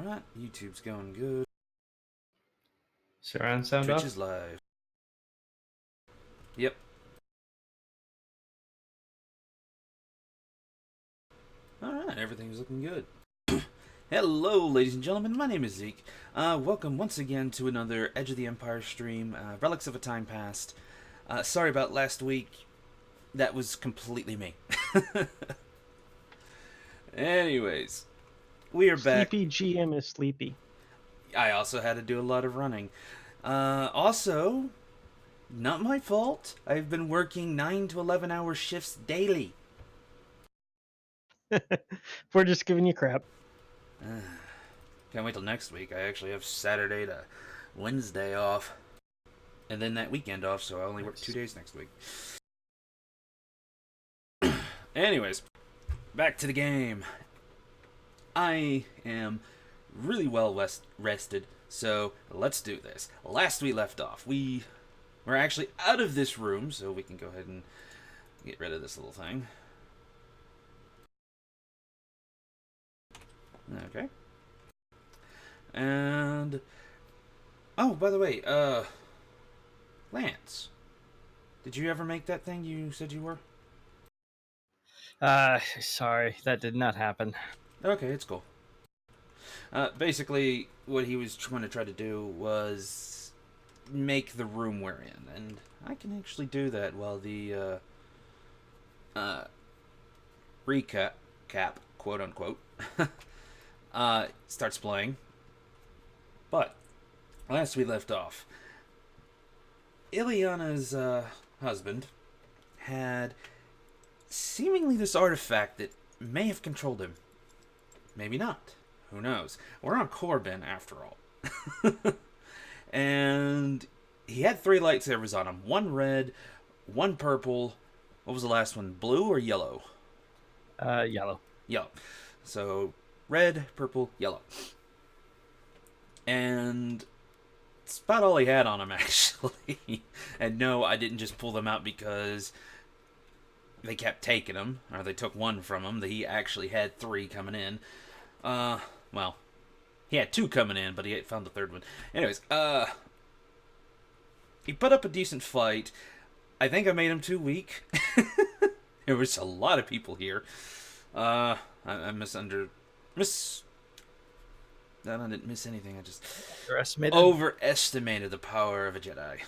Alright, YouTube's going good. Surround sound Twitch off? is live. Yep. Alright, everything's looking good. Hello, ladies and gentlemen, my name is Zeke. Welcome once again to another Edge of the Empire stream, Relics of a Time Past. Sorry about last week. That was completely me. Anyways, we are back. Sleepy GM is sleepy. I also had to do a lot of running. Also, not my fault. I've been working 9 to 11 hour shifts daily. We're just giving you crap. Can't wait till next week. I actually have Saturday to Wednesday off. And then that weekend off, so I only work 2 days next week. Anyways, back to the game. I am really well rested, so let's do this. Last we left off, we're actually out of this room, so we can go ahead and get rid of this little thing. Okay. And oh, by the way, Lance, did you ever make that thing you said you were? Sorry, that did not happen. Okay, it's cool. Basically, what he was trying to do was make the room we're in, and I can actually do that while the recap, quote unquote, starts playing. But last we left off, Ileana's husband had seemingly this artifact that may have controlled him. Maybe not. Who knows? We're on Corbin, after all. And he had 3 lightsabers on him. 1 red, 1 purple. What was the last one? Blue or yellow? Yellow. Yellow. So, red, purple, yellow. And it's about all he had on him, actually. And no, I didn't just pull them out because they kept taking them, or they took 1 from him. He actually had 3 coming in. Well, he had 2 coming in, but he found the 3rd one. Anyways, he put up a decent fight. I think I made him too weak. There was a lot of people here. I didn't miss anything. I just overestimated the power of a Jedi.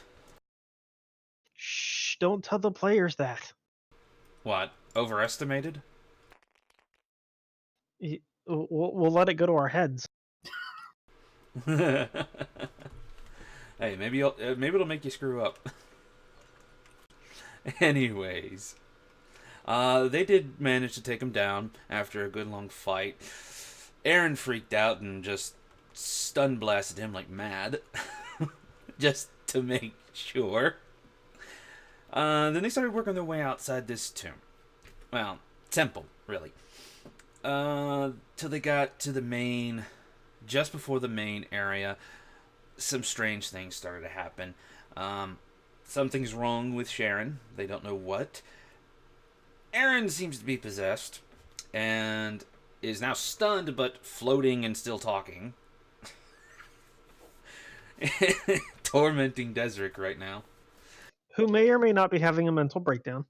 Shh! Don't tell the players that. What? Overestimated? We'll let it go to our heads. Hey, maybe it'll make you screw up. Anyways, they did manage to take him down after a good long fight. Aaron freaked out and just stun blasted him like mad, just to make sure. Then they started working their way outside this tomb. Well, temple, really. Till they got to the main, just before the main area, some strange things started to happen. Something's wrong with Sharon. They don't know what. Aaron seems to be possessed, and is now stunned, but floating and still talking. Tormenting Desric right now. Who may or may not be having a mental breakdown.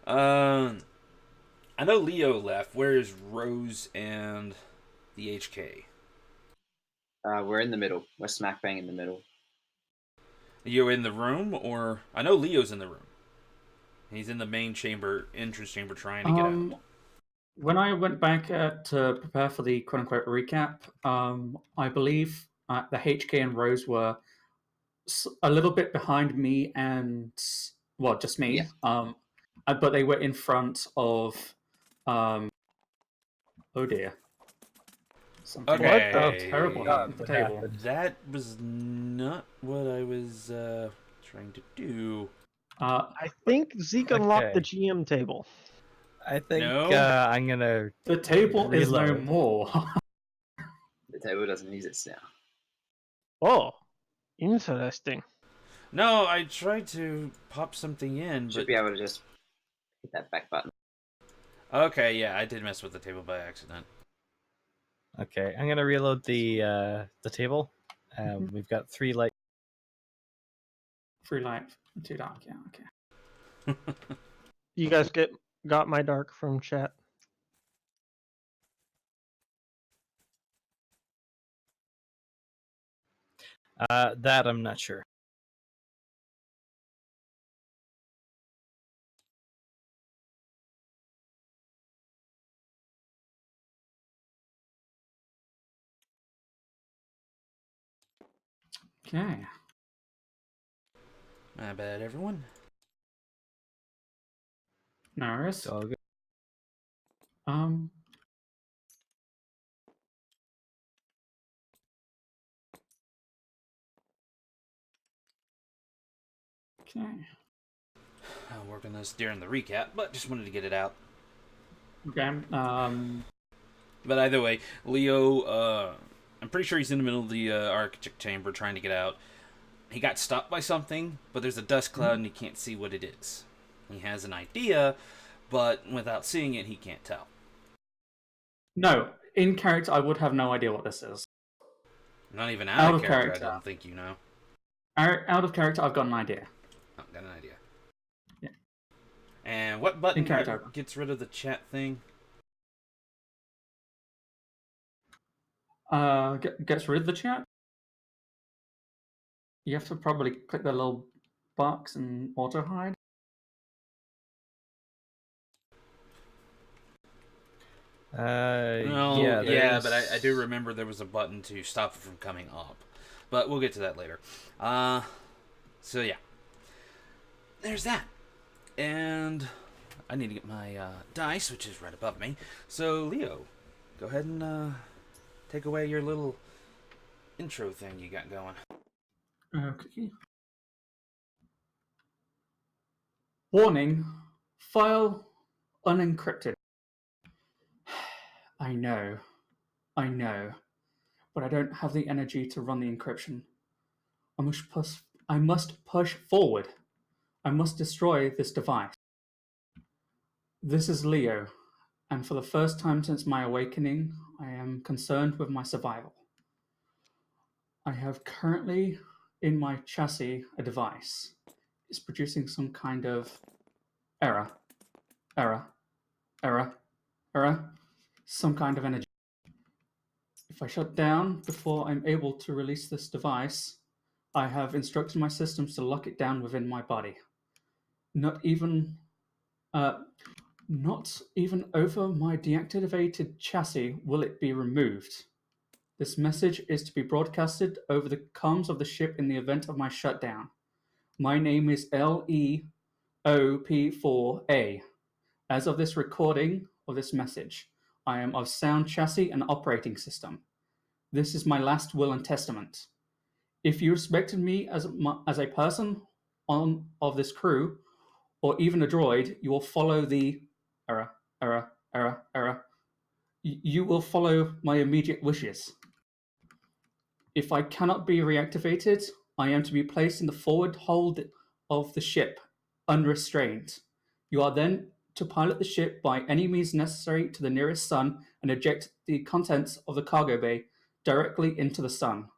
I know Leo left. Where is Rose and the HK? We're in the middle. We're smack bang in the middle. You're in the room, or I know Leo's in the room. He's in the main chamber, entrance chamber, trying to get out. When I went back to prepare for the quote-unquote recap, I believe the HK and Rose were a little bit behind me and, well, just me. Yeah. But they were in front of, oh dear. Something Okay. terrible happened at the table. That was not what I was trying to do. I think Zeke unlocked the GM table. I think No. I'm gonna. The table is no Reload. more. The table doesn't exist now. Oh, interesting. No, I tried to pop something in, Should but be able to just hit that back button. okay, yeah, I did mess with the table by accident. Okay, I'm gonna reload the table. Mhm. We've got 3 light. 3 light, 2 dark. Yeah, okay. You guys got my dark from chat. That I'm not sure. Okay. My bad, everyone. No worries. It's all good. Um. Okay. I'll work on this during the recap, but just wanted to get it out. Okay. But either way, Leo, I'm pretty sure he's in the middle of the architect chamber trying to get out. He got stopped by something, but there's a dust cloud and he can't see what it is. He has an idea, but without seeing it, he can't tell. No, in character, I would have no idea what this is. Not even Out out of of character, character. I don't think you know. Out of character, I've got an idea. Oh, got an idea. Yeah. And what button In character. gets rid of the chat thing? Gets rid of the chat. You have to probably click the little box and auto hide. No, yeah, but I do remember there was a button to stop it from coming up. But we'll get to that later. So yeah. There's that. And I need to get my dice, which is right above me. So, Leo, go ahead and take away your little intro thing you got going. Okay. Warning. File unencrypted. I know. But I don't have the energy to run the encryption. I must push forward. I must destroy this device. This is Leo, and for the first time since my awakening, I am concerned with my survival. I have currently in my chassis a device. It's producing some kind of error, some kind of energy. If I shut down before I'm able to release this device, I have instructed my systems to lock it down within my body. Not even over my deactivated chassis will it be removed. This message is to be broadcasted over the comms of the ship in the event of my shutdown. My name is LEOP4A. As of this recording of this message, I am of sound chassis and operating system. This is my last will and testament. If you respected me as a person of this crew, or even a droid, you will follow the error. You will follow my immediate wishes. If I cannot be reactivated, I am to be placed in the forward hold of the ship, unrestrained. You are then to pilot the ship by any means necessary to the nearest sun and eject the contents of the cargo bay directly into the sun.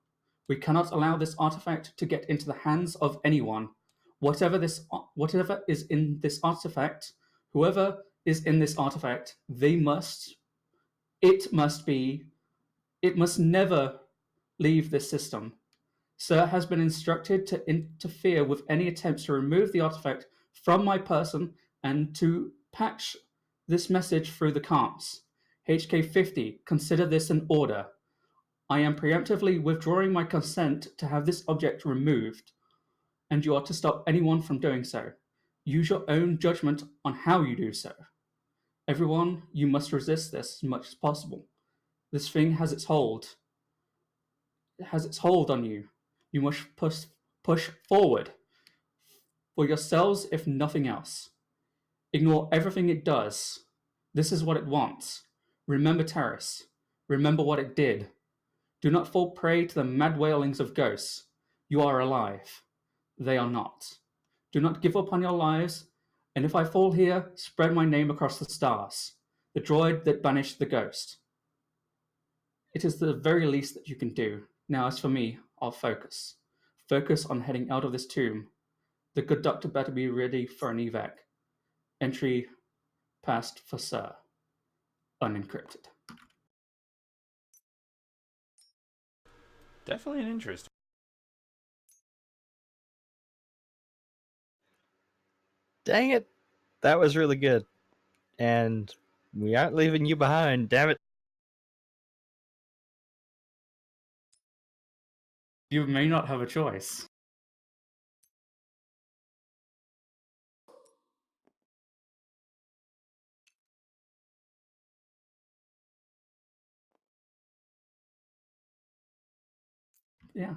We cannot allow this artifact to get into the hands of anyone. Whatever is in this artifact, whoever is in this artifact, it must never leave this system. Sir has been instructed to interfere with any attempts to remove the artifact from my person and to patch this message through the comms. HK50, consider this an order. I am preemptively withdrawing my consent to have this object removed, and you are to stop anyone from doing so. Use your own judgment on how you do so. Everyone, you must resist this as much as possible. This thing has its hold. It has its hold on you. You must push forward for yourselves, if nothing else. Ignore everything it does. This is what it wants. Remember Terrace. Remember what it did. Do not fall prey to the mad wailings of ghosts. You are alive. They are not. Do not give up on your lives, and if I fall here, spread my name across the stars. The droid that banished the ghost. It is the very least that you can do. Now, as for me, I'll focus. Focus on heading out of this tomb. The good doctor better be ready for an evac. Entry passed for Sir. Unencrypted. Definitely an interest. Dang it. That was really good. And we aren't leaving you behind, damn it. You may not have a choice. Yeah.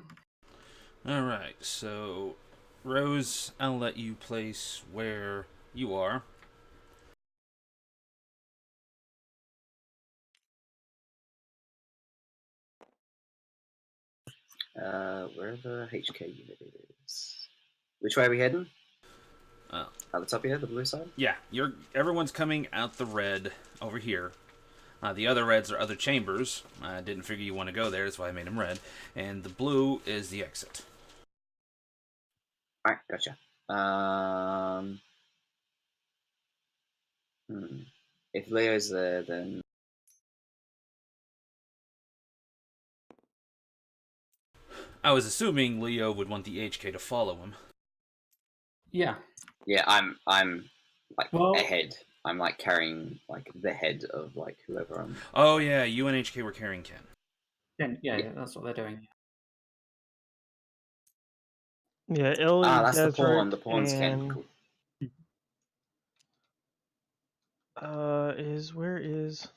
All right, so Rose, I'll let you place where you are. Where the HK unit is. Which way are we heading? Oh. At the top here, the blue side? Yeah, everyone's coming out the red over here. The other reds are other chambers. I didn't figure you want to go there, that's why I made them red. And the blue is the exit. Alright, gotcha. If Leo's there, then I was assuming Leo would want the HK to follow him. Yeah. yeah, I'm like Well- ahead. I'm like carrying like the head of like whoever I'm. Oh yeah, you and HK were carrying Ken. Yeah, that's what they're doing. Yeah, Illy, That's the Desert, pawn. The pawn's Ken. and Cool. where is?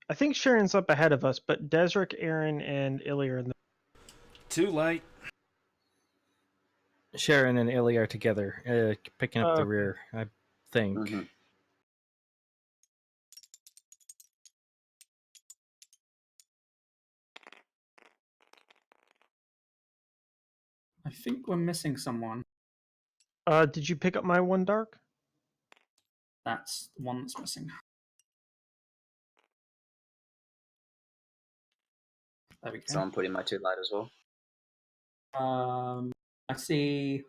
I think Sharon's up ahead of us, but Desric, Aaron, and Illy are in the. Too late. Sharon and Illy are together, picking up the Okay. rear, I think. Mm-hmm. I think we're missing someone. Did you pick up my one dark? That's the one that's missing. There we go. So I'm putting my 2 light as well. I see.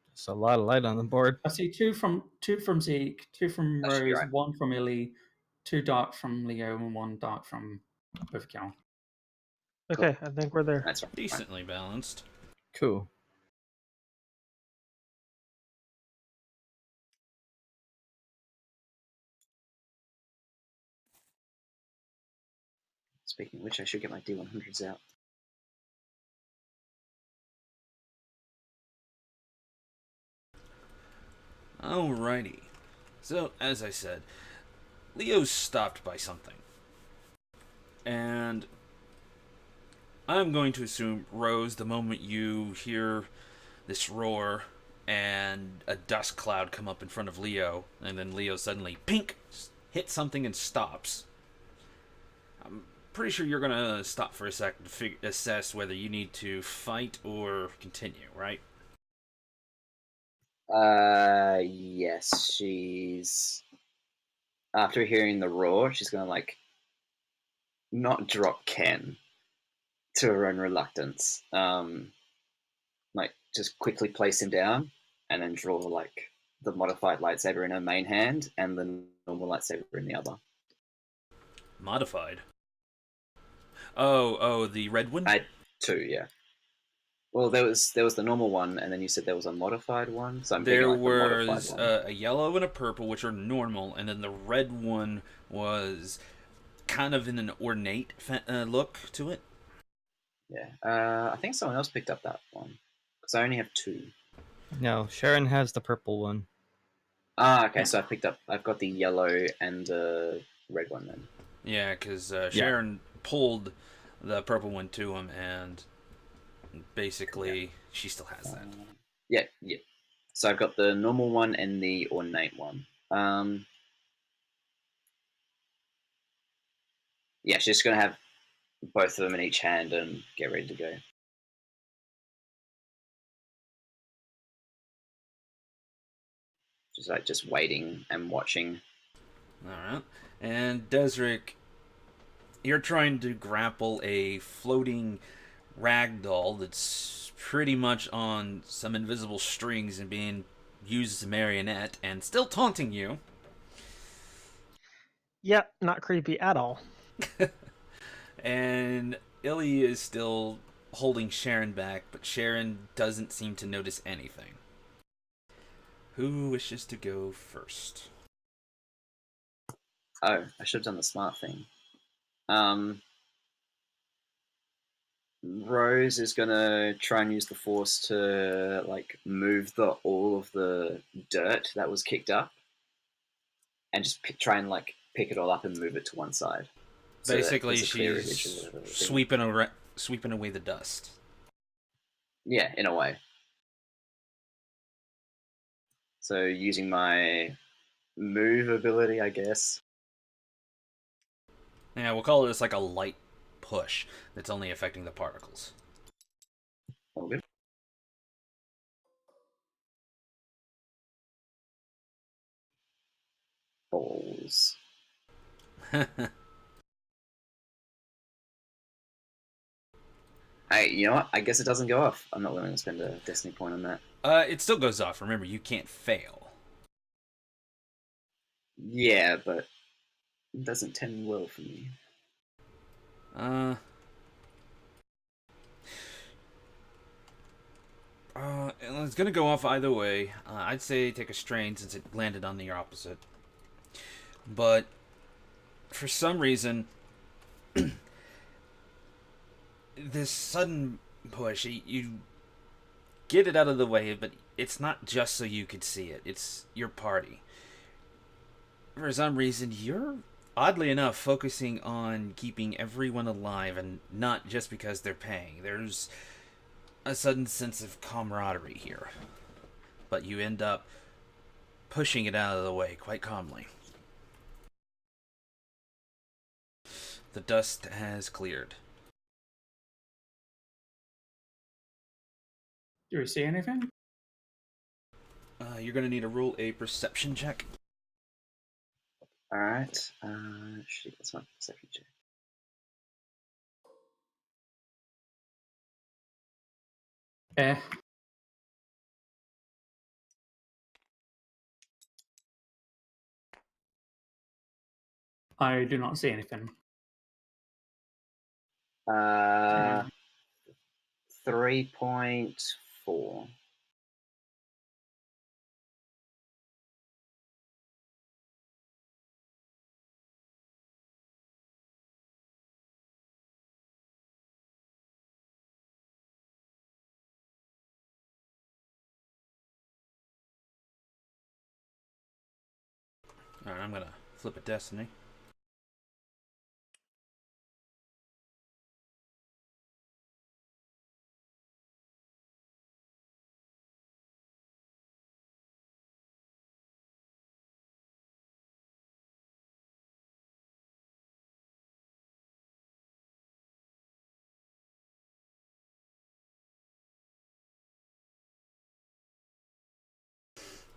There's a lot of light on the board. I see two from Zeke, two from That should be Rose, right. one from Illy, two dark from Leo, and one dark from Overkill. Okay, I think we're there. That's right. Decently balanced. Cool. Speaking of which, I should get my D100s out. Alrighty. So, as I said, Leo's stopped by something. And I'm going to assume, Rose, the moment you hear this roar and a dust cloud come up in front of Leo, and then Leo suddenly, pink, hits something and stops. I'm pretty sure you're going to stop for a second to assess whether you need to fight or continue, right? Yes, she's after hearing the roar, she's gonna like not drop Ken to her own reluctance. Like just quickly place him down and then draw like the modified lightsaber in her main hand and the normal lightsaber in the other. Modified. Oh, the red one? I 2, yeah. Well, there was the normal one, and then you said there was a modified one. So I'm There picking, like, the modified was one. a yellow and a purple, which are normal, and then the red one was kind of in an ornate look to it. Yeah, I think someone else picked up that one because I only have 2. No, Sharon has the purple one. Okay, so I've got the yellow and the red one then. Yeah, because Sharon pulled the purple one to him, and basically she still has that. Yeah. So I've got the normal one and the ornate one. Yeah, she's gonna have both of them in each hand and get ready to go. Just waiting and watching. All right, and Desric, You're trying to grapple a floating ragdoll that's pretty much on some invisible strings and being used as a marionette and still taunting you. Yep, not creepy at all. And Illy is still holding Sharon back, but Sharon doesn't seem to notice anything. Who wishes to go first? Oh, I should have done the smart thing. Rose is gonna try and use the force to like move all of the dirt that was kicked up, and just try and like pick it all up and move it to one side, so that Basically, there's a clear image of she's everything. sweeping away the dust. Yeah, in a way. So using my move ability, I guess. Yeah, we'll call this like a light push that's only affecting the particles. All good. Balls. Hey, you know what? I guess it doesn't go off. I'm not willing to spend a destiny point on that. It still goes off. Remember, you can't fail. Yeah, but it doesn't tend well for me. It's gonna go off either way. I'd say take a strain since it landed on the opposite. But for some reason, this sudden push, you get it out of the way, but it's not just so you could see it. It's your party. For some reason, you're oddly enough focusing on keeping everyone alive, and not just because they're paying. There's a sudden sense of camaraderie here, but you end up pushing it out of the way quite calmly. The dust has cleared. Do we see anything? You're going to need to roll a perception check. Alright. Shit, that's my perception check. Eh. I do not see anything. 3.4. Alright, I'm going to flip a destiny.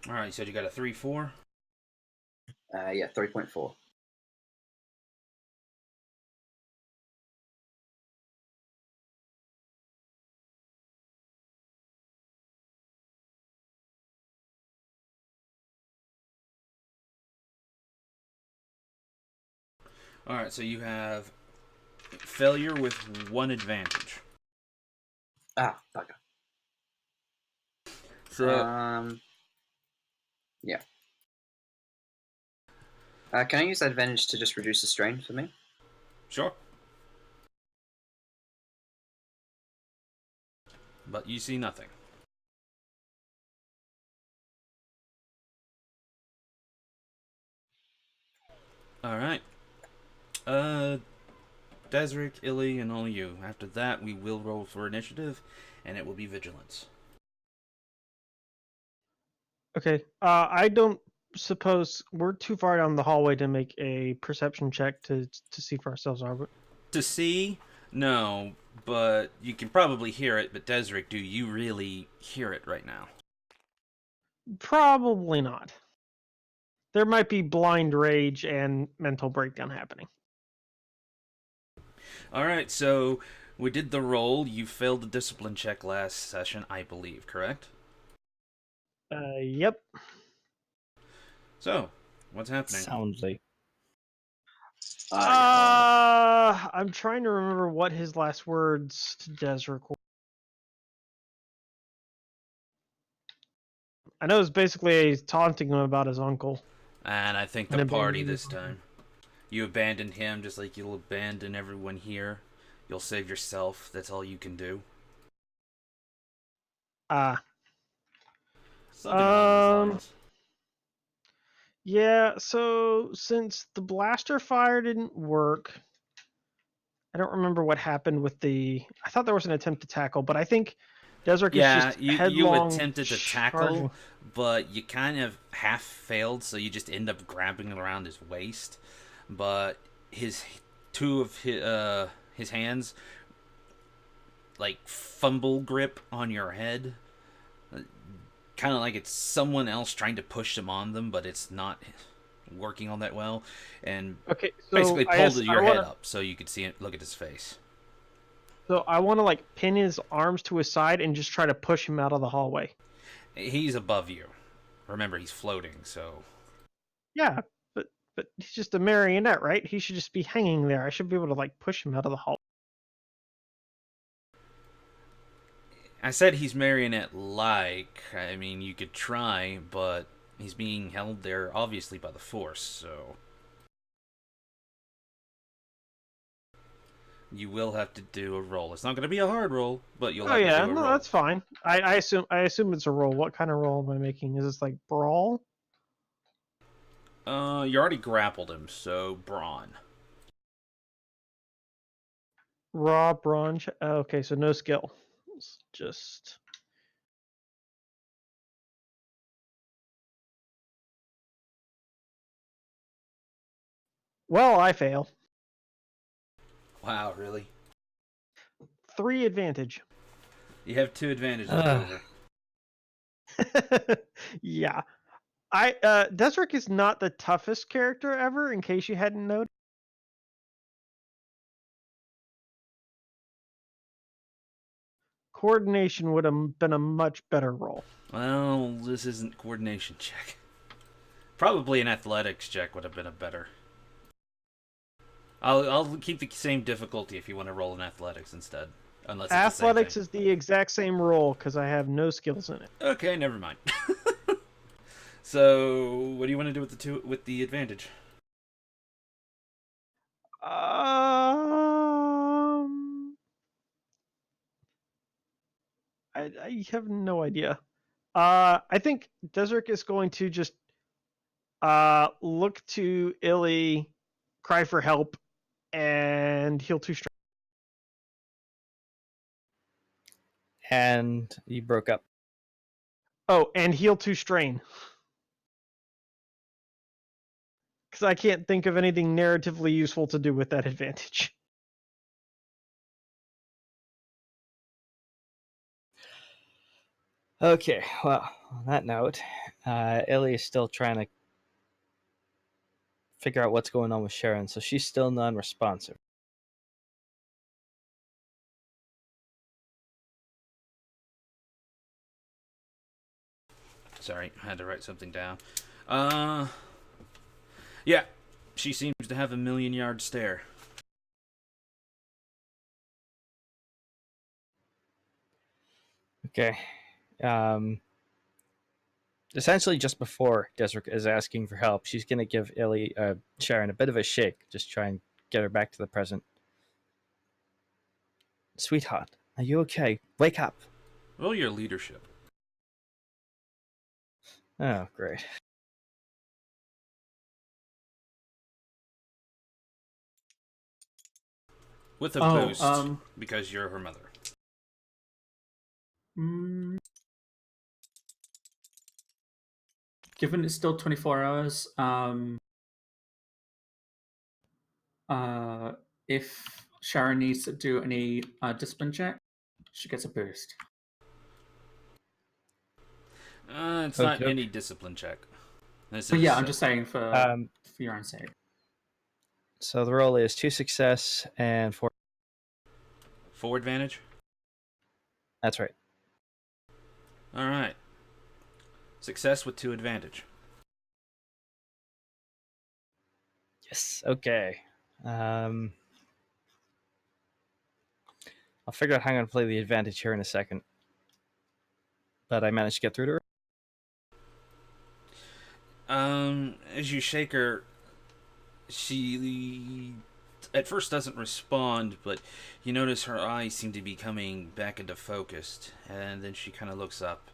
Alright, you said you got a 3-4? Yeah, 3.4. Alright, so you have failure with 1 advantage. Ah, bugger. So, Yeah. Can I use that advantage to just reduce the strain for me? sure. But you see nothing. Alright. Desric, Illy, and all you. After that, we will roll for initiative, and it will be vigilance. Okay. I don't suppose we're too far down the hallway to make a perception check to see for ourselves, are we? To see, no, but you can probably hear it. But Desric, do you really hear it right now? Probably not. There might be blind rage and mental breakdown happening. All right, so we did the roll. You failed the discipline check last session, I believe, correct? Yep. So, what's happening? Sounds like I'm trying to remember what his last words to Desric were. I know it's basically taunting him about his uncle. And I think the And party abandoning this his uncle. time. You abandoned him just like you'll abandon everyone here. You'll save yourself. That's all you can do. Ah. Something along those Um, lines. Yeah, so since the blaster fire didn't work, I don't remember what happened with the. I thought there was an attempt to tackle, but I think Desric is Yeah, just you headlong attempted to charging. tackle, but you kind of half failed, so you just end up grabbing around his waist. But his two of his hands like fumble grip on your head, kind of like it's someone else trying to push him on them, but it's not working all that well, and Okay, so basically I pulled guess your I head want to. up so you could see it, look at his face. So I want to like pin his arms to his side and just try to push him out of the hallway. He's above you. Remember, he's floating, so Yeah, but he's just a marionette, right? He should just be hanging there. I should be able to like push him out of the hall. I said he's marionette-like. I mean, you could try, but he's being held there obviously by the Force, so you will have to do a roll. It's not going to be a hard roll, but you'll Oh have to yeah, do a no, roll. that's fine. I assume it's a roll. What kind of roll am I making? Is this like brawl? You already grappled him, so brawn. Raw bronze. Okay, so no skill. It's just. Well, I fail. Wow, really? 3 advantage. You have 2 advantages over. Yeah. Desric is not the toughest character ever, in case you hadn't noticed. Coordination would have been a much better roll. Well, this isn't coordination check. Probably an athletics check would have been a better. I'll keep the same difficulty if you want to roll in athletics instead. Unless it's Athletics the is the exact same roll because I have no skills in it. same thing. Okay, never mind. So, what do you want to do with the advantage? I have no idea. I think Desric is going to just look to Illy, cry for help, and heal 2 strength. and you broke up. Oh, and heal 2 strain. Because I can't think of anything narratively useful to do with that advantage. Okay, well, on that note, Ellie is still trying to figure out what's going on with Sharon, so she's still non-responsive. Sorry, I had to write something down. Yeah, she seems to have a million-yard stare. Okay. Essentially, just before Desric is asking for help, she's going to give Sharon a bit of a shake, just try and get her back to the present. Sweetheart, are you okay? Wake up. Roll your leadership. Oh, great. With a Oh, boost, because you're her mother. mm, given it's still 24 hours, if Sharon needs to do any discipline check, she gets a boost. It's Okie not doke. any discipline check. This But is yeah, I'm just saying for Um, your own sake. so the roll is 2 success and 4 4 advantage? That's right. Alright. Success with 2 advantage. Yes. Okay. I'll figure out how I'm going to play the advantage here in a second. But I managed to get through to her. As you shake her, she at first doesn't respond, but you notice her eyes seem to be coming back into focus, and then she kind of looks up.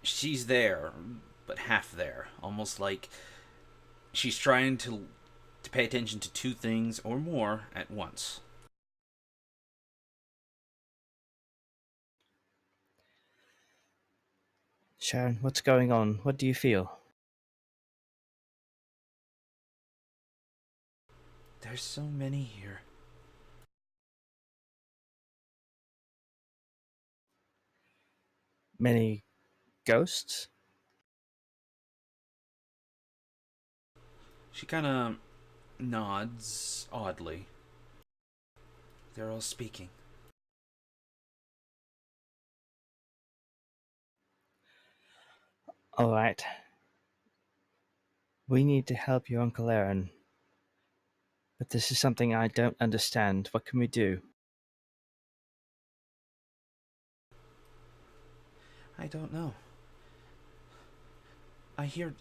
She's there, but half there, almost like she's trying to pay attention to 2 things or more at once. Sharon, what's going on? What do you feel? There's so many here. Many ghosts? She kind of nods oddly. They're all speaking. All right. We need to help your Uncle Aaron. But this is something I don't understand. What can we do? I don't know. I hear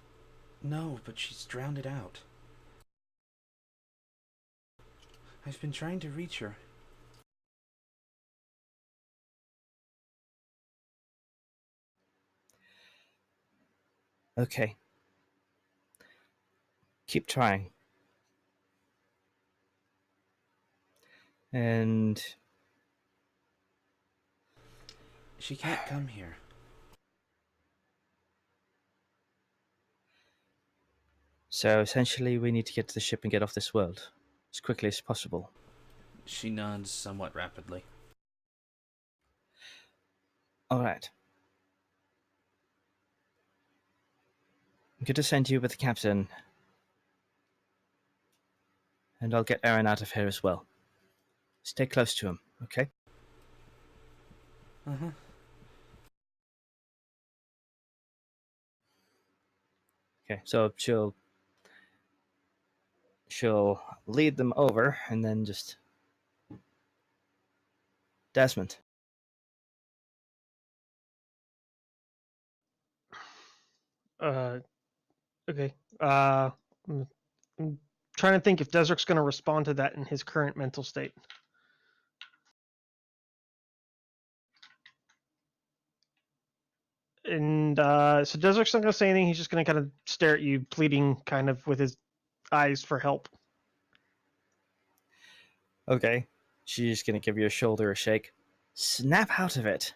no, but she's drowned it out. I've been trying to reach her. Okay. Keep trying. And She can't come here. so essentially we need to get to the ship and get off this world as quickly as possible. She nods somewhat rapidly. All right. I'm going to send you with the captain. And I'll get Aaron out of here as well. Stay close to him, okay? Uh-huh. Okay, so she'll lead them over and then just Desmond. Okay. I'm trying to think if Desert's going to respond to that in his current mental state. And so Desert's not going to say anything. He's just going to kind of stare at you, pleading kind of with his eyes for help. Okay. She's gonna give your shoulder a shake. Snap out of it.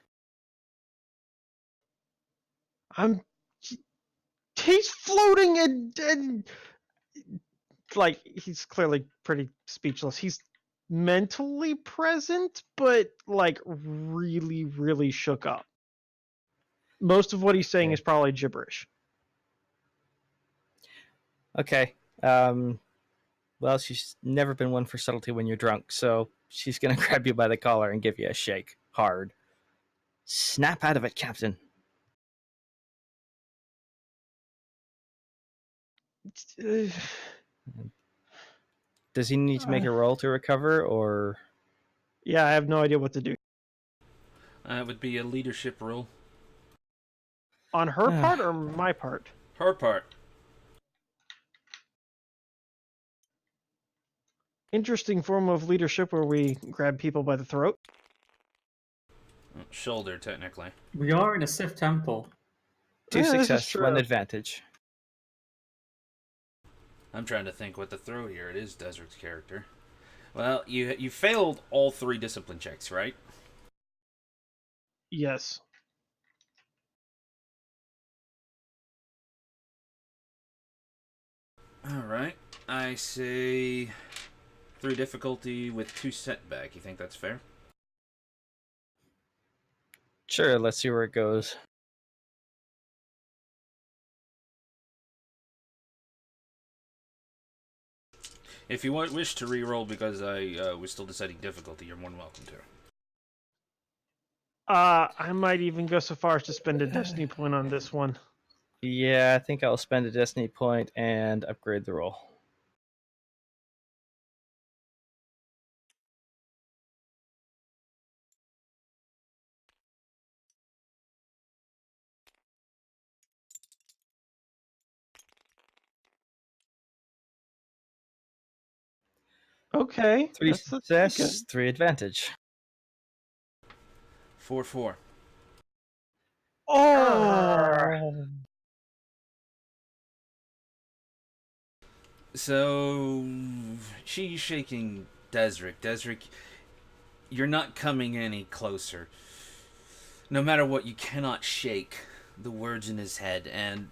He's floating and like he's clearly pretty speechless. He's mentally present, but like really, really shook up. Most of what he's saying Okay. is probably gibberish. Okay. Well, she's never been one for subtlety when you're drunk, so she's gonna grab you by the collar and give you a shake. Hard. Snap out of it, Captain. Does he need to make a roll to recover, or... Yeah, I have no idea what to do. It would be a leadership role. On her part or my part? Her part. Interesting form of leadership where we grab people by the throat. Shoulder, technically. We are in a Sith temple. Two This is success, one true. advantage. I'm trying to think what the throw here. It is Desert's character. Well, you failed all 3 discipline checks, right? Yes. Alright. I say 3 difficulty with 2 setback. You think that's fair? Sure, let's see where it goes. If you wish to re-roll because I was still deciding difficulty, you're more than welcome to. I might even go so far as to spend a destiny point on this one. Yeah, I think I'll spend a destiny point and upgrade the roll. Okay, 3 that's pretty good. success, 3 advantage. 4-4. Oh, So she's shaking Desric. Desric, you're not coming any closer. No matter what, you cannot shake the words in his head, and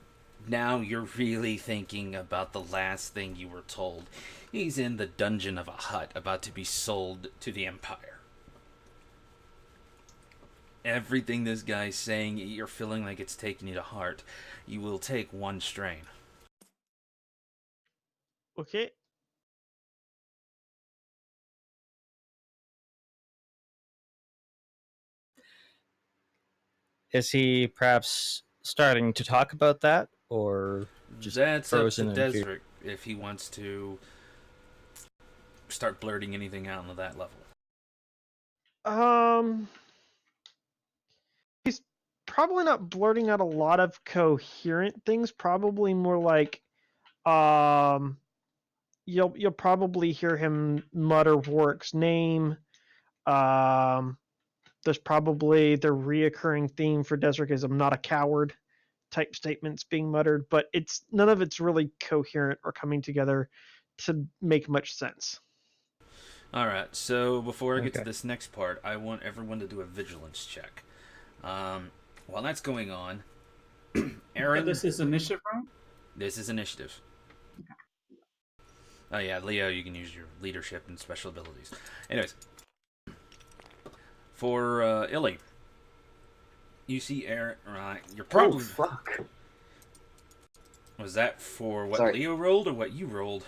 now you're really thinking about the last thing you were told. He's in the dungeon of a hut, about to be sold to the Empire. Everything this guy's saying, you're feeling like it's taking you to heart. You will take 1 strain. okay. Is he perhaps starting to talk about that, or just That's up to frozen in fear? Desric if he wants to start blurting anything out on that level. He's probably not blurting out a lot of coherent things. Probably more like, you'll probably hear him mutter Warwick's name. There's probably the reoccurring theme for Desric is "I'm not a coward" type statements being muttered, but none of it's really coherent or coming together to make much sense. Alright, so before I get to Okay. this next part, I want everyone to do a vigilance check. While that's going on, Aaron, This is initiative, right? this is initiative. Oh yeah, Leo, you can use your leadership and special abilities. Anyways, for Illy, you see Aaron. Right, you're probably. Oh, fuck. Was that for what Sorry. Leo rolled or what you rolled?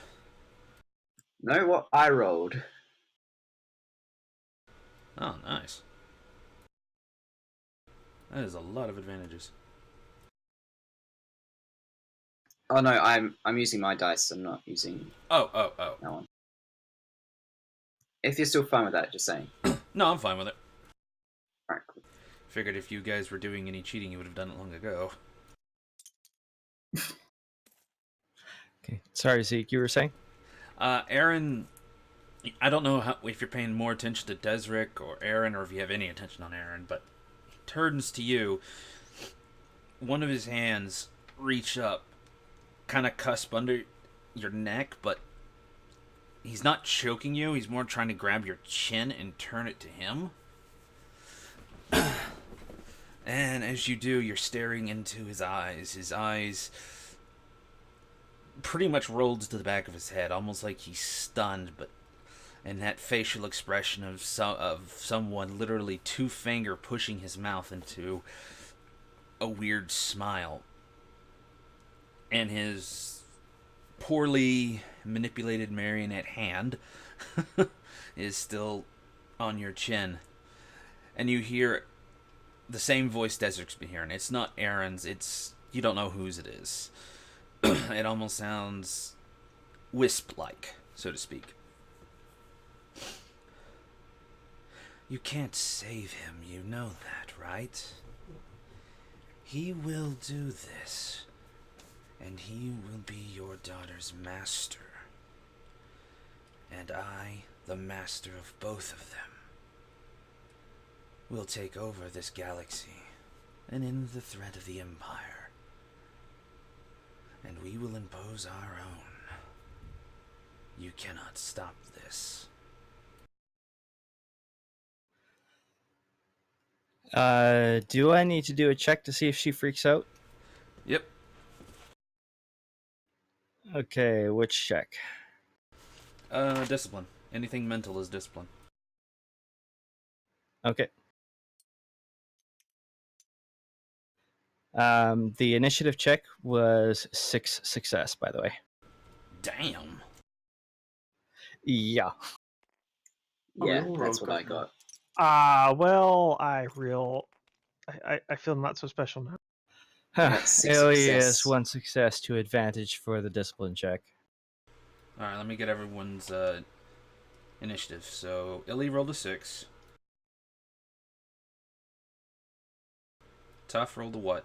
No, what I rolled. Oh, nice. That is a lot of advantages. Oh no, I'm using my dice. I'm not using Oh. that one. If you're still fine with that, just saying. No, I'm fine with it. Alright, cool. Figured if you guys were doing any cheating, you would have done it long ago. Okay. Sorry, Zeke, you were saying? Aaron, I don't know if you're paying more attention to Desric or Aaron, or if you have any attention on Aaron, but he turns to you. One of his hands reach up, kind of cusp under your neck, but he's not choking you. He's more trying to grab your chin and turn it to him. And as you do, you're staring into his eyes. His eyes pretty much rolled to the back of his head, almost like he's stunned, but and that facial expression of someone literally 2-finger pushing his mouth into a weird smile. And his poorly manipulated marionette hand is still on your chin. And you hear the same voice Desert's been hearing. It's not Aaron's, you don't know whose it is. It almost sounds wisp-like, so to speak. You can't save him, you know that, right? He will do this, and he will be your daughter's master. And I, the master of both of them, will take over this galaxy and end the threat of the Empire. And we will impose our own. You cannot stop this. Do I need to do a check to see if she freaks out? Yep. Okay, which check? Discipline. Anything mental is discipline. Okay. The initiative check was 6 success, by the way. Damn. Yeah. Oh, we Yeah, all that's rolled what I good. got. Well, I feel not so special now. I got 6 Alias, success. 1 success to advantage for the discipline check. All right, let me get everyone's initiative. So Illy rolled a 6. Tough rolled a what?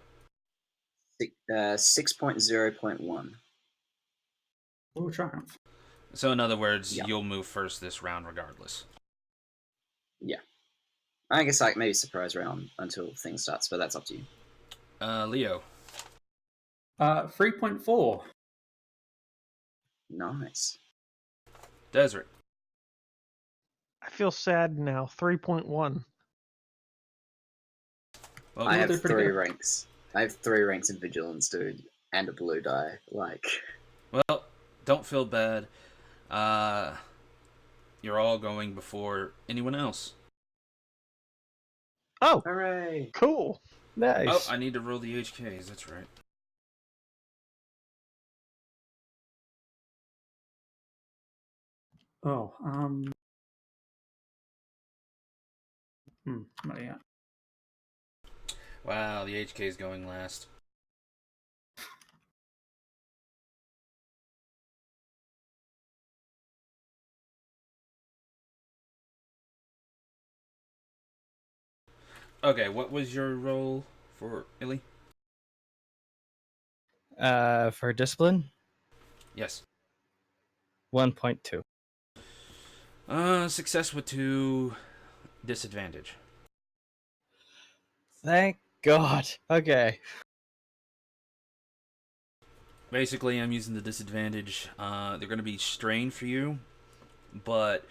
6.0.1. Oh, triumph. So in other words, Yeah. you'll move first this round regardless. Yeah. I guess like maybe surprise round until things starts, but that's up to you. Leo. 3.4. Nice. Desert. I feel sad now. 3.1. Well, I You'll have do pretty 3 good. ranks. I have 3 ranks in vigilance, dude, and a blue die. Like, well, don't feel bad. You're all going before anyone else. Oh, hooray! cool. Nice. Oh, I need to roll the HKs. That's right. Oh, not yet. Wow, the HK is going last. Okay, what was your roll for Illy? For discipline, Yes. 1.2. Success with 2, disadvantage. Thank God. Okay. Basically, I'm using the disadvantage. They're going to be strain for you, but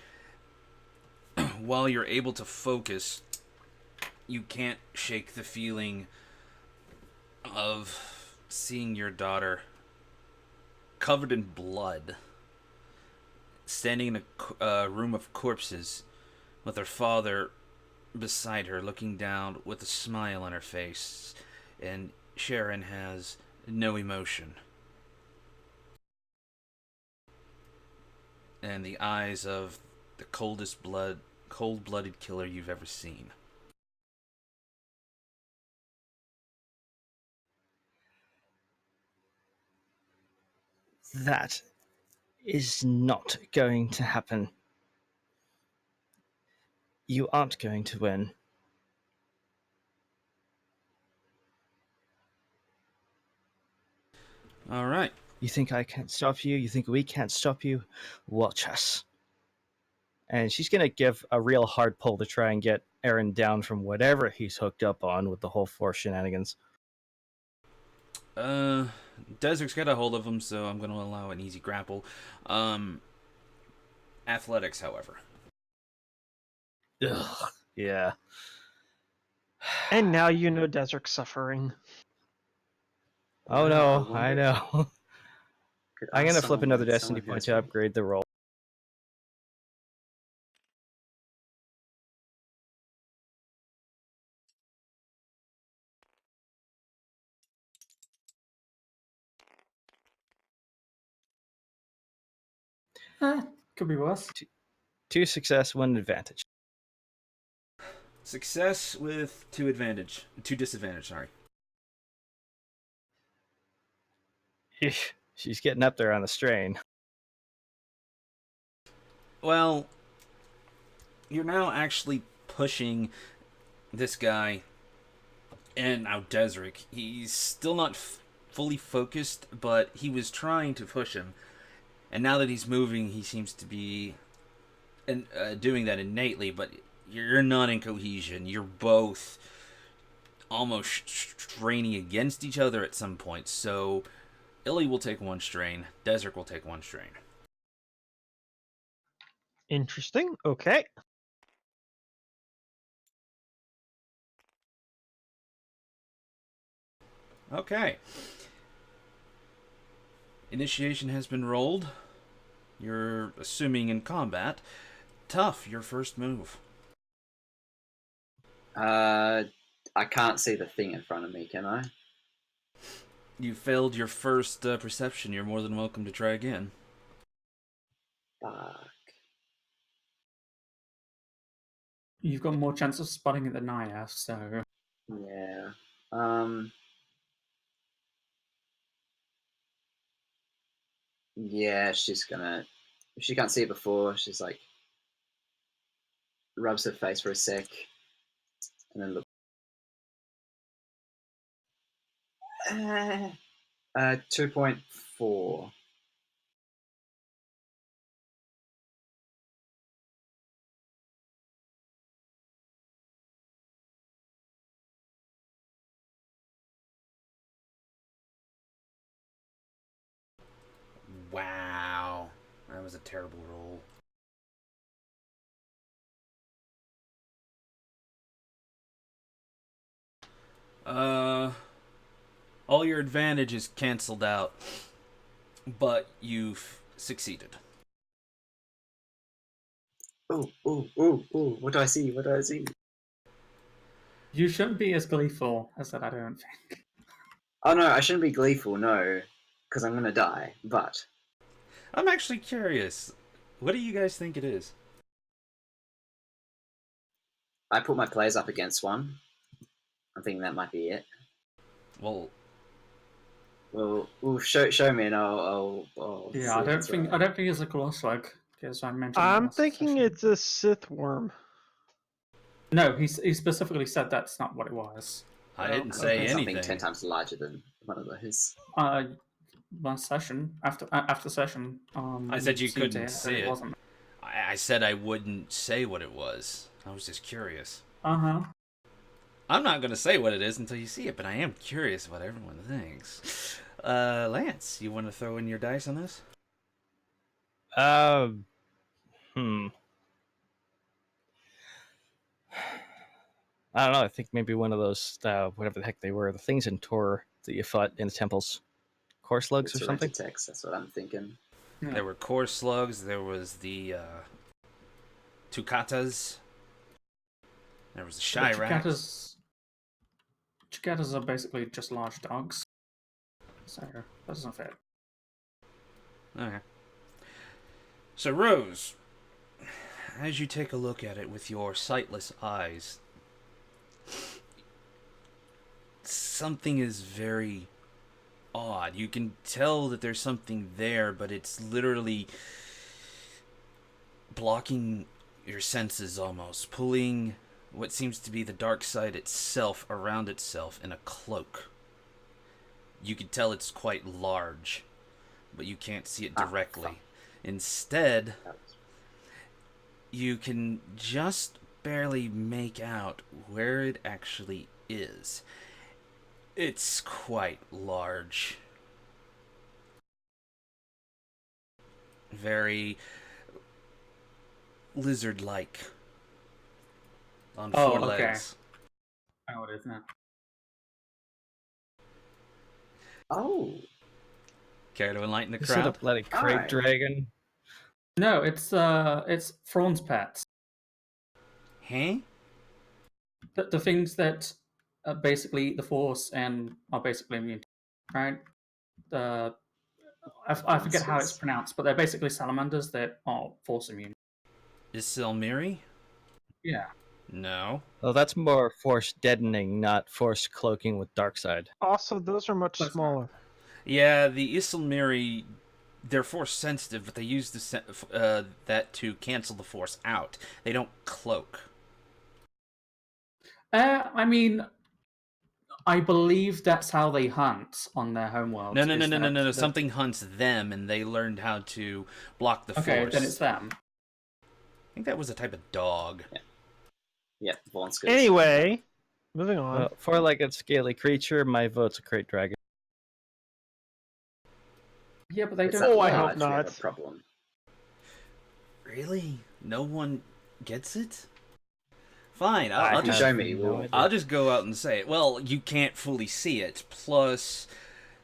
while you're able to focus, you can't shake the feeling of seeing your daughter covered in blood, standing in a room of corpses with her father beside her, looking down with a smile on her face, and Sharon has no emotion. And the eyes of the cold-blooded killer you've ever seen. That is not going to happen. You aren't going to win. All right. You think I can't stop you? You think we can't stop you? Watch us. And she's going to give a real hard pull to try and get Aaron down from whatever he's hooked up on with the whole Force shenanigans. Desert's got a hold of him, so I'm going to allow an easy grapple. Athletics, however. Ugh, yeah. And now you know Desert's suffering. Oh Wow, no, I I wonder know. if could I'm ask going to flip someone another what destiny someone point has to rolled. upgrade the roll. Could be worse. 2 success, 1 advantage. Success with 2 disadvantage, sorry. She's getting up there on the strain. Well, you're now actually pushing this guy, and now Desric. He's still not fully focused, but he was trying to push him. And now that he's moving, he seems to be doing that innately, but you're not in cohesion. You're both almost straining against each other at some point. So Illy will take 1 strain. Desert will take 1 strain. Interesting. Okay. Okay. Initiation has been rolled. You're assuming in combat. Tough, your first move. I can't see the thing in front of me, can I? You failed your first perception. You're more than welcome to try again. Fuck. You've got more chance of spotting it than I have, so Yeah. Yeah, she's gonna. If she can't see it before, she's like rubs her face for a sec, and then look. 2.4. Wow. That was a terrible roll. All your advantage is canceled out, but you've succeeded. Ooh, ooh, ooh, ooh! What do I see? What do I see? you shouldn't be as gleeful as that, I don't think. Oh no, I shouldn't be gleeful. No, because I'm gonna die. But I'm actually curious. What do you guys think it is? I put my players up against one. I'm thinking that might be it. Well, Well, show me, and I'll Yeah, see I if don't it's think right. I don't think it's a glow slug, because I mentioned that I'm last thinking session. it's a Sith worm. No, he specifically said that's not what it was. I Oh, didn't okay. say Something anything. 10 times larger than one of those. Last session after session, I said you seemed to couldn't hit that see it it. wasn't. I said I wouldn't say what it was. I was just curious. Uh-huh. I'm not going to say what it is until you see it, but I am curious what everyone thinks. Lance, you want to throw in your dice on this? Hmm. I don't know. I think maybe one of those, whatever the heck they were, the things in Tor that you fought in the temples, core slugs or It's a something. text. That's what I'm thinking. Yeah. There were core slugs. There was the tucatas. There was the The Chiracs. Cicadas are basically just large dogs. So that doesn't fit. Okay. So, Rose, as you take a look at it with your sightless eyes, something is very odd. You can tell that there's something there, but it's literally blocking your senses almost, pulling what seems to be the dark side itself around itself in a cloak. You can tell it's quite large, but you can't see it directly. Instead, you can just barely make out where it actually is. It's quite large. Very lizard-like. On Oh, four okay. legs. I know what it is now. Oh, Care to enlighten the Is it a crowd? bloody crate Alright. dragon? No, it's Thrawn's pets. Huh? The things that basically eat the Force and are basically immune, right? The I forget how it's Monsters. pronounced, but they're basically salamanders that are Force immune. Is Silmiri? Yeah. No. Well, that's more force deadening, not force cloaking with dark side. Also, those are much That's smaller. Yeah, the Isilmiri, they're force sensitive, but they use that to cancel the force out. They don't cloak. I mean, I believe that's how they hunt on their homeworld. No. Something hunts them, and they learned how to block the Okay, force. then it's them. I think that was a type of dog. Yeah, Vonskis. Anyway, moving on. Four-legged scaly creature. My vote's a crate dragon. Yeah, but they It's don't. Oh, that I cloak. hope large, we have not. a problem. Really? No one gets it? Fine, I I'll can just show me. no We'll- idea. I'll just go out and say it. Well, you can't fully see it. Plus,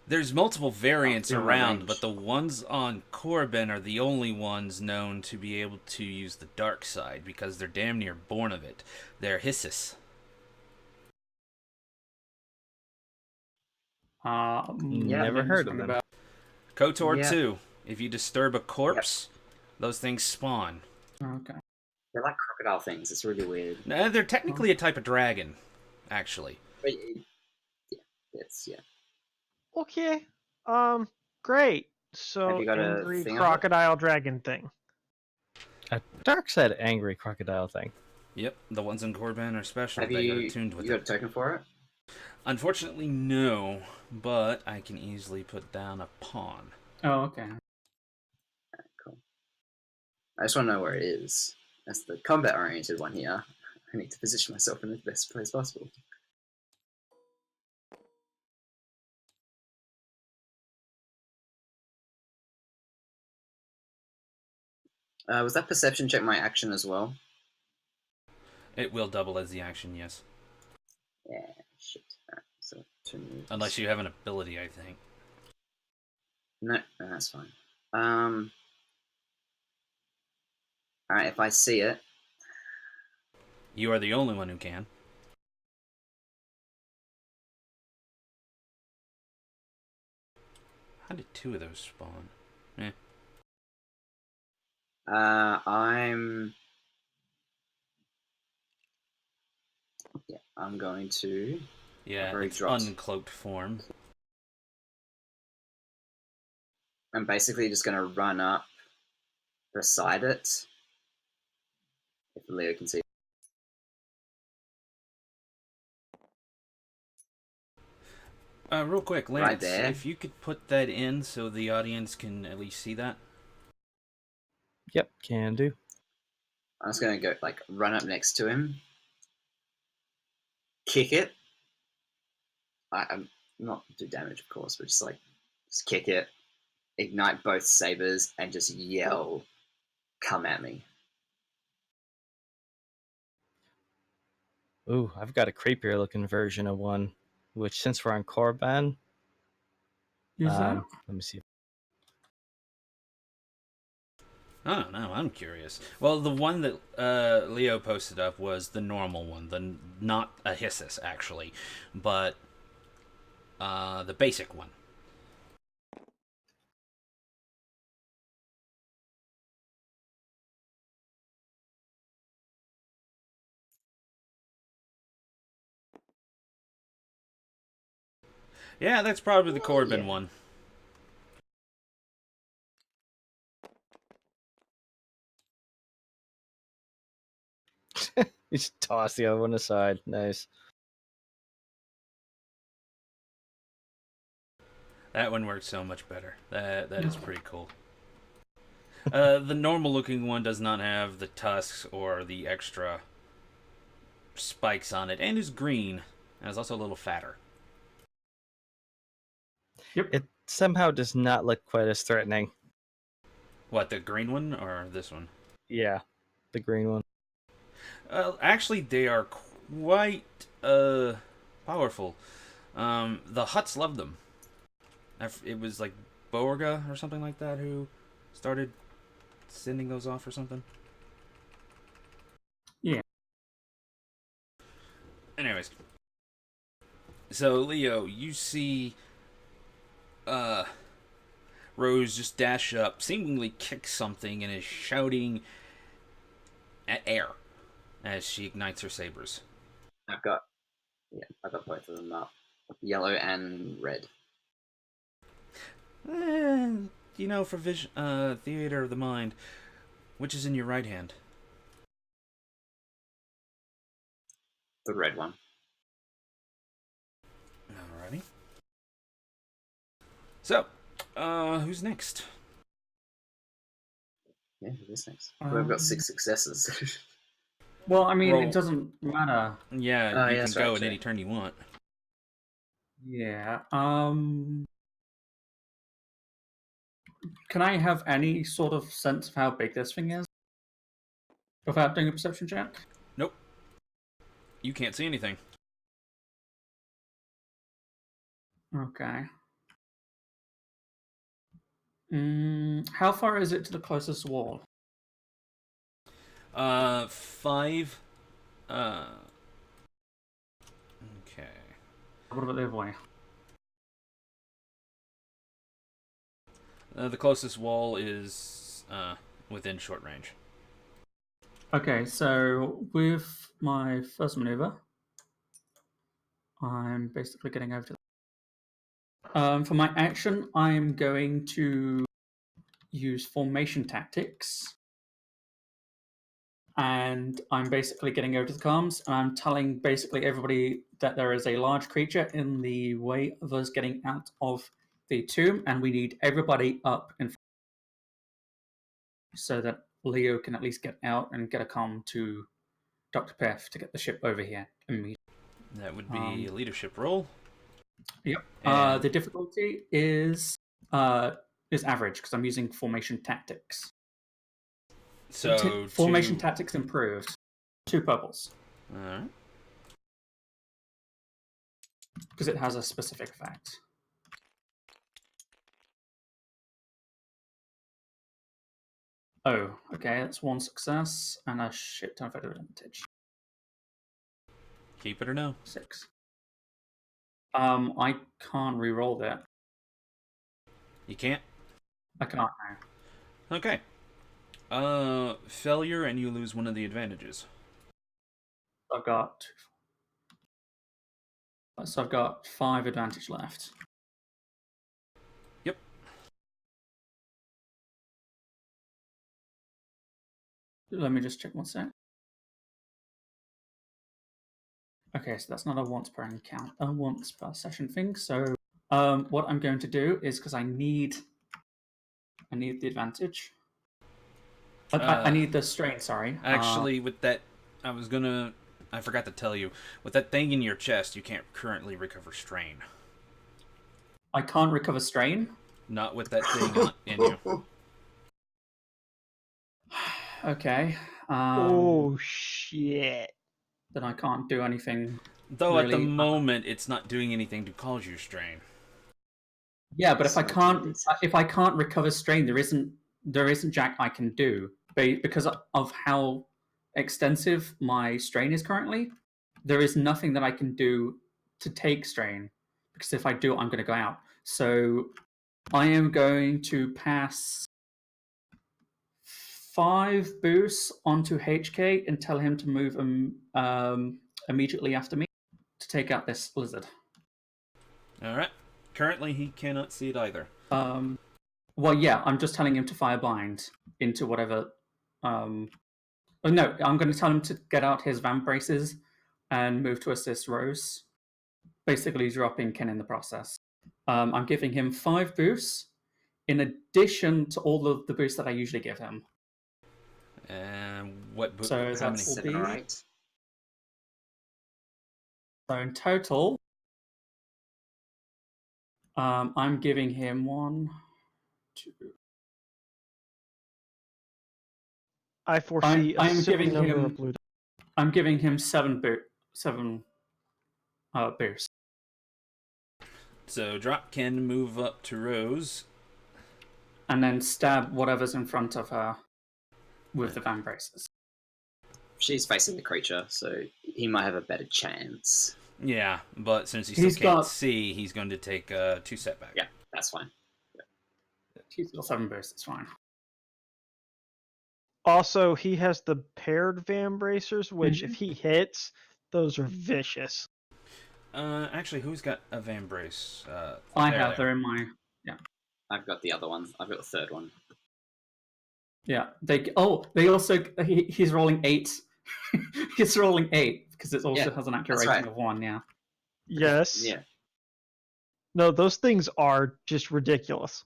there's multiple variants beyond my around, range. but the ones on Corbin are the only ones known to be able to use the dark side because they're damn near born of it. They're Hissus. Never heard of them. KOTOR Yeah. 2. If you disturb a corpse, those things spawn. Okay. They're like crocodile things. It's really weird. They're technically a type of dragon, actually. But, yeah, yeah. Okay. Great. Have So you got a angry thing of it? crocodile dragon thing. A dark side angry crocodile thing. Yep, the ones in Korban are special. Have They are you tuned with got a it. token for it? Unfortunately, no, but I can easily put down a pawn. Oh, okay. Cool. I just want to know where it is. That's the combat-oriented one here. I need to position myself in the best place possible. Was that perception check my action as well? It will double as the action, yes. Yeah, shit. Alright, so 2 moves. Unless you have an ability, I think. No, that's fine. Alright, if I see it, You are the only one who can. How did 2 of those spawn? I'm going to. Yeah, Very it's dropped. uncloaked form. I'm basically just going to run up beside it. If Leo can see. Real quick, Lance, Right there. if you could put that in so the audience can at least see that. Yep, can do. I'm just going to go, like, run up next to him. Kick it. I'm not do damage, of course, but just kick it. Ignite both sabers and just yell, "Come at me!" Ooh, I've got a creepier looking version of one, which since we're on Korban, Is that? let me see. I don't know. I'm curious. Well, the one that Leo posted up was the normal one, not a Hissus actually, but the basic one. Yeah, that's probably the Corbin Yeah. one. You just toss the other one aside. Nice. That one works so much better. That is pretty cool. The normal looking one does not have the tusks or the extra spikes on it, and is green, and is also a little fatter. Yep. It somehow does not look quite as threatening. What, the green one or this one? Yeah, the green one. Actually, they are quite powerful. The Huts love them. It was like Borga or something like that who started sending those off or something. Yeah. Anyways, so Leo, you see Rose just dash up, seemingly kick something, and is shouting at air as she ignites her sabers. I've got both of them up, yellow and red. For theater of the mind, which is in your right hand? The red one. Alrighty. So, who's next? Yeah, who is next? We've got 6 successes. Well, I mean, Roll. it doesn't matter. Yeah, Oh, you yeah, can that's go right, at any sure. turn you want. Yeah. Can I have any sort of sense of how big this thing is without doing a perception check? Nope. You can't see anything. Okay. How far is it to the closest wall? 5. Okay. What about the other way? The closest wall is within short range. Okay, so with my first maneuver, I'm basically getting over to. For my action, I'm going to use formation tactics, and I'm basically getting over to the comms, and I'm telling basically everybody that there is a large creature in the way of us getting out of the tomb, and we need everybody up in so that Leo can at least get out and get a comm to Dr. Pef to get the ship over here immediately. That would be a leadership role. Yep. And The difficulty is average because I'm using formation tactics. so Formation tactics improved. 2 purples Alright. because it has a specific effect. Oh, okay, that's 1 success and a shit ton of advantage. Keep it or no? 6. I can't re-roll that. You can't? I can't now. Okay. Failure and you lose one of the advantages. I've got 5 advantage left. Yep. Let me just check one sec. Okay, so that's not a once per encounter, a once per session thing. So, what I'm going to do is because I need the advantage. I need the strain. Sorry. Actually, with that, I forgot to tell you. With that thing in your chest, you can't currently recover strain. I can't recover strain. Not with that thing in you. Okay. Oh shit! Then I can't do anything. Though at the really. moment, it's not doing anything to cause you strain. Yeah, but So if I can't recover strain, there isn't jack I can do because of how extensive my strain is currently. There is nothing that I can do to take strain because if I do, I'm going to go out. So I am going to pass 5 boosts onto HK and tell him to move immediately after me to take out this lizard. Alright. Currently, he cannot see it either. Well, yeah, I'm just telling him to fire blind into whatever. Oh, no, I'm going to tell him to get out his vamp braces and move to assist Rose. Basically, dropping Ken in the process. I'm giving him 5 boosts in addition to all of the boosts that I usually give him. And what book? So how many? that's 7 or 8. So in total, I'm giving him 1, 2. I foresee a I'm silly giving number him- of blue. I'm giving him 7 boosts. So Drop can move up to Rose. And then stab whatever's in front of her with the vamp braces. She's facing the creature, so he might have a better chance. Yeah, but since he He's still can't got- see, he's going to take 2 setback. Yeah, that's fine. He's got 7 boosts, it's fine. Also, he has the paired Van Bracers, which Mhm. if he hits, those are vicious. Actually, who's got a Van Brace? I there have, they they're are. in my... I've got the other one. I've got the third one. Yeah, they also... He's rolling 8. He's rolling 8, because it also Yeah, has an accurate that's rating right. of 1, yeah. Yes. Yeah, No, those things are just ridiculous.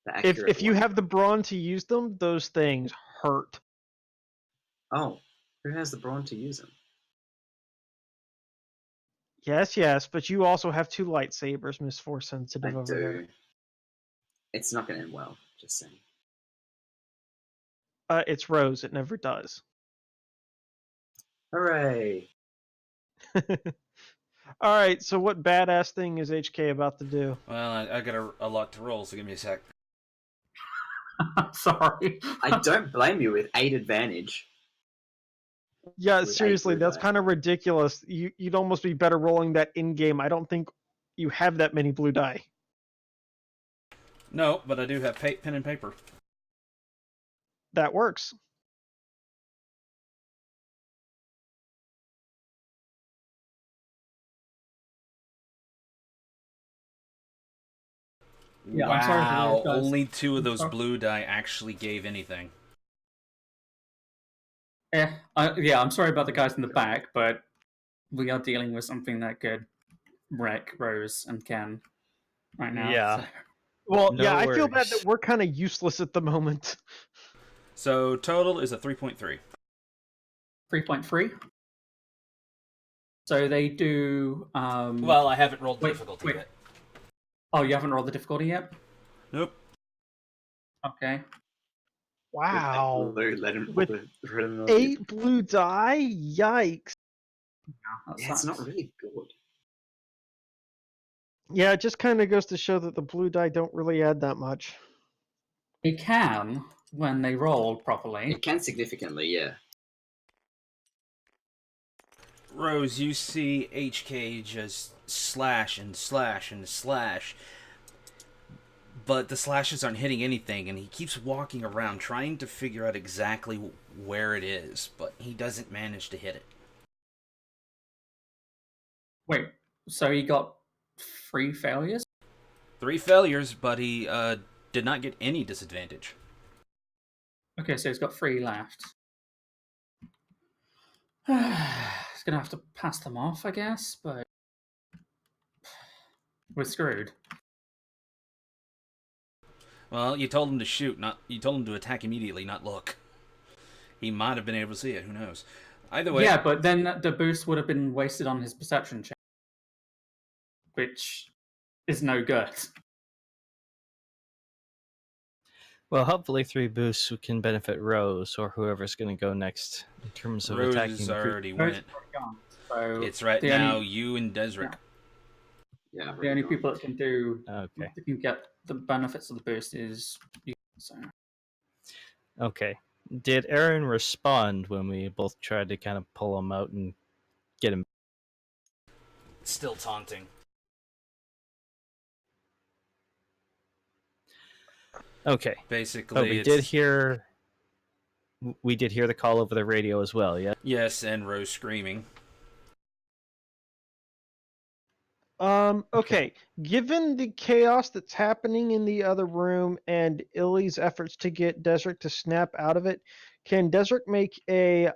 the If accurate you one. have the brawn to use them, those things hurt. Oh, who has the brawn to use them? Yes, but you also have 2 lightsabers, Miss Force I Sensitive over do. there. It's not going to end well, just saying. It's Rose. It never does. Hooray! All right. So, what badass thing is HK about to do? Well, I got a lot to roll, so give me a sec. Sorry. I don't blame you with 8 advantage. Yeah, With 8 seriously, blue that's die. kind of ridiculous. You'd almost be better rolling that in game. I don't think you have that many blue die. No, but I do have pen and paper. That works. Yeah, I'm sorry for Wow, those guys. only 2 of I'm those sorry. blue die actually gave anything. Yeah, I'm sorry about the guys in the back, but we are dealing with something that could wreck Rose and Ken right now. Yeah. So. Well, No yeah, I feel bad worries. that we're kind of useless at the moment. So total is a 3.3. 3.3. So they do. Well, I haven't rolled the wait, difficulty wait. yet. Oh, you haven't rolled the difficulty yet? Nope. Okay. Wow. Let him With roll the 8 blue die? Yikes. That Yeah, it's not sucks. really good. Yeah, it just kind of goes to show that the blue die don't really add that much. They can when they roll properly. It can significantly, yeah. Rose, you see HK just slash and slash and slash, but the slashes aren't hitting anything, and he keeps walking around trying to figure out exactly where it is, but he doesn't manage to hit it. Wait, so he got 3 failures? 3 failures, but he did not get any disadvantage. Okay, so he's got 3 left. He's gonna have to pass them off, I guess, but we're screwed. Well, you told him to shoot, not you told him to attack immediately, not look. He might have been able to see it, who knows. Either way, Yeah, but then the boost would have been wasted on his perception check, which is no good. Well, hopefully 3 boosts can benefit Rose or whoever's going to go next in terms of attacking Rose the creature. already Rose went. already gone, so It's right the now only- you and Desric. Yeah. Yeah, the only people that can do Okay. that can get the benefits of the boost is you. So Okay. Did Aaron respond when we both tried to kind of pull him out and get him? Still taunting. Okay. Basically, But we did hear the call over the radio as well, yeah? Yes, and Rose screaming. Okay. Given the chaos that's happening in the other room and Illy's efforts to get Desric to snap out of it, can Desric make a...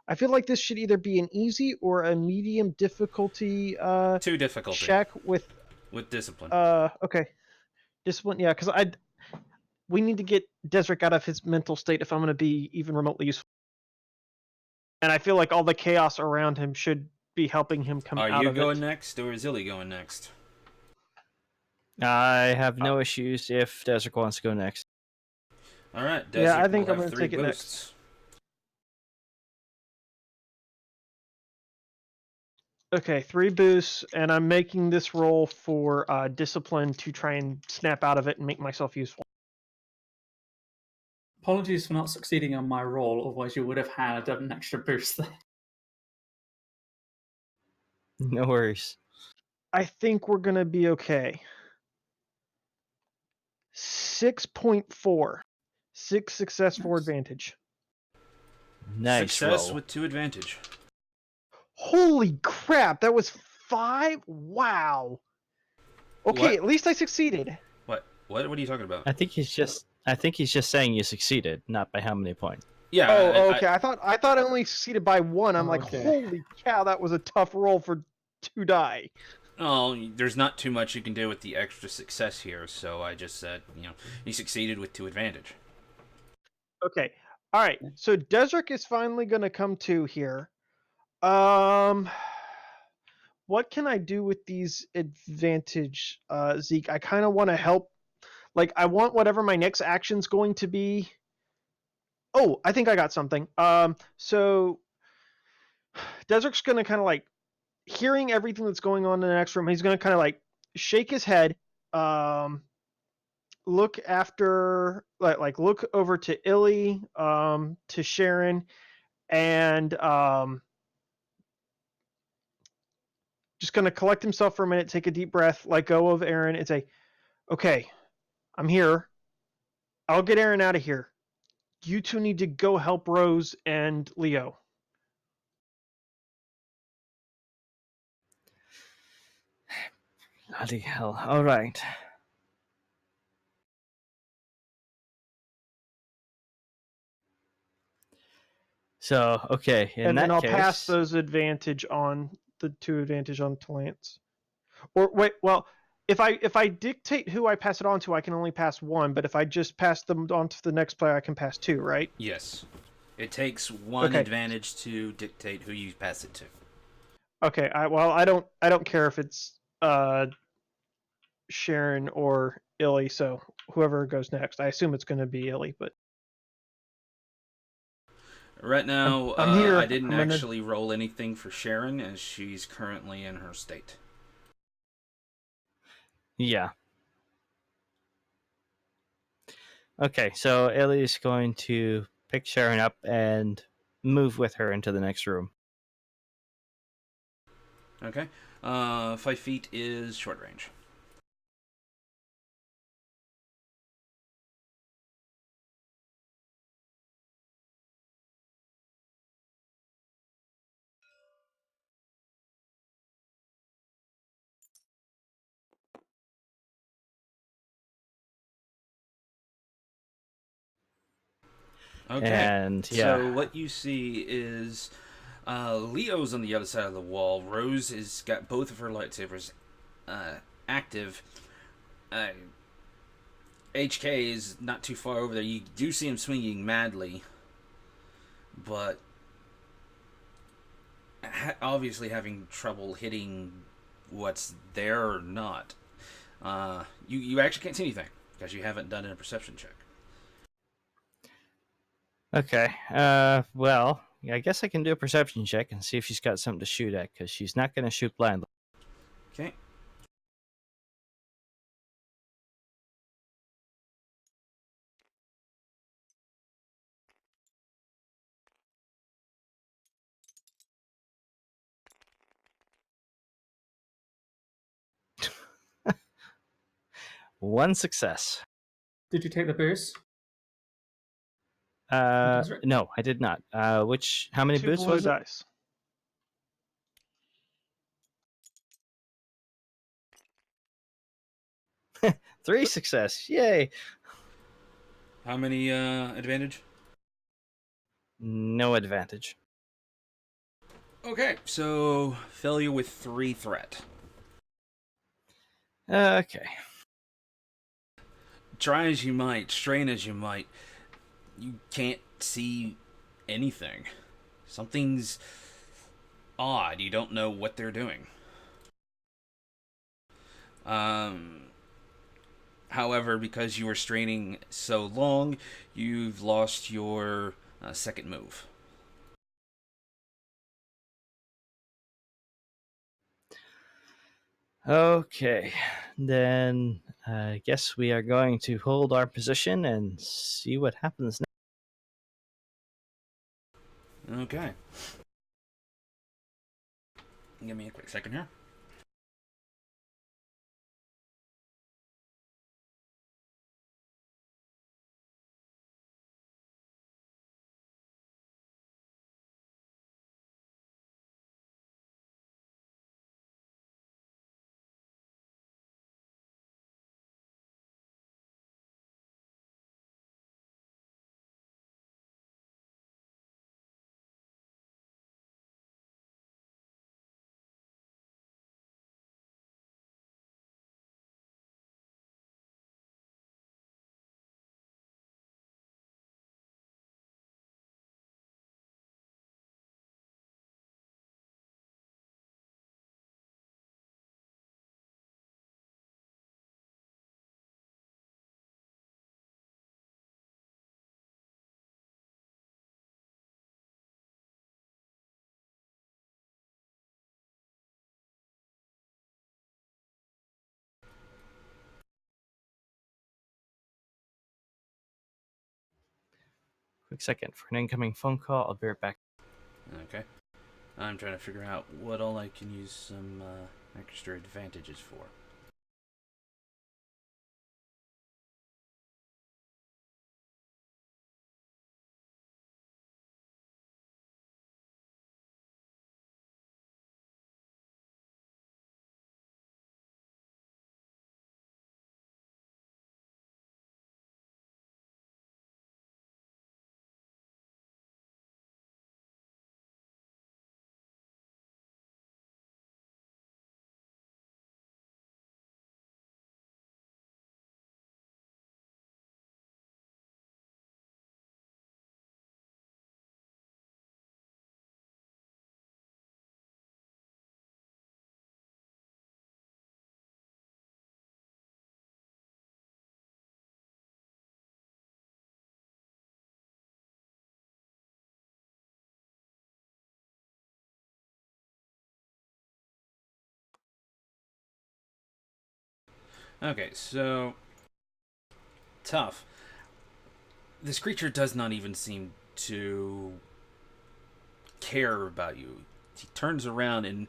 I feel like this should either be an easy or a medium difficulty 2 difficulty. check with... With discipline. Okay. Discipline, yeah, because we need to get Desric out of his mental state if I'm going to be even remotely useful. And I feel like all the chaos around him should be helping him come Are out you of going it. next, or is Illy going next? I have no issues if Desert wants to go next. Alright, Desric Yeah, I think will I'm have gonna 3 take it next. boosts. Okay, 3 boosts, and I'm making this roll for discipline to try and snap out of it and make myself useful. apologies for not succeeding on my roll, otherwise you would have had an extra boost there. No worries. I think we're going to be okay. 6.4. 6 success, 4 Nice. advantage. Nice Success roll. with 2 advantage. Holy crap, that was 5? Wow. Okay, What? at least I succeeded. What are you talking about? I think he's just saying you succeeded, not by how many points. Yeah. Oh, okay. I thought I only succeeded by 1. I'm like, Okay. holy cow, that was a tough roll for 2 die. Oh, there's not too much you can do with the extra success here, so I just said, you succeeded with 2 advantage. Okay. All right. So Desric is finally going to come to here. What can I do with these advantage, Zeke? I kind of want to help. Like, I want whatever my next action's going to be. Oh, I think I got something. So Desric's going to kind of like, hearing everything that's going on in the next room, he's going to kind of like shake his head, look after, like look over to Illy, to Sharon, and just going to collect himself for a minute, take a deep breath, let go of Aaron, and say, okay, I'm here. I'll get Aaron out of here. You two need to go help Rose and Leo. Bloody hell. All right. So, okay, in and then that I'll case, pass those advantage on the 2 advantage on to Lance. Or wait, well, if I dictate who I pass it on to, I can only pass 1. But if I just pass them on to the next player, I can pass 2, right? Yes. It takes 1 Okay. advantage to dictate who you pass it to. Okay. I don't care if it's Sharon or Illy. So whoever goes next, I assume it's going to be Illy. But Right now, I'm here. I didn't I'm gonna... actually roll anything for Sharon, as she's currently in her state. yeah. Okay, so Ellie's going to pick Sharon up and move with her into the next room. Okay. 5 feet is short range. Okay. And yeah. So what you see is Leo's on the other side of the wall. Rose has got both of her lightsabers active. HK is not too far over there. You do see him swinging madly, but obviously having trouble hitting what's there or not. You actually can't see anything because you haven't done a perception check. Okay. Well, I guess I can do a perception check and see if she's got something to shoot at, because she's not going to shoot blindly. Okay. One success. Did you take the boost? Desiree? No, I did not. How many 2 boosts blue was it? dice. Three success. Yay. How many advantage? No advantage. Okay, so failure with 3 threat. Okay. Try as you might, strain as you might, you can't see anything. Something's odd. You don't know what they're doing. However, because you were straining so long, you've lost your second move. Okay. Then I guess we are going to hold our position and see what happens next. Okay. Give me a quick second here. Quick second for an incoming phone call. I'll be right back. Okay. I'm trying to figure out what all I can use some extra advantages for. Okay, so tough. This creature does not even seem to care about you. He turns around and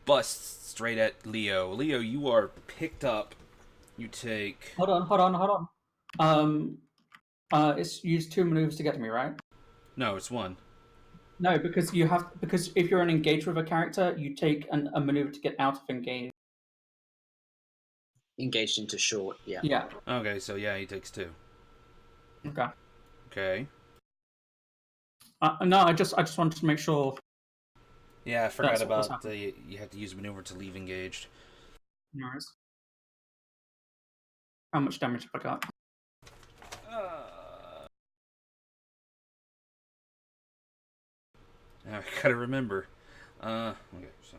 busts straight at Leo. Leo, you are picked up. You take. Hold on. It's used 2 maneuvers to get to me, right? No, it's one. No, because if you're an engage with a character, you take a maneuver to get out of engage. Engaged into short, yeah. Yeah. Okay, so yeah, he takes 2. Okay. Okay. No, I just wanted to make sure. Yeah, I forgot That's what was about happening. you have to use maneuver to leave engaged. No worries. How much damage have I got? I gotta remember. Okay, so.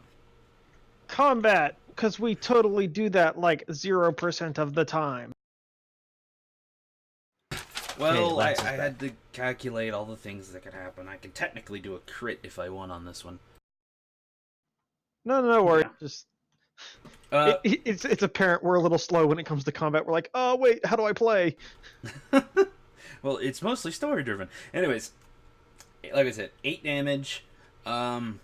Combat, because we totally do that like 0% of the time. Well, Lance is I had back. to calculate all the things that could happen. I can technically do a crit if I want on this one. No worries. Yeah. Just Uh, it's apparent we're a little slow when it comes to combat. We're like, oh wait, how do I play? well, it's mostly story driven. Anyways, like I said, 8 damage. 8.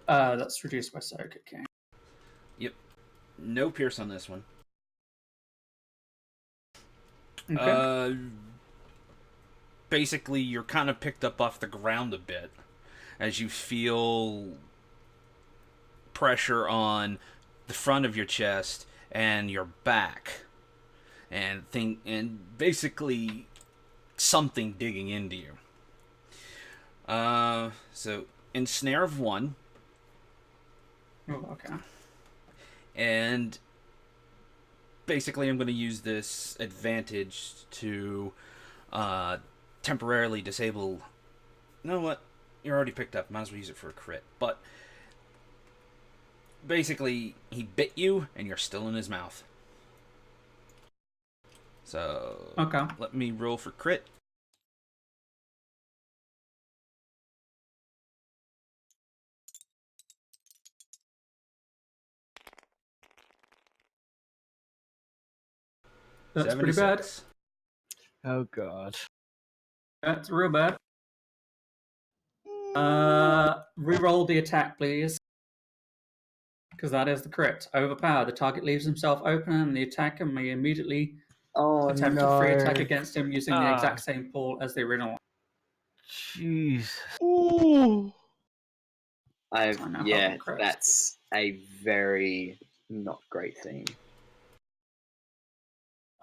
That's reduced by soak. Okay. Yep. No pierce on this one. Okay. Basically, you're kind of picked up off the ground a bit as you feel pressure on the front of your chest and your back, and basically something digging into you. So ensnare of 1, Oh, okay. and basically I'm going to use this advantage to temporarily disable. You know what? You're already picked up. Might as well use it for a crit. But basically, he bit you, and you're still in his mouth. So Okay. let me roll for crit. That's pretty bad. 76. Oh god. That's real bad. Reroll the attack, please. Because that is the crit. Overpower. The target leaves himself open, and the attacker may immediately Oh attempt no. a free attack against him using the Ah. exact same pool as the original. Jeez. Ooh. I know how Yeah, to crit. that's a very not great thing.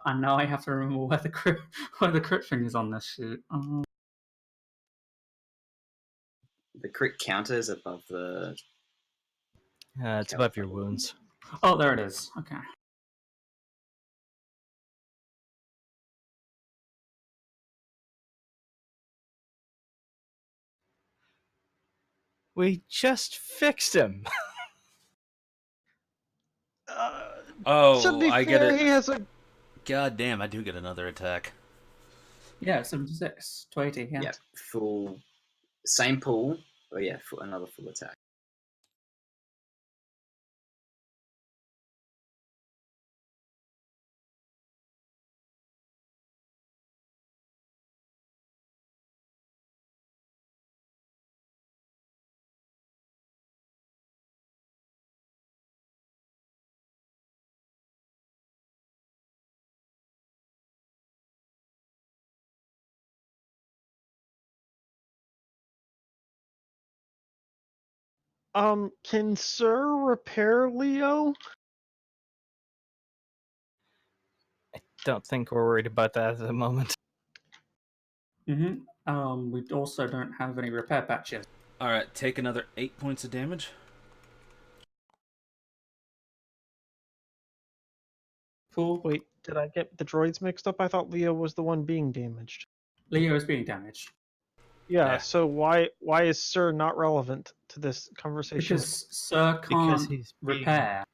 And now I have to remember where the crit thing is on this sheet. The crit counter is above the. It's above your wounds. Oh, there it is. Okay. We just fixed him. To Oh, be I get fair, it. he has a. God damn, I do get another attack. Yeah, 76 to 80. Yeah. Yeah, full. Same pool. Oh yeah, another full attack. Can Sir repair Leo? Don't think we're worried about that at the moment. We also don't have any repair patches. Alright, take another 8 points of damage. Cool. Wait, did I get the droids mixed up? I thought Leo was the one being damaged. Leo is being damaged. Yeah, Yeah. so why is Sir not relevant to this conversation? Because Sir Because can't he's repair.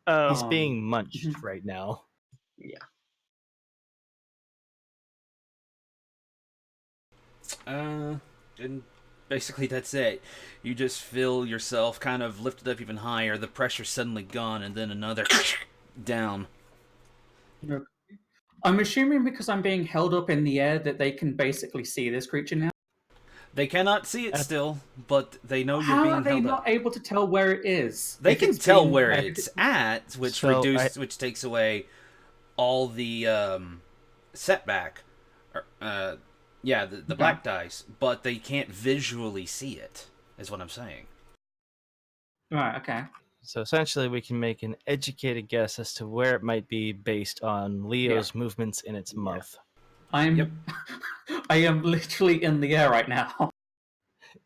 He's Um, being munched mhm. right now. Yeah. And basically that's it. You just feel yourself kind of lifted up even higher, the pressure suddenly gone, and then another down. Okay. I'm assuming because I'm being held up in the air that they can basically see this creature now. They cannot see it still, but they know you're How being are they held not up. able to tell where it is? They if can it's tell being- where if it's at, which takes away all the setback. Yeah, the black dice, but they can't visually see it. Is what I'm saying. Right. Okay. So essentially, we can make an educated guess as to where it might be based on Leo's movements in its mouth. I'm. Yep. I am literally in the air right now.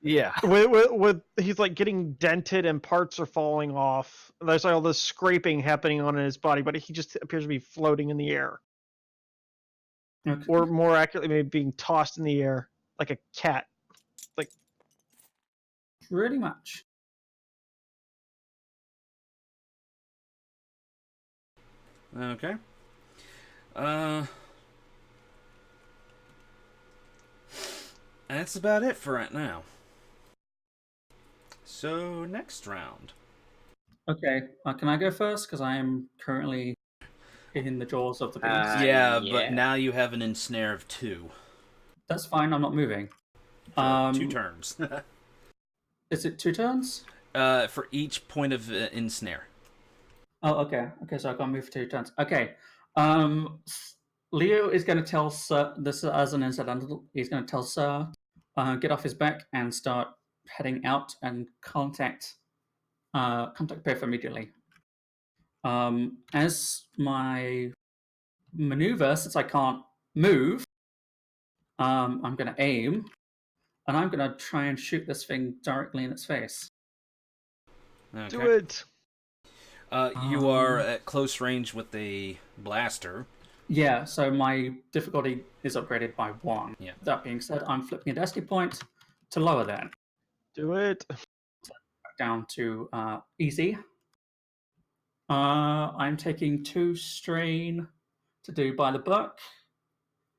Yeah. With he's like getting dented and parts are falling off. There's all this scraping happening on his body, but he just appears to be floating in the air, Okay. or more accurately, maybe being tossed in the air like a cat. Like Pretty much. Okay. That's about it for right now. So next round. Okay. Can I go first? Because I am currently in the jaws of the beast. Yeah, yeah. but now you have an ensnare of 2. That's fine. I'm not moving. For 2 turns. Is it 2 turns? For each point of ensnare. Oh, okay. Okay, so I can't move for 2 turns. Okay. Leo is going to tell Sir, this as an incidental, he's going to tell Sir, get off his back and start heading out and contact Piff immediately. As my maneuver, since I can't move, I'm going to aim, and I'm going to try and shoot this thing directly in its face. Okay. do it. You are at close range with the blaster. Yeah, so my difficulty is upgraded by 1. Yeah. That being said, I'm flipping a destiny point to lower that Do it. down to easy. I'm taking 2 strain to do by the book,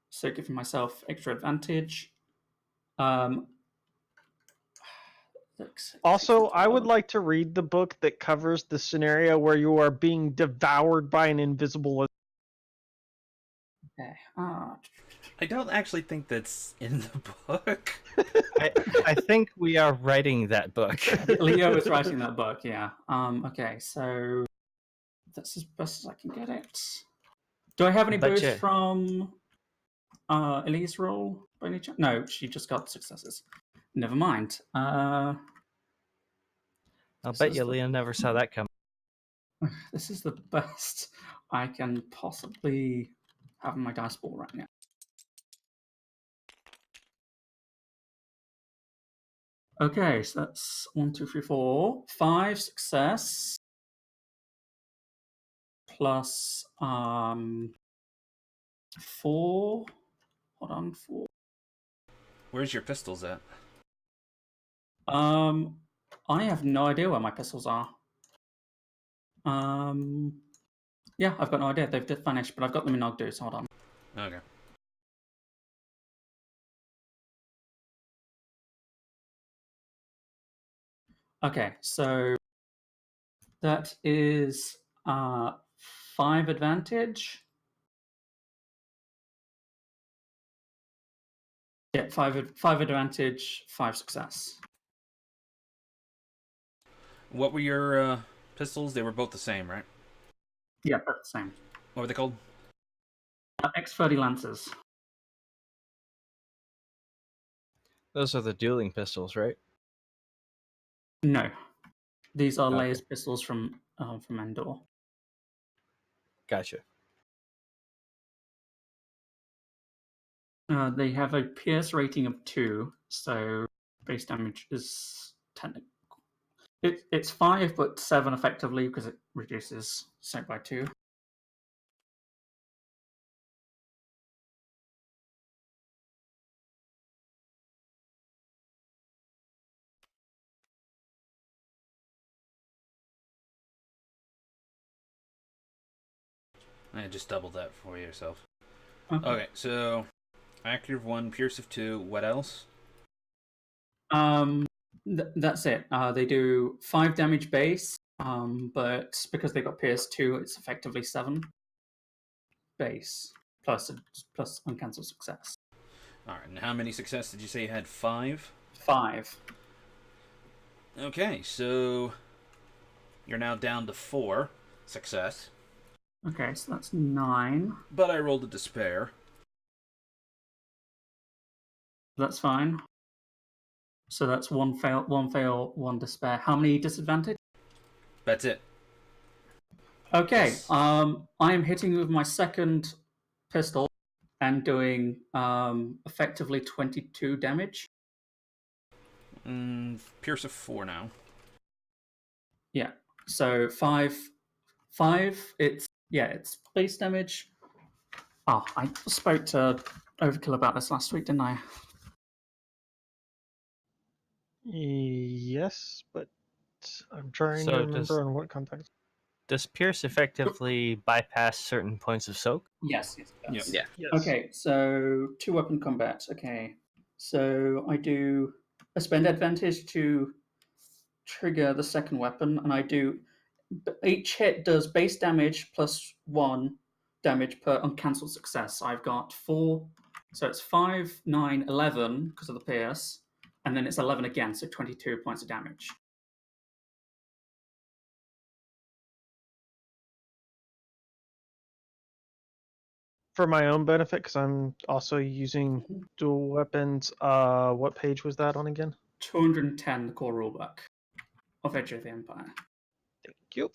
so giving myself extra advantage. Also, I would like to read the book that covers the scenario where you are being devoured by an invisible. Okay. I don't actually think that's in the book. I think we are writing that book. Leo is writing that book, yeah. Okay, so that's as best as I can get it. Do I have any Bet boost you- from Elise roll by any chance? No, she just got successes. Never mind. I'll bet you Leo never saw that coming. This is the best I can possibly have in my dice ball right now. Okay, so that's 1, 2, 3, 4, 5 success plus 4. Hold on, 4. Where's your pistols at? I have no idea where my pistols are. Yeah, I've got no idea. They've vanished, but I've got them in Ogdu, so hold on. Okay. Okay, so that is 5 advantage. Yeah, 5 advantage, 5 success. What were your pistols? They were both the same, right? Yeah, both the same. What were they called? X30 Lancers. Those are the dueling pistols, right? No, these are Okay. Leia's pistols from Endor. Gotcha. They have a pierce rating of 2, so base damage is 10. It's 5, but 7 effectively because it reduces so by 2. I just doubled that for yourself. Okay, so accuracy of 1, pierce of 2. What else? That's it. They do 5 damage base, But because they got Pierce 2, it's effectively 7 base plus uncancelled success. All right, and how many success did you say you had? 5? 5. Okay, so you're now down to 4 success. Okay, so that's 9. But I rolled a despair. That's fine. So that's 1 fail, 1 despair. How many disadvantage? That's it. Okay, Yes. I am hitting with my second pistol and doing effectively 22 damage. Pierce of 4 now. Yeah. So 5. It's base damage. Oh, I spoke to Overkill about this last week, didn't I? Yes, but I'm trying So to remember on what context. Does Pierce effectively bypass certain points of soak? Yes, it does. Yeah. Yes. Okay, so 2 weapon combat. Okay, so I spend advantage to trigger the second weapon, and I do. Each hit does base damage plus 1 damage per uncancelled success. I've got 4, so it's 5, 9, 11 because of the pierce, and then it's 11 again, so 22 points of damage. For my own benefit, because I'm also using dual weapons. What page was that on again? 210, the core rulebook of Edge of the Empire. Thank you.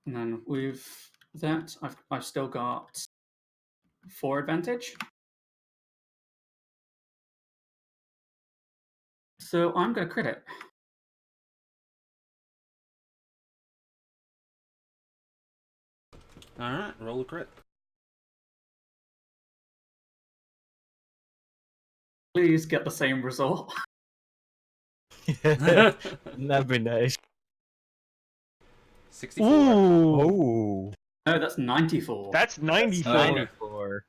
And then with that, I've still got 4 advantage. So I'm going to crit it. Alright, roll a crit. Please get the same result. That'd be nice. 64. Ooh, Oh, No, that's 94. that's 94. 94.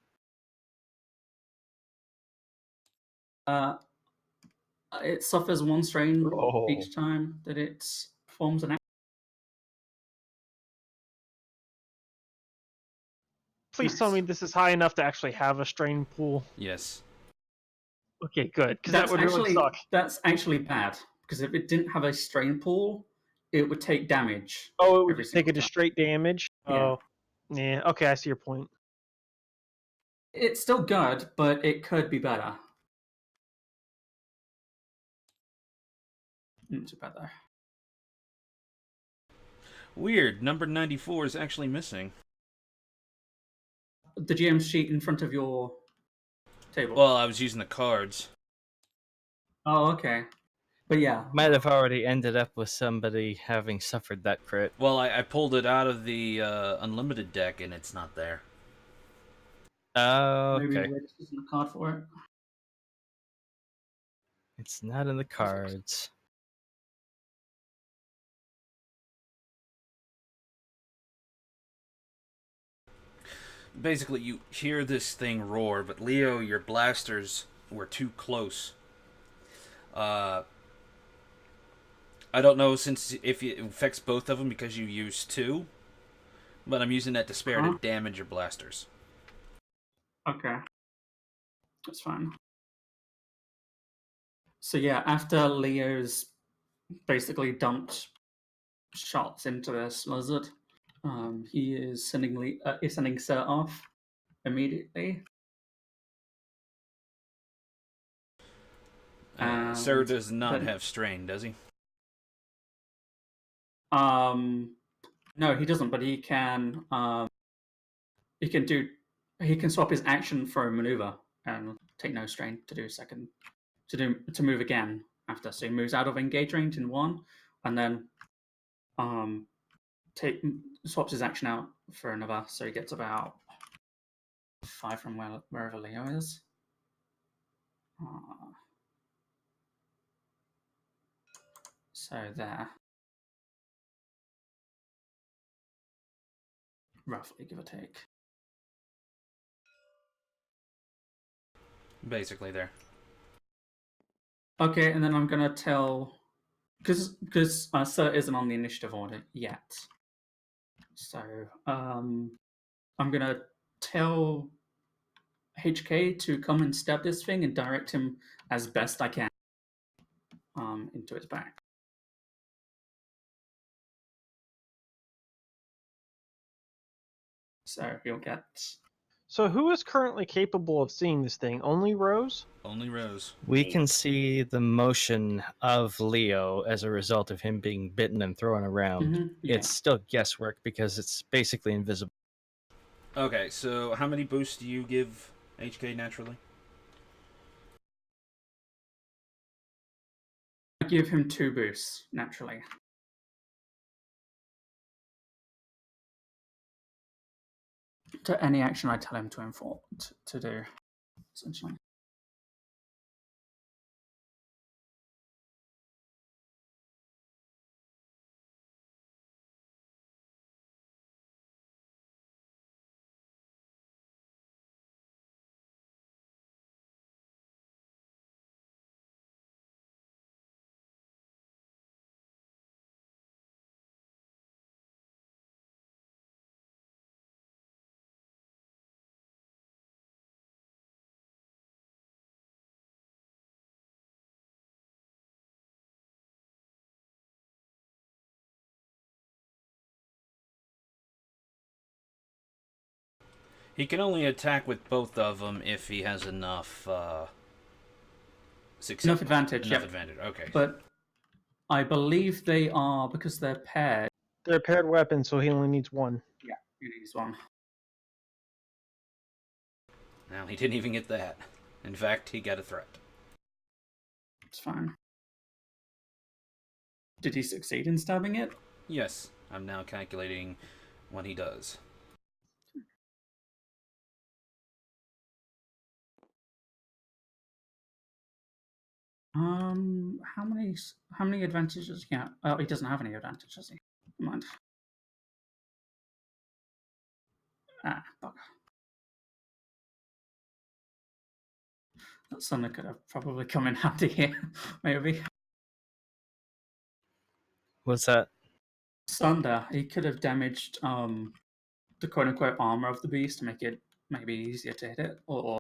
It suffers 1 strain Oh. each time that it performs an action. Please tell me this is high enough to actually have a strain pool. Yes. Okay, good, because that would really suck. That's actually bad, because if it didn't have a strain pool, it would take damage. Oh, it would every just take it single to time. straight damage? Yeah. Oh, yeah, okay, I see your point. It's still good, but it could be better. Not too bad though. Weird, number 94 is actually missing. The GM sheet in front of your table. Well, I was using the cards. Oh, okay. But yeah. Might have already ended up with somebody having suffered that crit. Well, I pulled it out of the unlimited deck and it's not there. Oh, Maybe okay. we're just using a card for it. It's not in the cards. Basically, you hear this thing roar, but Leo, your blasters were too close. I don't know if it affects both of them because you used 2, but I'm using that despair to damage your blasters. Okay. That's fine. So yeah, after Leo's basically dumped shots into this lizard, he is sending Sir off immediately. Sir does not have strain, does he? No, he doesn't. But he can. He can do. He can swap his action for a maneuver and take no strain to do a second to move again after. So he moves out of engage range in 1, and then swaps his action out for another. So he gets about 5 from wherever Leo is. So there. Roughly, give or take. Basically there. Okay, and then I'm gonna tell because Sir isn't on the initiative order yet. So I'm gonna tell HK to come and stab this thing and direct him as best I can into its back. So he'll get. So who is currently capable of seeing this thing? Only Rose? Only Rose. We can see the motion of Leo as a result of him being bitten and thrown around. Yeah. It's still guesswork because it's basically invisible. Okay, so how many boosts do you give HK naturally? I give him 2 boosts naturally. To any action I tell him to do, essentially. He can only attack with both of them if he has enough success. Enough advantage, Enough yeah. advantage, okay. But I believe they are, because they're paired. They're paired weapons, so he only needs one. Yeah, he needs one. Now, he didn't even get that. In fact, he got a threat. It's fine. Did he succeed in stabbing it? Yes, I'm now calculating what he does. How many advantages? Yeah. Oh, he doesn't have any advantages, does he? Never mind. Ah, bugger. That thunder could have probably come in handy here, maybe. What's that? Thunder, he could have damaged the quote unquote armor of the beast to make it maybe easier to hit it, or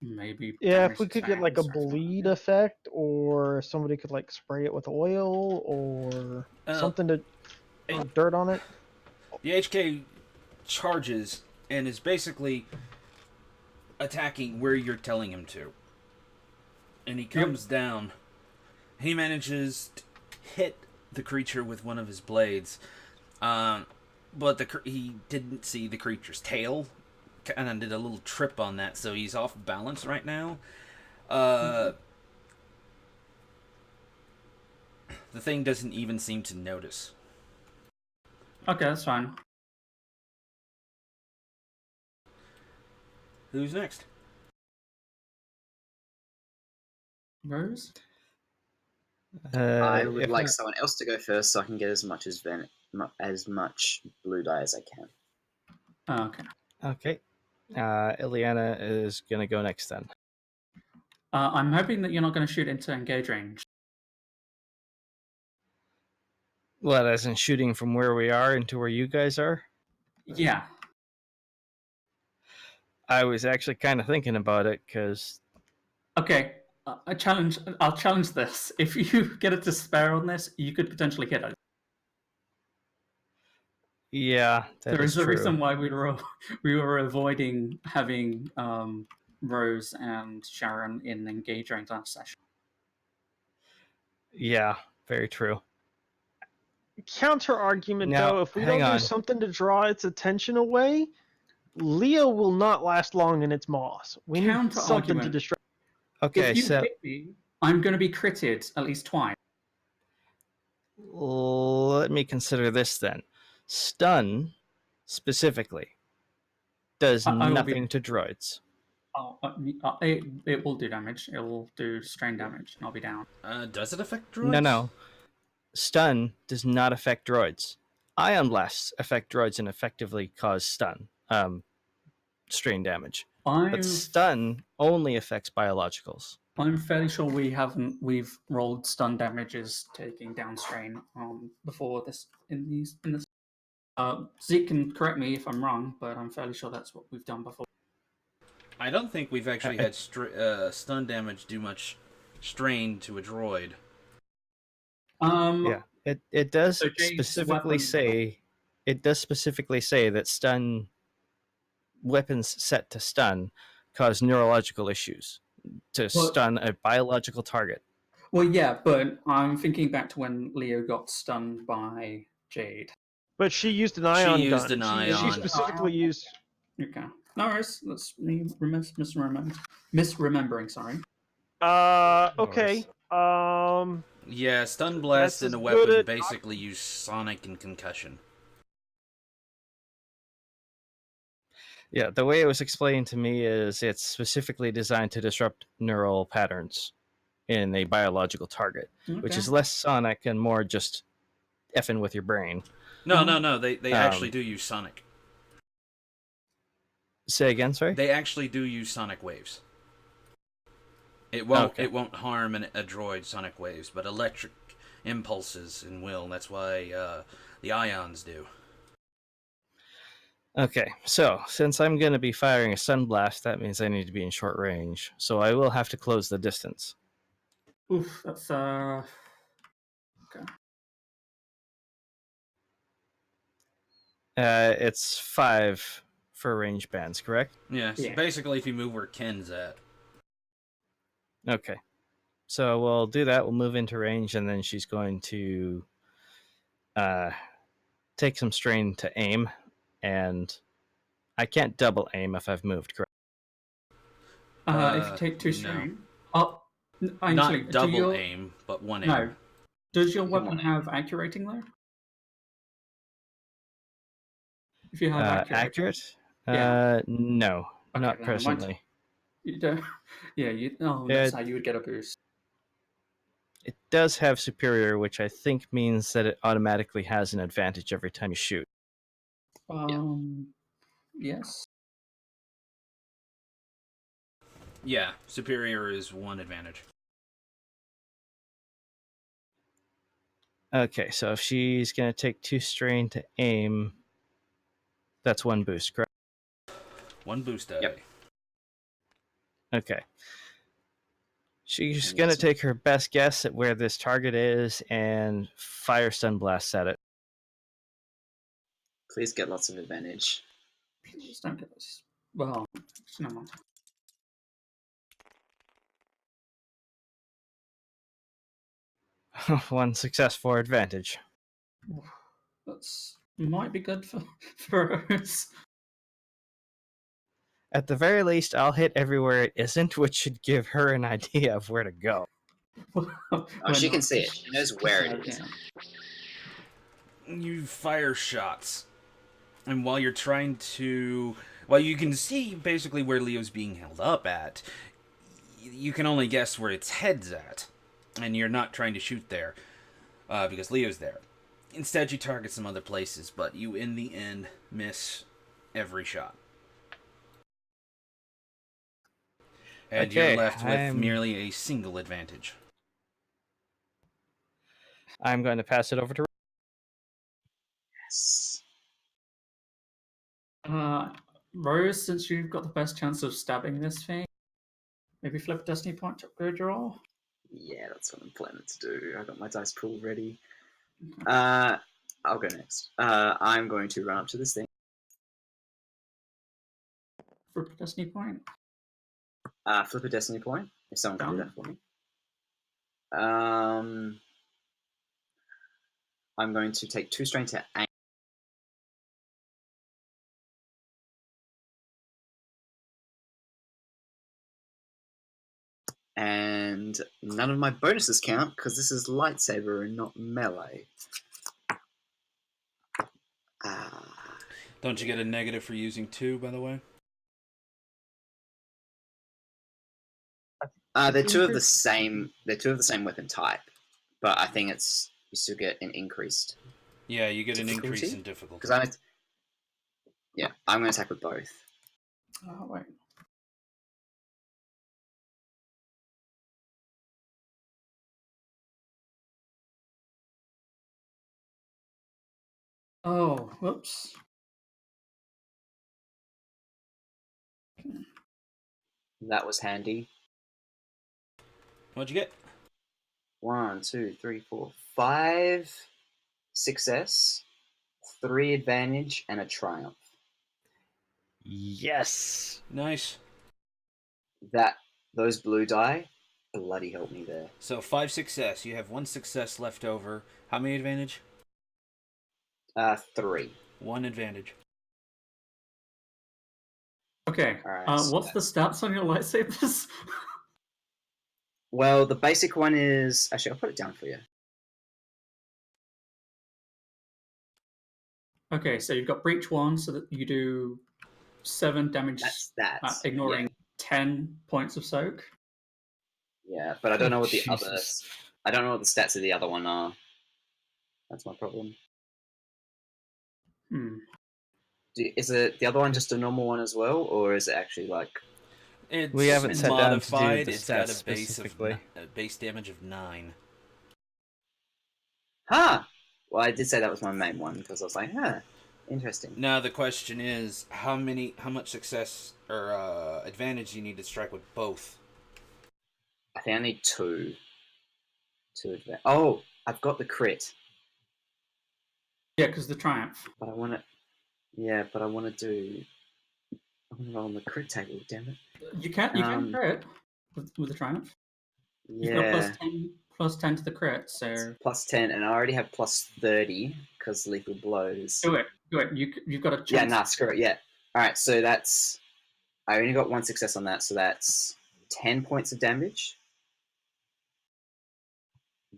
maybe. Yeah, damage if we its could get like a fangs or something like bleed that. effect, or somebody could like spray it with oil, or something to throw dirt on it. The HK charges and is basically attacking where you're telling him to. And he comes down. He manages to hit the creature with one of his blades. But he didn't see the creature's tail. Kind of did a little trip on that, so he's off balance right now. The thing doesn't even seem to notice. Okay, that's fine. Who's next? Rose? I would if like I- someone else to go first so I can get as much blue dye as I can. Oh, okay. Okay. Ileana is going to go next then. I'm hoping that you're not going to shoot into engage range. What, as in shooting from where we are into where you guys are? Yeah. I was actually kind of thinking about it because Okay. I'll challenge this. If you get a despair on this, you could potentially hit it. yeah, that There is is a true. reason why we were avoiding having Rose and Sharon in engage range last session. Yeah, very true. Counter argument Now, though, if we hang don't on. do something to draw its attention away, Leo will not last long in its moss. We need something to Counter-argument. distract. Okay, If you so hit me, I'm going to be critted at least twice. let me consider this then. Stun, specifically, does I will be- nothing to droids. It will do damage. It will do strain damage, and I'll be down. Does it affect droids? No. Stun does not affect droids. Ion blasts affect droids and effectively cause stun, strain damage. But stun only affects biologicals. I'm fairly sure we've rolled stun damages taking down strain before this in this. Zeke can correct me if I'm wrong, but I'm fairly sure that's what we've done before. I don't think we've actually I- had stun damage do much strain to a droid. Yeah, it does So Jade's specifically weapon- say that stun weapons set to stun cause neurological issues to stun a biological target. Well, yeah, but I'm thinking back to when Leo got stunned by Jade. But she used an ion gun. used an She ion. specifically used. Okay. No worries. That's me misremembering. Sorry. Okay. Yeah, stun blast That's in a as good weapon at- basically use sonic and concussion. Yeah, the way it was explained to me is it's specifically designed to disrupt neural patterns in a biological target, which Okay. is less sonic and more just effing with your brain. No. They actually Um, do use sonic. Say again, sorry? They actually do use sonic waves. It won't. Okay. It won't harm a droid sonic waves, but electric impulses and will. That's why the ions do. Okay, so since I'm going to be firing a stun blast, that means I need to be in short range. So I will have to close the distance. Oof. That's Okay. It's 5 for range bands, correct? Yeah. So Yeah. basically, if you move where Ken's at. Okay. So we'll do that. We'll move into range, and then she's going to take some strain to aim. And I can't double aim if I've moved, correct? If you take 2 no. strain. Oh, actually, Not double aim, but one aim. No. Does your weapon on. have accurating though? If you have Accurate? Yeah. No, Okay, not then never mind. presently. You don't. Yeah. That's how you would get a boost. It does have superior, which I think means that it automatically has an advantage every time you shoot. Yes. Yeah, superior is one advantage. Okay, so if she's going to take 2 strain to aim, that's 1 boost, correct? One boost die. Yep. Okay. She's And going to that's- take her best guess at where this target is and fire stun blasts at it. Please get lots of advantage. Please don't get this. Well, never mind. One success for advantage. That's might be good for us. At the very least, I'll hit everywhere it isn't, which should give her an idea of where to go. Oh, she can see it. She knows where it is. You fire shots, and while you're trying to, while you can see basically where Leo's being held up at, you can only guess where its head's at, and you're not trying to shoot there because Leo's there. Instead, you target some other places, but you in the end miss every shot. And Okay, you're left with I'm- merely a single advantage. I'm going to pass it over to. Yes. Rose, since you've got the best chance of stabbing this thing, maybe flip a destiny point to upgrade your roll. Yeah, that's what I'm planning to do. I got my dice pool ready. I'll go next. I'm going to run up to this thing. Flip a destiny point. Flip a destiny point. If someone can do Done. that for me. I'm going to take 2 strain to aim. And none of my bonuses count because this is lightsaber and not melee. Don't you get a negative for using 2, by the way? They're two of the same. They're two of the same weapon type, but I think it's you still get an increased. Yeah, you get an increase Difficulty? in difficulty. Because I'm going to attack with both. Oh wait. Oh, whoops. That was handy. What'd you get? 1, 2, 3, 4, 5 success, 3 advantage, and a triumph. Yes. Nice. Those blue die bloody help me there. So 5 success. You have 1 success left over. How many advantage? 3. 1 advantage. Okay. Alright, so What's the stats on your lightsabers? Well, the basic one is actually I'll put it down for you. Okay, so you've got breach 1, so that you do 7 damage, That's that. ignoring 10 points of soak. Yeah, but I don't know what the Jesus. I don't know what the stats of the other one are. That's my problem. Is it the other one just a normal one as well, or is it actually like? It's We haven't sat down to do modified. the It's got stats a base of specifically. a base damage of 9. Huh. Well, I did say that was my main one because I was like, huh, interesting. Now the question is, how much success or advantage you need to strike with both? I think I need 2. 2 advantage. Oh, I've got the crit, Yeah, because the triumph. but I want to. Yeah, but I want to do. I want to roll on the crit table. Damn it. You can crit with the triumph. You've got Yeah. plus 10 to the crit, so Plus 10, and I already have plus 30 because lethal blows. do it. You've got a chance. Yeah, nah, screw it. Yeah. All right, so that's. I only got 1 success on that, so that's 10 points of damage.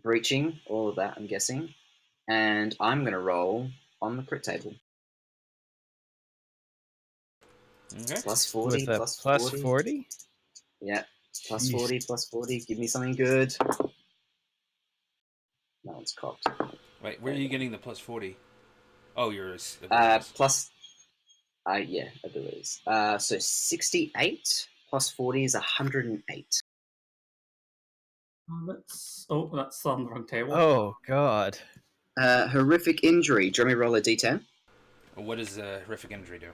Breaching, all of that, I'm guessing. And I'm going to roll on the crit table. Okay. Plus 40, With a plus plus 40. 40? Yeah, plus Jeez. 40, plus 40. Give me something good. That one's cocked. Wait, where are you getting the plus 40? Oh, yours. Plus. Yeah, abilities. So 68 plus 40 is 108. That's on the wrong table. Oh, God. Horrific injury. Do you want me to roll a d10? What does horrific injury do?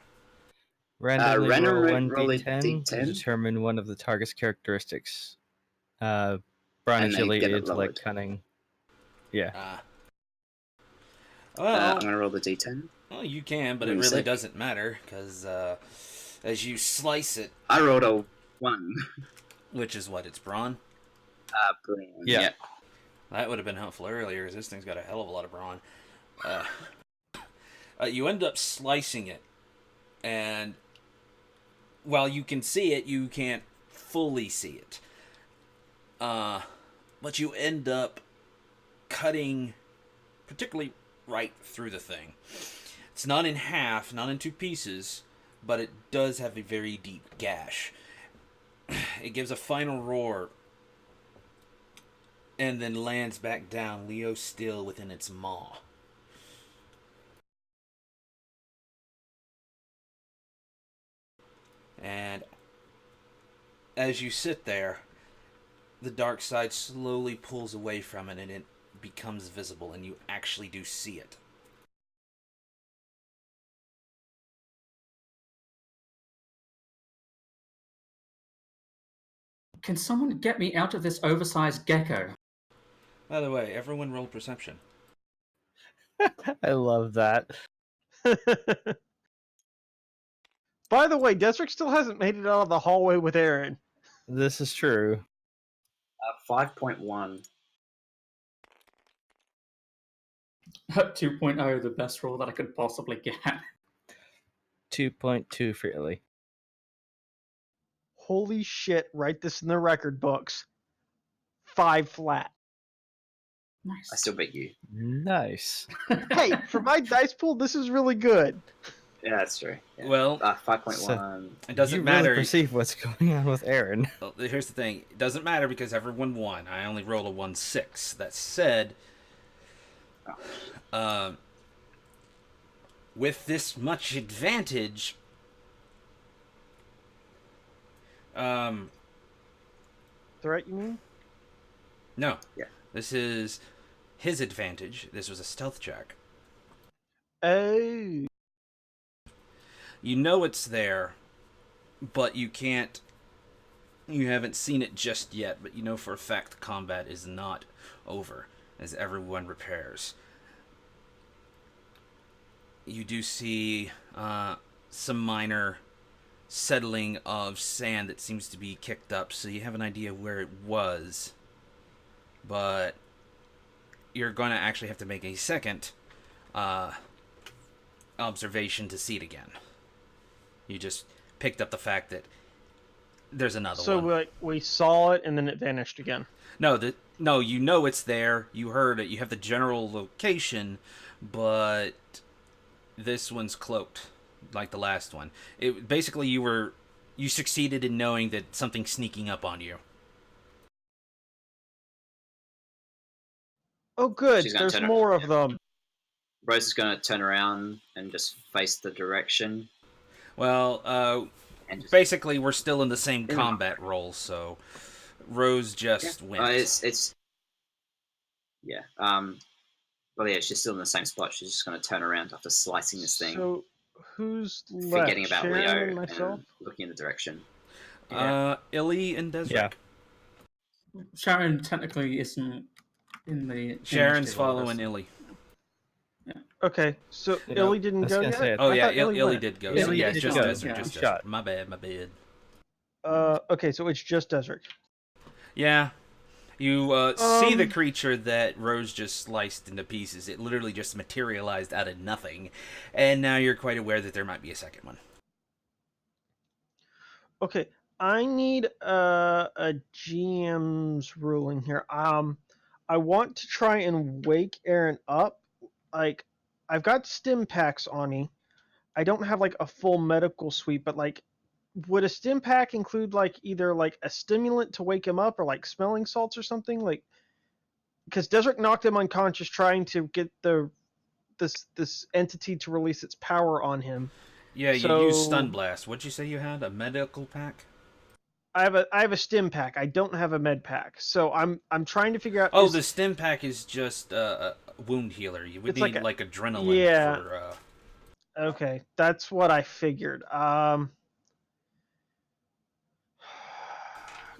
Randomly roll roll a 1d10 to d10. determine one of the target's characteristics. Brawn, And then get agility, it intellect, lowered. cunning. Yeah. Well, I'm going to roll the d10. well, you can, but What it do you really say? doesn't matter because as you slice it, I rolled a 1. which is what it's brawn. Brilliant. Yeah. Yeah. That would have been helpful earlier, because this thing's got a hell of a lot of brawn. You end up slicing it, and while you can see it, you can't fully see it. But you end up cutting particularly right through the thing. It's not in half, not in 2 pieces, but it does have a very deep gash. It gives a final roar and then lands back down, Leo still within its maw. And as you sit there, the dark side slowly pulls away from it and it becomes visible, and you actually do see it. Can someone get me out of this oversized gecko? By the way, everyone roll perception. I love that. By the way, Desric still hasn't made it out of the hallway with Aaron. This is true. 5.1. 2.0, the best roll that I could possibly get. 2.2 for Illy. Holy shit, write this in the record books. 5 flat. Nice. I still beat you. Nice. Hey, for my dice pool, this is really good. Yeah, that's true. Yeah. Well, 5.1. it doesn't you matter. really perceive what's going on with Aaron. Well, here's the thing. It doesn't matter because everyone won. I only rolled a 1-6. That said, with this much advantage, Threat, you mean? no. Yeah. This is his advantage. This was a stealth check. Oh. You know it's there, but you can't. You haven't seen it just yet, but you know for a fact the combat is not over as everyone repairs. You do see some minor settling of sand that seems to be kicked up, so you have an idea where it was. But you're going to actually have to make a second observation to see it again. You just picked up the fact that there's another one. So we saw it and then it vanished again. No, you know it's there. You heard it. You have the general location, but this one's cloaked, like the last one. It basically you succeeded in knowing that something's sneaking up on you. Oh, good. She's gonna There's turn it- more of them. Rose is going to turn around and just face the direction. Well, And just, basically we're still in the same combat role, so Rose just went. it's yeah. Well, yeah, she's still in the same spot. She's just going to turn around after slicing this thing, So who's left? forgetting about Sharon Leo and myself? and looking in the direction. Illy and Desric. Yeah. Sharon technically isn't in the. Sharon's initiative order, following so- Illy. Okay, so Yeah, Illy I didn't was go gonna yet? say it. Oh I yeah, thought Illy went. did go. Illy Yeah, did just go. Desric. Yeah. Just Shot. Desric. My bad. Okay, so it's just Desert. Yeah. You see the creature that Rose just sliced into pieces. It literally just materialized out of nothing. And now you're quite aware that there might be a second one. Okay, I need a GM's ruling here. I want to try and wake Aaron up. Like, I've got stim packs on me. I don't have like a full medical suite, but like, would a stim pack include like either like a stimulant to wake him up or like smelling salts or something? Like, because Desert knocked him unconscious trying to get this entity to release its power on him. Yeah, you So- use Stun Blast. What'd you say you had? A medical pack? I have a stim pack. I don't have a med pack, so I'm trying to figure out. Oh, is- the stim pack is just a wound healer. You would It's need like like adrenaline yeah. for... Okay, that's what I figured.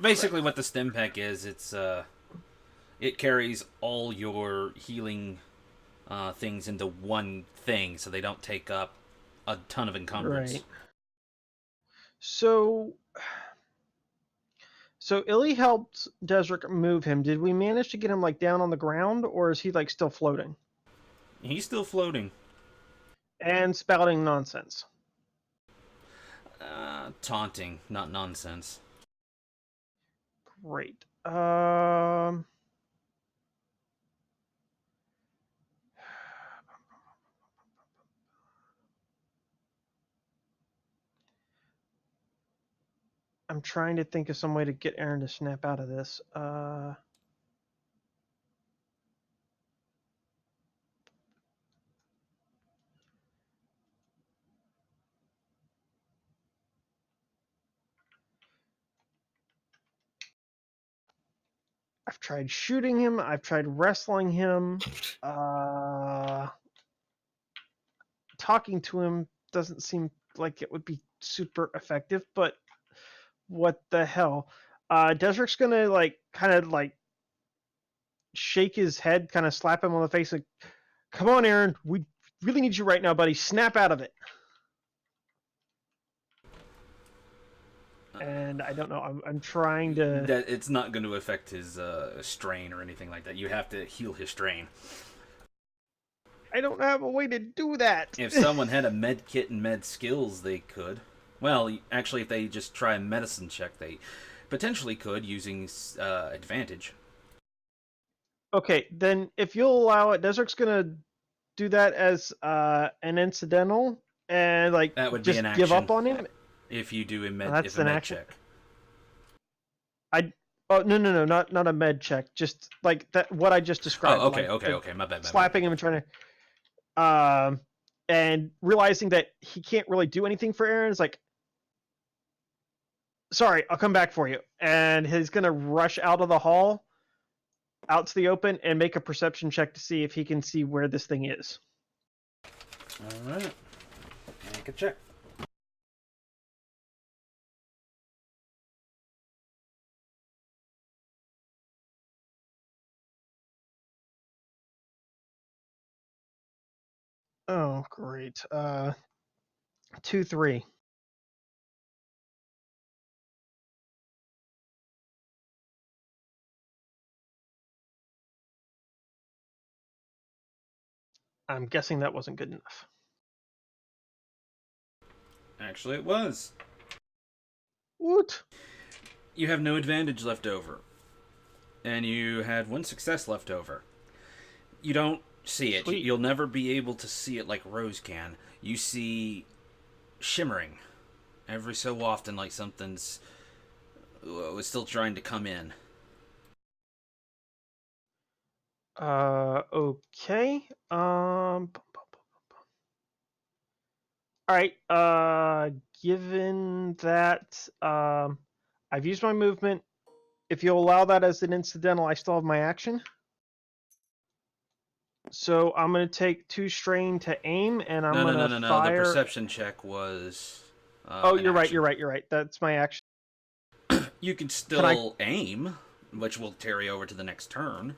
Basically what the stim pack is, it carries all your healing things into one thing, so they don't take up a ton of encumbrance. Right. So Illy helped Desric move him. Did we manage to get him like down on the ground, or is he like still floating He's still floating. and spouting nonsense? Taunting, not nonsense. Great. I'm trying to think of some way to get Aaron to snap out of this. I've tried shooting him. I've tried wrestling him. Talking to him doesn't seem like it would be super effective, but what the hell? Desric's gonna like kind of like shake his head, kind of slap him on the face, like, "Come on, Aaron, we really need you right now, buddy. Snap out of it." And I don't know. I'm trying to. That it's not going to affect his strain or anything like that. You have to heal his strain. I don't have a way to do that. If someone had a med kit and med skills, they could. Well, actually, if they just try a medicine check, they potentially could using advantage. Okay, then if you'll allow it, Desric's gonna do that as an incidental and like That would be just an give action. up on him. If you do a med, That's if a an med action. check. Oh no, not a med check. Just like that. What I just described. Oh, okay, like, okay. My bad. slapping him and trying to, and realizing that he can't really do anything for Aaron is like, sorry, I'll come back for you. And he's gonna rush out of the hall, out to the open, and make a perception check to see if he can see where this thing is. All right. Make a check. Oh, great. 2-3. I'm guessing that wasn't good enough. Actually, it was. Woot! You have no advantage left over. And you had one success left over. You don't see it. Sweet. You'll never be able to see it like Rose can. You see shimmering every so often, like something's was still trying to come in. Okay. All right. Given that I've used my movement, if you'll allow that as an incidental, I still have my action. So I'm gonna take 2 strain to aim, and I'm No. gonna The fire. perception check was. Oh, an you're right. action. You're right. That's my action. You can still aim, which will carry over to the next turn.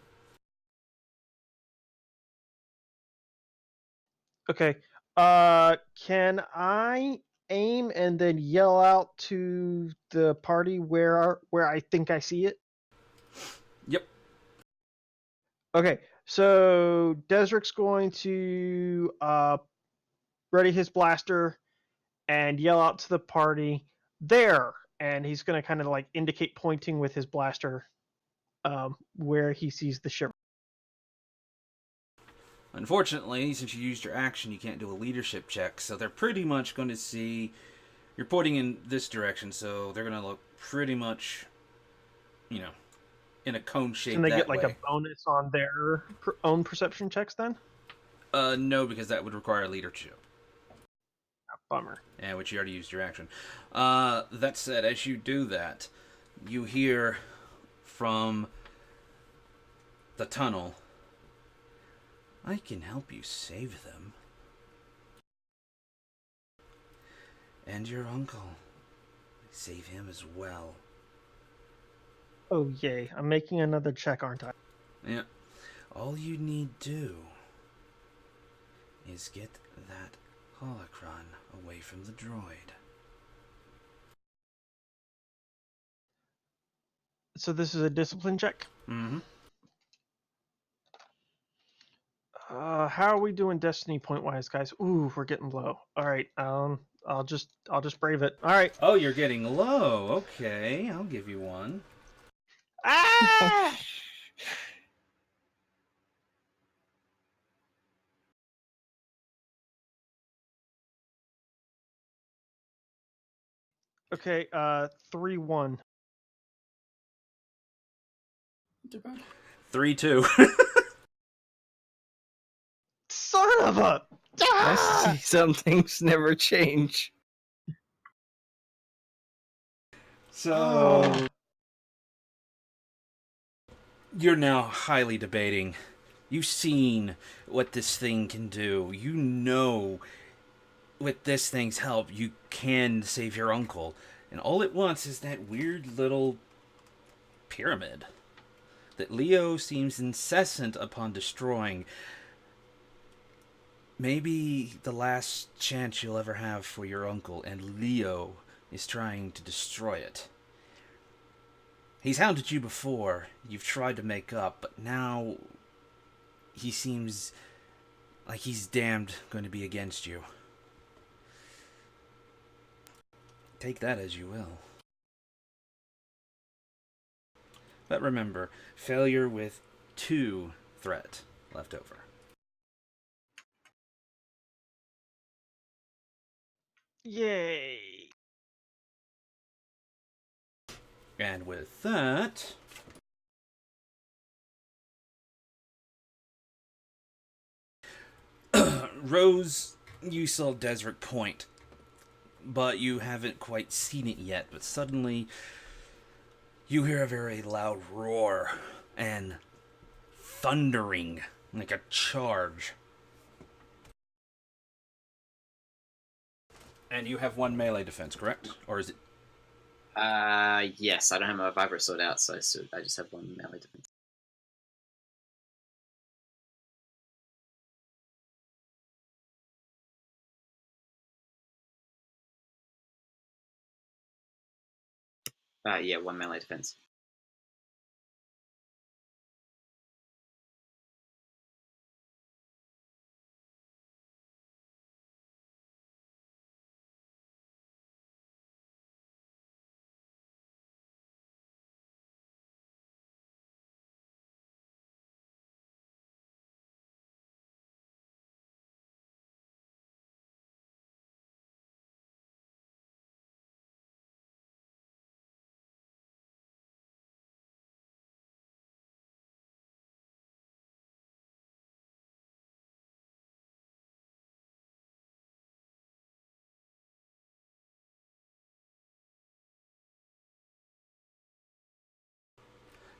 Okay. Can I aim and then yell out to the party where I think I see it? Yep. Okay. So Desric's going to ready his blaster and yell out to the party there, and he's going to kind of like indicate pointing with his blaster where he sees the ship. Unfortunately, since you used your action, you can't do a leadership check, so they're pretty much going to see you're pointing in this direction, so they're going to look pretty much, in a cone shape. Can they that get like way. a bonus on their own perception checks then? No, because that would require a leadership. Bummer. Yeah, which you already used your action. That said, as you do that, you hear from the tunnel, I can help you save them. And your uncle. Save him as well. Oh, yay. I'm making another check, aren't I? Yeah. All you need do is get that holocron away from the droid. So this is a discipline check? Mm-hmm. How are we doing destiny point wise, guys? Ooh, we're getting low. All right. I'll just brave it. All right. Oh, you're getting low. Okay, I'll give you one. Ah! Okay. 3-1. Too bad. 3-2. Son of a. Ah! I see some things never change. So you're now highly debating. You've seen what this thing can do. You know with this thing's help you can save your uncle. And all it wants is that weird little pyramid that Leo seems incessant upon destroying. Maybe the last chance you'll ever have for your uncle, and Leo is trying to destroy it. He's hounded you before. You've tried to make up, but now he seems like he's damned going to be against you. Take that as you will. But remember, failure with 2 threat left over. Yay. And with that, Rose, you saw Desert Point, but you haven't quite seen it yet. But suddenly, you hear a very loud roar and thundering like a charge. And you have 1 melee defense, correct? Or is it... Yes, I don't have my vibro sword out, so I just have 1 melee defense. Yeah, 1 melee defense.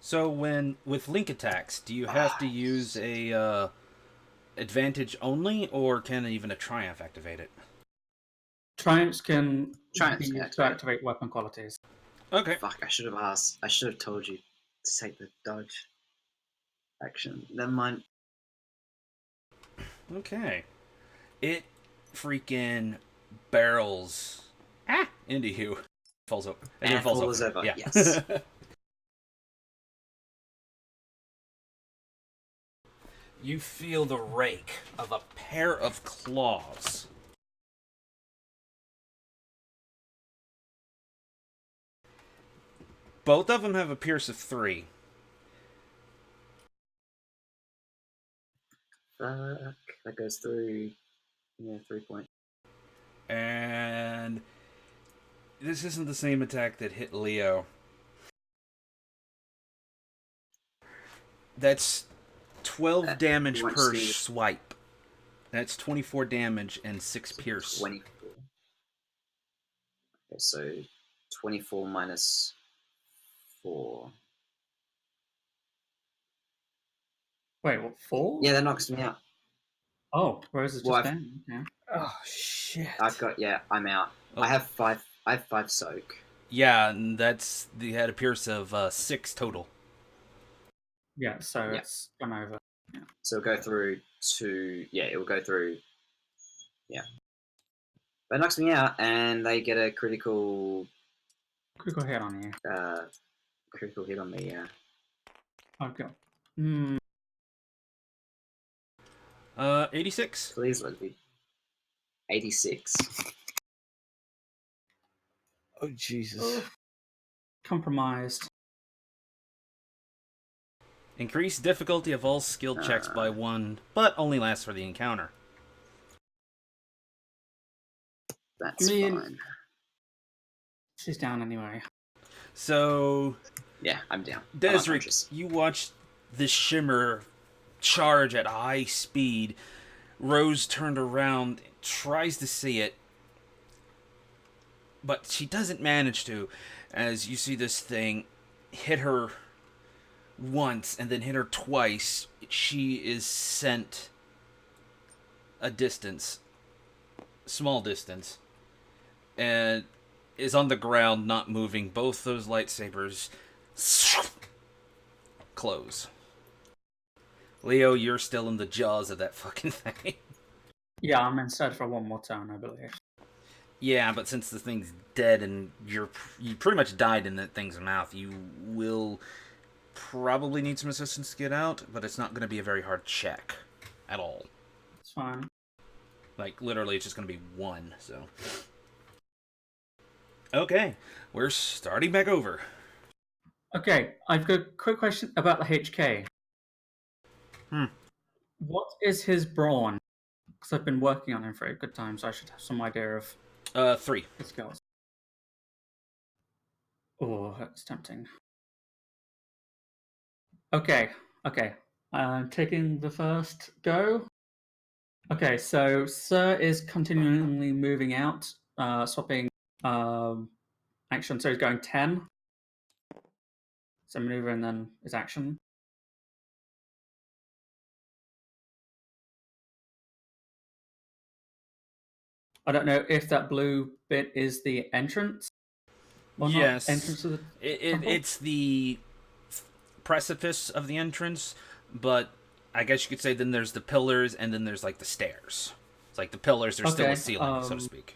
So with link attacks, do you have to use a advantage only, or can even a triumph activate it? Triumphs can Triumphs be can used to activate weapon qualities. Okay. Fuck, I should have asked. I should have told you to take the dodge action. Never mind. Okay. It freaking barrels into you. Falls over. And then falls falls over. over, Yeah. yes. You feel the rake of a pair of claws. Both of them have a pierce of 3. Fuck. That goes through. Yeah, 3 points. And this isn't the same attack that hit Leo. That's 12 damage per swipe. That's 24 damage and 6 pierce. 24. Okay, so 24 minus 4. Wait, what, 4? Yeah, that knocks me out. Oh, Rose is just Well, down. Okay. Oh shit! I'm out. Oh. I have 5 soak. Yeah, and they had a pierce of 6 total. Yeah, so Yeah. it's gone over. Yeah. So it'll go through to. Yeah, it will go through. Yeah. That knocks me out, and they get a critical. Critical hit on you. Critical hit on me, yeah. Okay. 86. Please let it be. 86. Oh Jesus! Compromised. Increase difficulty of all skill checks by 1, but only lasts for the encounter. That's I mean- fine. She's down anyway. So, Yeah, I'm down. I'm Desric, unconscious. you watch the shimmer charge at high speed. Rose turned around, tries to see it, but she doesn't manage to, as you see this thing hit her once and then hit her twice. She is sent a distance, small distance, and is on the ground, not moving. Both those lightsabers close. Leo, you're still in the jaws of that fucking thing. Yeah, I'm instead for one more turn, I believe. Yeah, but since the thing's dead and you pretty much died in that thing's mouth, you will probably need some assistance to get out, but it's not going to be a very hard check at all. It's fine. Like, literally, it's just going to be 1, so... Okay, we're starting back over. Okay, I've got a quick question about the HK. Hmm. What is his brawn? Because I've been working on him for a good time, so I should have some idea of 3. his skills. Oh, that's tempting. Okay. I'm taking the first go. Okay, so Sir is continually moving out, swapping action. So he's going 10. So maneuver and then his action. I don't know if that blue bit is the entrance or not. Yes. Entrance to the temple? It's the precipice of the entrance, but I guess you could say then there's the pillars and then there's like the stairs. It's like the pillars are still a Okay, ceiling, so to speak.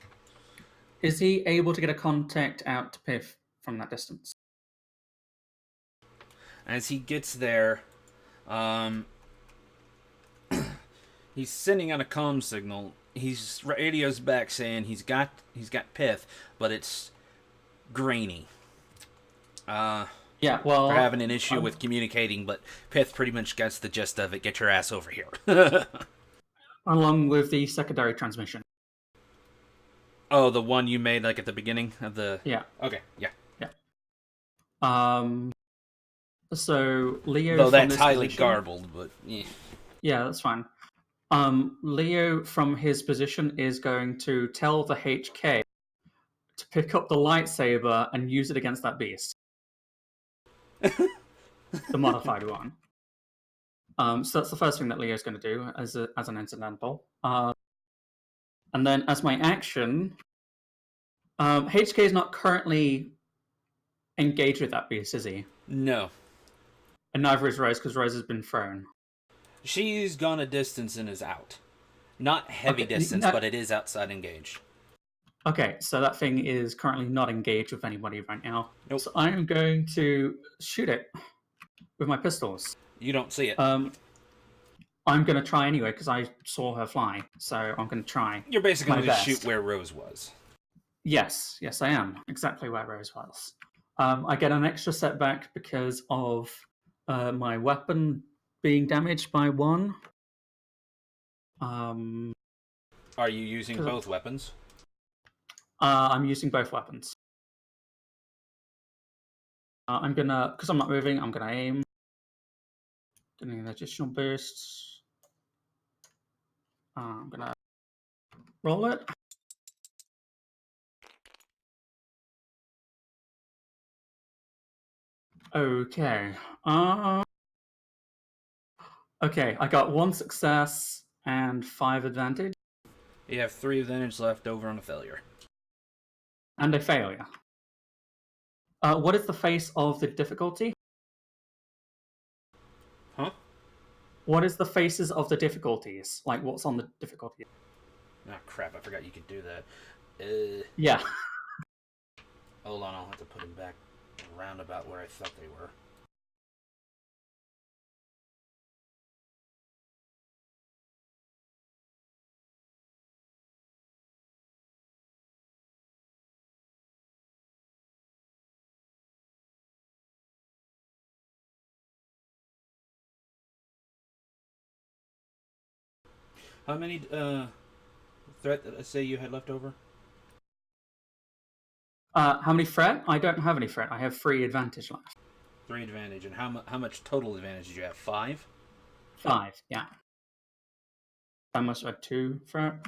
Is he able to get a contact out to Piff from that distance? As he gets there, he's sending out a comm signal. He's radios back saying he's got pith, but it's grainy. Yeah, well, They're having an issue with communicating, but Pith pretty much gets the gist of it. Get your ass over here. along with the secondary transmission. Oh, the one you made like at the beginning of the. Yeah. Okay, yeah. So Leo. Though from that's this highly position, garbled, but yeah. Yeah, that's fine. Leo, from his position, is going to tell the HK to pick up the lightsaber and use it against that beast, the modified one. So that's the first thing that Leo's going to do as an incidental. And then as my action, HK is not currently engaged with that beast, is he? No. And neither is Rose, because Rose has been thrown. She's gone a distance and is out. Not heavy Okay, distance, no- but it is outside engaged. Okay, so that thing is currently not engaged with anybody right now. Nope. So I'm going to shoot it with my pistols. You don't see it. I'm going to try anyway because I saw her fly. So I'm going to try. You're basically going to my just shoot best. where Rose was. Yes, I am. Exactly where Rose was. I get an extra setback because of my weapon being damaged by 1. Are you using both weapons? I'm using both weapons. I'm gonna, because I'm not moving, I'm gonna aim. Getting an additional boost. I'm gonna roll it. Okay. Okay, I got 1 success and 5 advantage. You have 3 advantage left over on a failure. And a failure. What is the face of the difficulty? Huh? What is the faces of the difficulties? Like, what's on the difficulty? Oh, crap, I forgot you could do that. Yeah. Hold on, I'll have to put them back around about where I thought they were. How many threat did I say you had left over? How many threat? I don't have any threat. I have 3 advantage left. 3 advantage, and how much total advantage did you have? 5? 5, yeah. I must have 2 threat.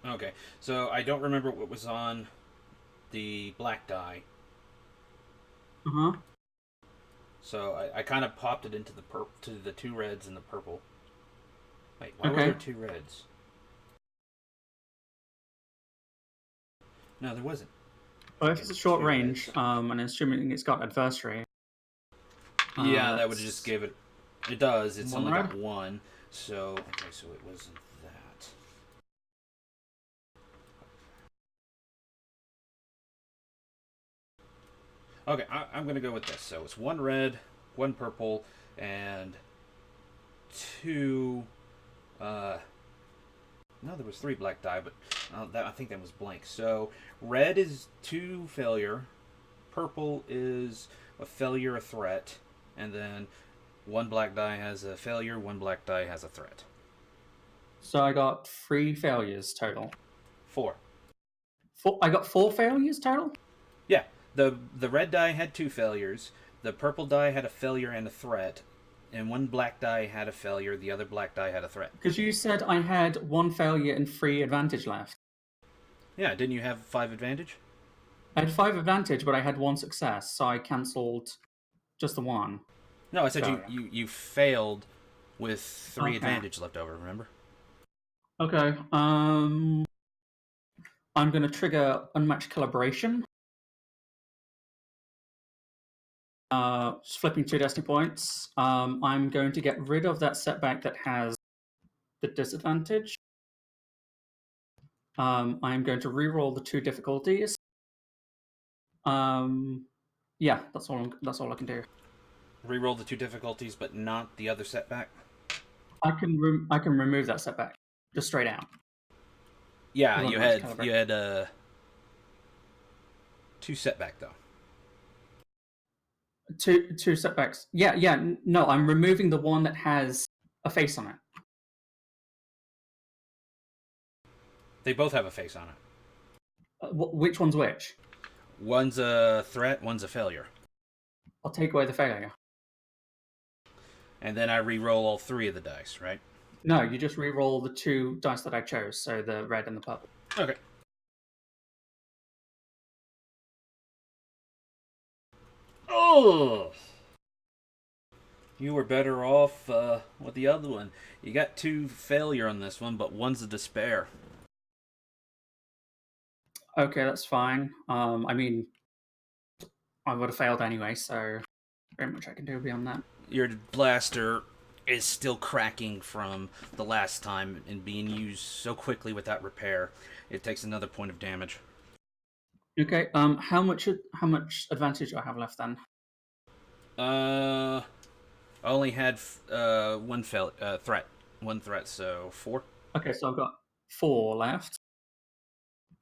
Okay, so I don't remember what was on the black die. Uh-huh. So I kind of popped it into to the 2 reds and the purple. Wait, why were Okay. there 2 reds? No, there wasn't. Well, if it's a short 2 range, reds. and assuming it's got adversary. Yeah, that would just give it. It does. It's One only red? got 1. So okay, so it wasn't that. Okay, I'm gonna go with this. So it's 1 red, 1 purple, and 2. No, there was 3 black die, but I think that was blank. So red is 2 failure, purple is a failure, a threat, and then 1 black die has a failure, 1 black die has a threat. So I got 3 failures total. 4. I got 4 failures total? Yeah, the red die had 2 failures, the purple die had a failure and a threat, and 1 black die had a failure, the other black die had a threat. Because you said I had 1 failure and 3 advantage left. Yeah, didn't you have 5 advantage? I had 5 advantage, but I had 1 success, so I cancelled just the 1. No, I said Failure. you failed with 3 Okay. advantage left over, remember? Okay. I'm going to trigger unmatched calibration. Flipping 2 destiny points. I'm going to get rid of that setback that has the disadvantage. I'm going to re-roll the 2 difficulties. Yeah, that's all I can do. Reroll the 2 difficulties, but not the other setback. I can remove that setback just straight out. Yeah, With you unmatched had calibration. 2 setback though. Two setbacks. Yeah. No, I'm removing the one that has a face on it. They both have a face on it. Which one's which? One's a threat, one's a failure. I'll take away the failure. And then I re-roll all 3 of the dice, right? No, you just re-roll the 2 dice that I chose, so the red and the purple. Okay. Oh! You were better off with the other one. You got 2 failure on this one, but one's a despair. Okay, that's fine. I mean, I would have failed anyway, so very much I can do beyond that. Your blaster is still cracking from the last time and being used so quickly without repair. It takes another point of damage. Okay. How much advantage do I have left then? I only had threat. One threat, so 4. Okay, so I've got 4 left.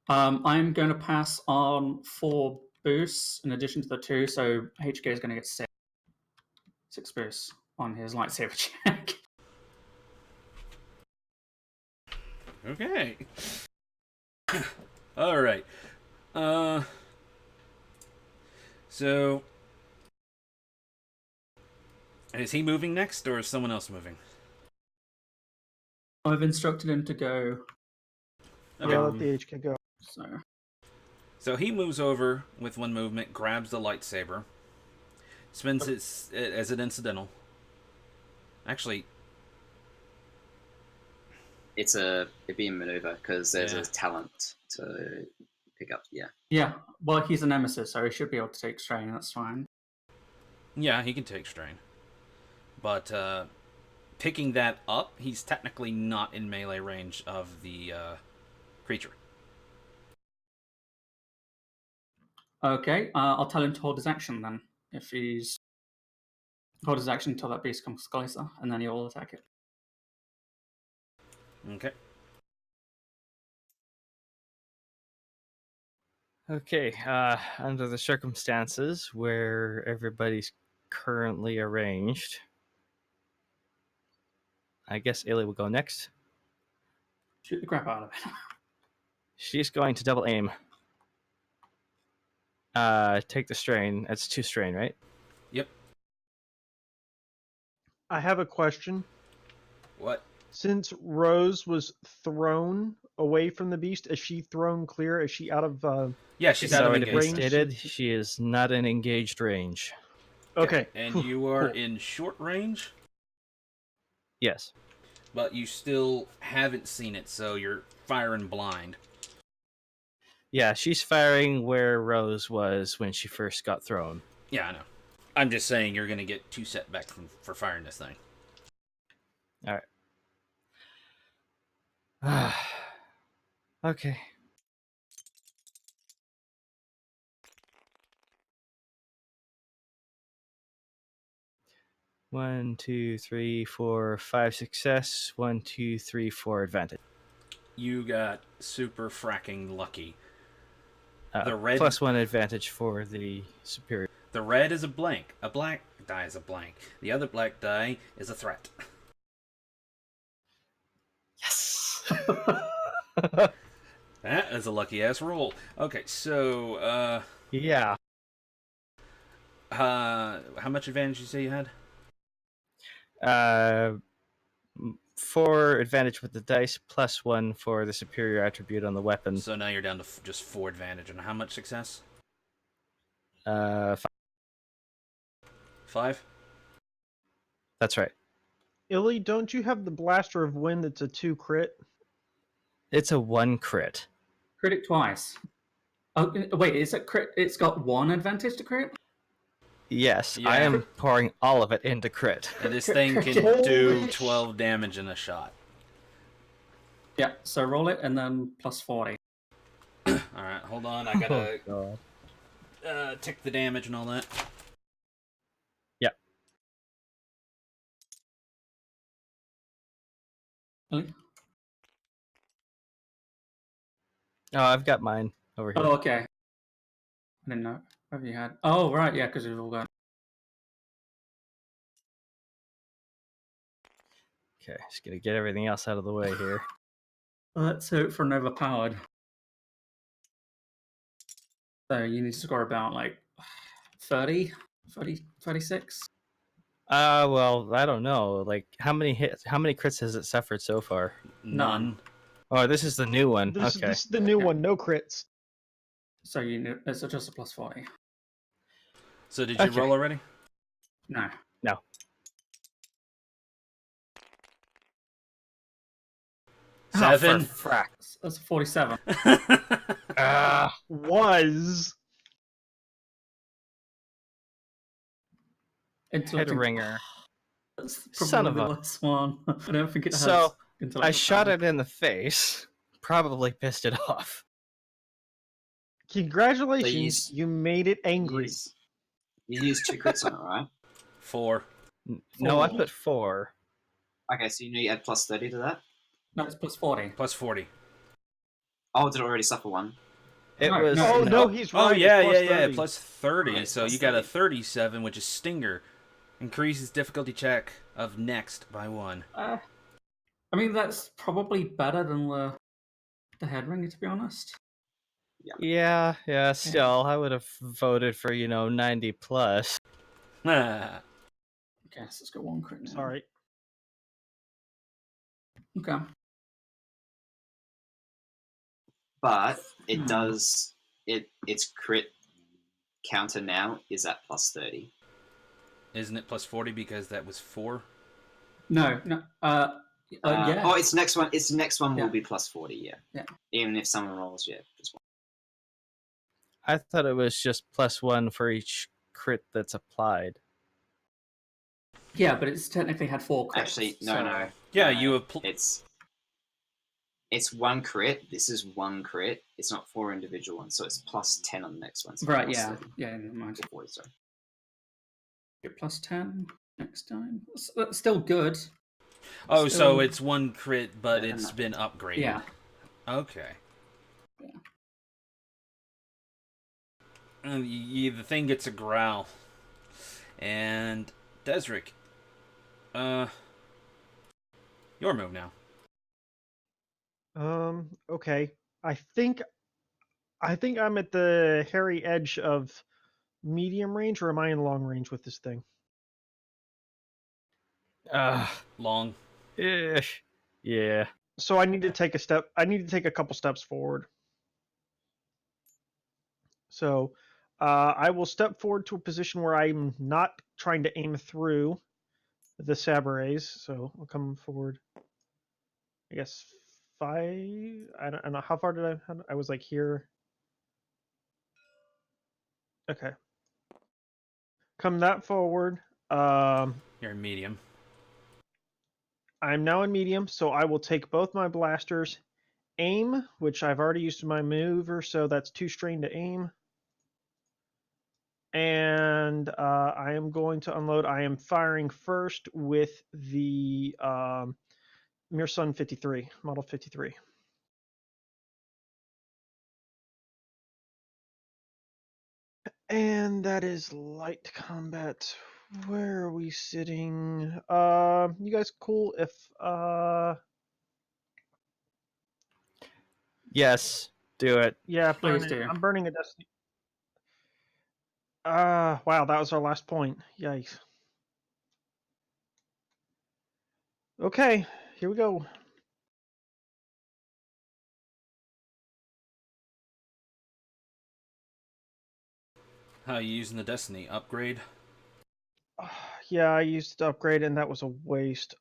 I'm going to pass on 4 boosts in addition to the 2, so HK is going to get 6 boosts on his lightsaber check. Okay. All right. So is he moving next, or is someone else moving? I've instructed him to go. Okay. Yeah, let the HK go. So he moves over with 1 movement, grabs the lightsaber, spends it as an incidental. Actually, It'd be a maneuver because there's Yeah. a talent to pick up. Yeah. Yeah, well, he's a nemesis, so he should be able to take strain. That's fine. yeah, he can take strain. But picking that up, he's technically not in melee range of the creature. Okay, I'll tell him to hold his action then. If he's hold his action until that beast comes closer, and then he'll attack it. Okay. Okay, under the circumstances where everybody's currently arranged, I guess Illy will go next. Shoot the crap out of it. She's going to double aim. Take the strain. That's 2 strain, right? Yep. I have a question. What? Since Rose was thrown away from the beast, is she thrown clear? Is she out of? Yeah, she's It's out of already been engagement. range. stated. She is not in engaged range. Okay. And Whew, you are cool. in short range, Yes. but you still haven't seen it, so you're firing blind. Yeah, she's firing where Rose was when she first got thrown. Yeah, I know. I'm just saying you're going to get 2 setbacks for firing this thing. All right. Okay. One, two, three, four, 5 success. 1, 2, 3, 4 advantage. You got super fracking lucky. The red Plus 1 advantage for the superior. The red is a blank. A black die is a blank. The other black die is a threat. Yes. That is a lucky ass roll. Okay, so Yeah. how much advantage did you say you had? 4 advantage with the dice, plus 1 for the superior attribute on the weapon. So now you're down to just 4 advantage. And how much success? 5. 5? That's right. Illy, don't you have the Blaster of Wind that's a 2 crit? It's a 1 crit. Crit it twice. Oh, wait, is it crit? It's got 1 advantage to crit? Yes, I Yeah. am pouring all of it into crit. And this Crit- thing crit- can do Holy 12 damage in a shot. Yeah, so roll it and then plus 40. Alright, hold on. I gotta Oh, God. tick the damage and all that. Yeah. Really? Oh, I've got mine over here. Oh, okay. I didn't know. Have you had? Oh, right, yeah, because we've all got. Okay, just gonna get everything else out of the way here. Let's hope for an overpowered. So you need to score about like 30, 36. Well, I don't know. Like, how many crits has it suffered so far? None. Oh, this is the new one. This Okay. is the new one. No crits. So you need, it's just a plus 40. So did you Okay. roll already? No. No. Seven. Oh, for frack. That's a 47. Was Intellect and- Headringer. That's probably Son of the a- last one. I don't think it has. So, intellect I or shot power. it in the face. Probably pissed it off. congratulations, So you made it You angry. use 2 crits on it, right? 4. No, I 4. put 4. Okay, so you need to add plus 30 to that? No, it's plus 40. Plus 40. Oh, did it already suffer 1? It No, was. no. Oh no, he's right. Oh, it's yeah, plus yeah, yeah. 30. Plus 30. Right, So plus you got a 30. 37, which is Stinger. Increases difficulty check of next by 1. I mean, that's probably better than the headringer, to be honest. Yeah, still, I would have voted for, 90 plus. Okay, so let's go 1 crit now. Sorry. Okay. But it Hmm. does... Its crit counter now is at plus 30. Isn't it plus 40 because that was 4? No. Yeah. Oh, its next one Yeah. will be plus 40, yeah. Yeah. Even if someone rolls, yeah, just 1. I thought it was just +1 for each crit that's applied. Yeah, but it's technically had 4 crits. Actually, no, so- no. Yeah, no, you have. It's 1 crit. This is 1 crit. It's not 4 individual ones, so it's plus 10 on the next one. So Right, plus yeah. 30. Yeah, never mind. 40, sorry. Get plus 10 next time. That's still good. Oh, Still- so it's 1 crit, but Yeah, it's no. been upgraded. Yeah. Okay. Yeah. And the thing gets a growl. And Desric, your move now. Okay. I think I'm at the hairy edge of medium range, or am I in long range with this thing? Long. Yeah. So I need to take a step. I need to take a couple steps forward. So I will step forward to a position where I'm not trying to aim through the sabrets. So I'll come forward. I guess 5. I don't know how far did I was like here. Okay. Come that forward. You're in medium. I'm now in medium, so I will take both my blasters, aim, which I've already used my maneuver, so that's 2 strain to aim. And I am going to unload. I am firing first with the Mirsun 53, Model 53. And that is light combat. Where are we sitting? You guys cool if Yes, do it. yeah, Please burn it. do. I'm burning a destiny. Wow, that was our last point. Yikes. Okay, here we go. How are you using the Destiny? Upgrade? Yeah, I used to upgrade, and that was a waste.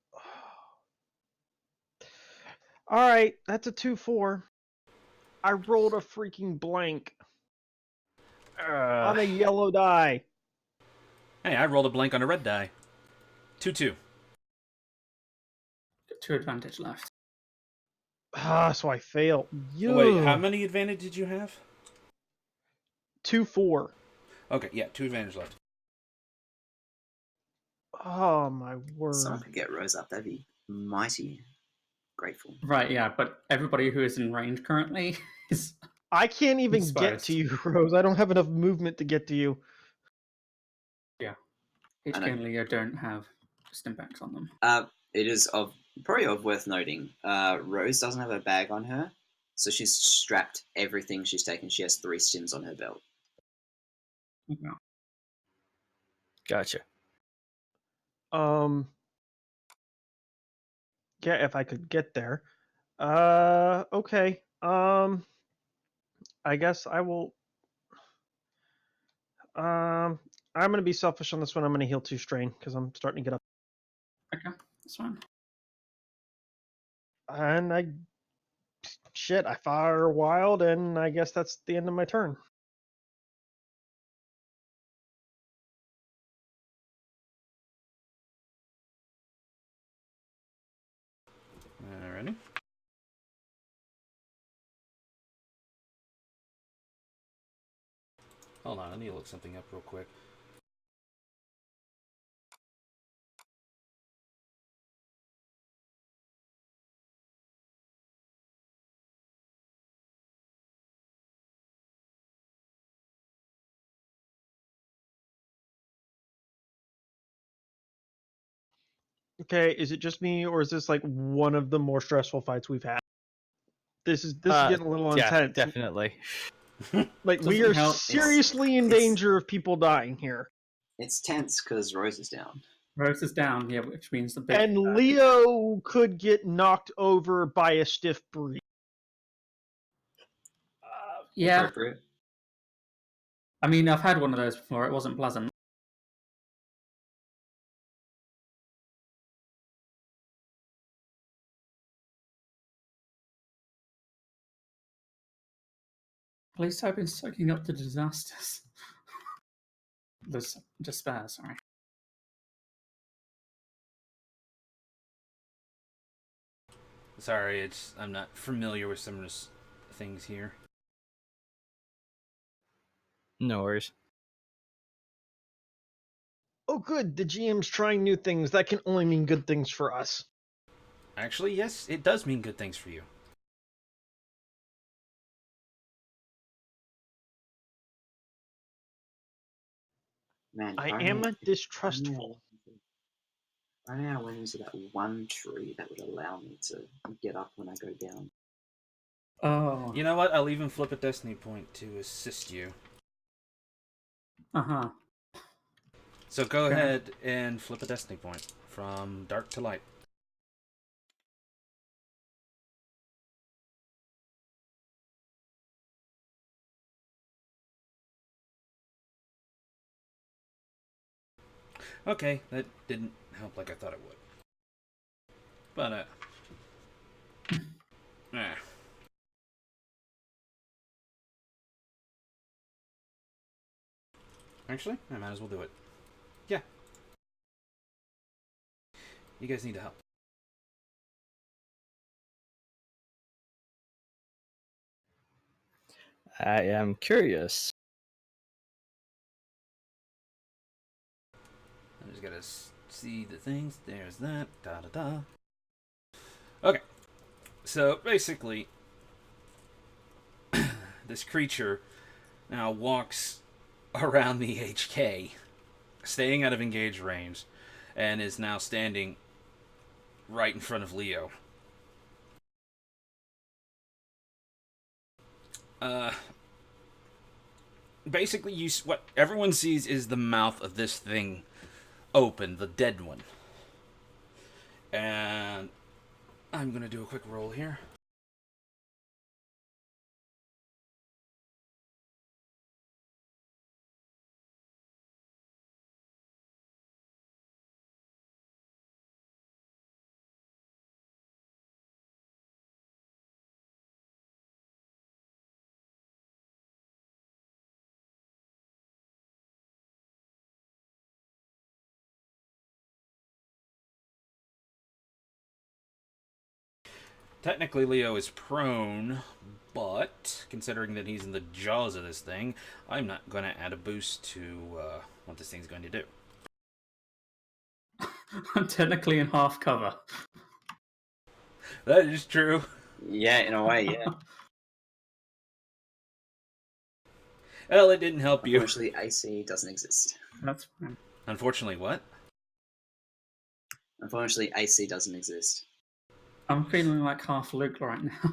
All right, that's a 2-4. I rolled a freaking blank on a yellow die. Hey, I rolled a blank on a red die. 2-2. Got 2 advantage left. So I failed. Wait, how many advantage did you have? 2-4. Okay, yeah, 2 advantage left. Oh my word. Someone could get Rose up. That'd be mighty grateful. Right, yeah, but everybody who is in range currently is. I can't even get Exposed. to you, Rose. I don't have enough movement to get to you. Yeah. I HK know. and Leo don't have stimpaks on them. It is probably worth noting. Rose doesn't have a bag on her, so she's strapped everything she's taken. She has 3 stims on her belt. Okay. Gotcha. Yeah, if I could get there. Okay. I guess I will. I'm gonna be selfish on this one. I'm gonna heal 2 strain because I'm starting to get up. Okay, that's fine. And I fire wild, and I guess that's the end of my turn. Alrighty. Hold on, I need to look something up real quick. Okay, is it just me, or is this like one of the more stressful fights we've had? This is getting a little intense. Definitely. Like we Doesn't are help. seriously in It's- danger of people dying here. It's tense because Rose is down. Rose is down, yeah, which means the big. And Leo could get knocked over by a stiff breeze. Yeah, Appropriate. I mean, I've had one of those before. It wasn't pleasant. At least I've been soaking up the disasters. The despair, sorry. Sorry, I'm not familiar with some of the things here. No worries. Oh, good. The GM's trying new things. That can only mean good things for us. Actually, yes, it does mean good things for you. Man, I if am only- a distrustful. If only I went into that one tree that would allow me to get up when I go down. Oh. You know what? I'll even flip a destiny point to assist you. Uh-huh. So go Okay. ahead and flip a destiny point from dark to light. Okay, that didn't help like I thought it would. But, Actually, I might as well do it. Yeah. You guys need to help. I am curious. I just gotta see the things. There's that. Da da da. Okay. So basically, this creature now walks around the HK, staying out of engaged range, and is now standing right in front of Leo. Basically, what everyone sees is the mouth of this thing open, the dead one. And I'm gonna do a quick roll here. Technically, Leo is prone, but considering that he's in the jaws of this thing, I'm not going to add a boost to what this thing's going to do. I'm technically in half cover. That is true. Yeah, in a way, yeah. Well, it didn't help you. Unfortunately, AC doesn't exist. That's fine. Unfortunately, what? Unfortunately, AC doesn't exist. I'm feeling like half Luke right now.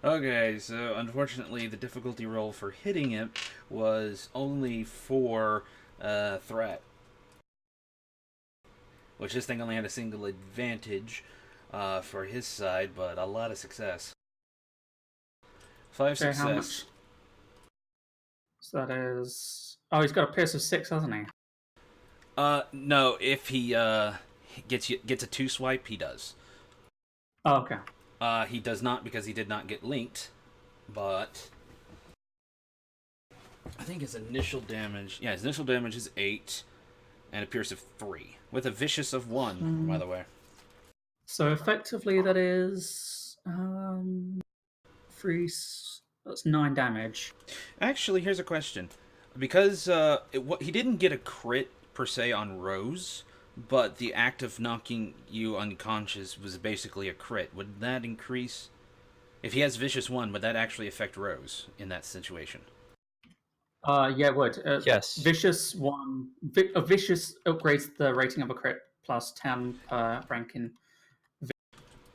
Okay, so unfortunately, the difficulty roll for hitting it was only 4 threat. Which this thing only had a single advantage for his side, but a lot of success. 5 Okay, success. how much? So that is... Oh, he's got a pierce of 6, hasn't he? No, if he gets a 2 swipe, he does. Oh, okay. He does not because he did not get linked, but I think his initial damage... Yeah, his initial damage is 8, and a pierce of 3, with a vicious of 1, by the way. So effectively that is... 3... That's 9 damage. Actually, here's a question. Because he didn't get a crit, per se, on Rose, but the act of knocking you unconscious was basically a crit. Would that increase... If he has Vicious 1, would that actually affect Rose in that situation? Yeah, it would. Yes. Vicious 1... A Vicious upgrades the rating of a crit plus 10 ranking.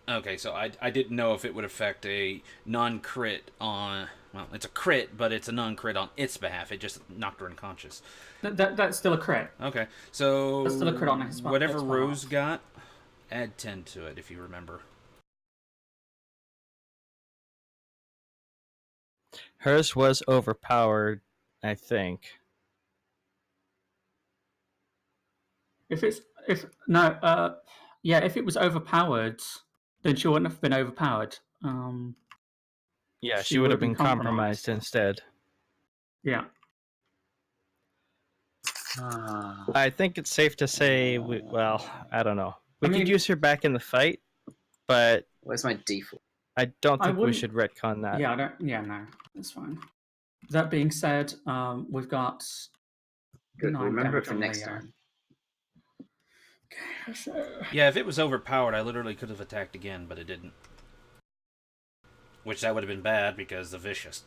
Okay, so I didn't know if it would affect a non-crit on... Well, it's a crit, but it's a non-crit on its behalf. It just knocked her unconscious. That's still a crit. Okay, so... That's still a crit on his whatever next one Rose off. got, add 10 to it, if you remember. Hers was overpowered, I think. If it was overpowered, then she wouldn't have been overpowered. Yeah, She she would would have have been been compromised compromised. instead. Yeah. I think it's safe to say, well, I don't know. We I could mean- use her back in the fight, but Where's my default? I don't I think we wouldn't- should retcon that. Yeah, no, that's fine. That being said, we've got Good. 9 Remember it damage for on next Leo. time. Okay, so Yeah, if it was overpowered, I literally could have attacked again, but it didn't. Which that would have been bad because the Vicious.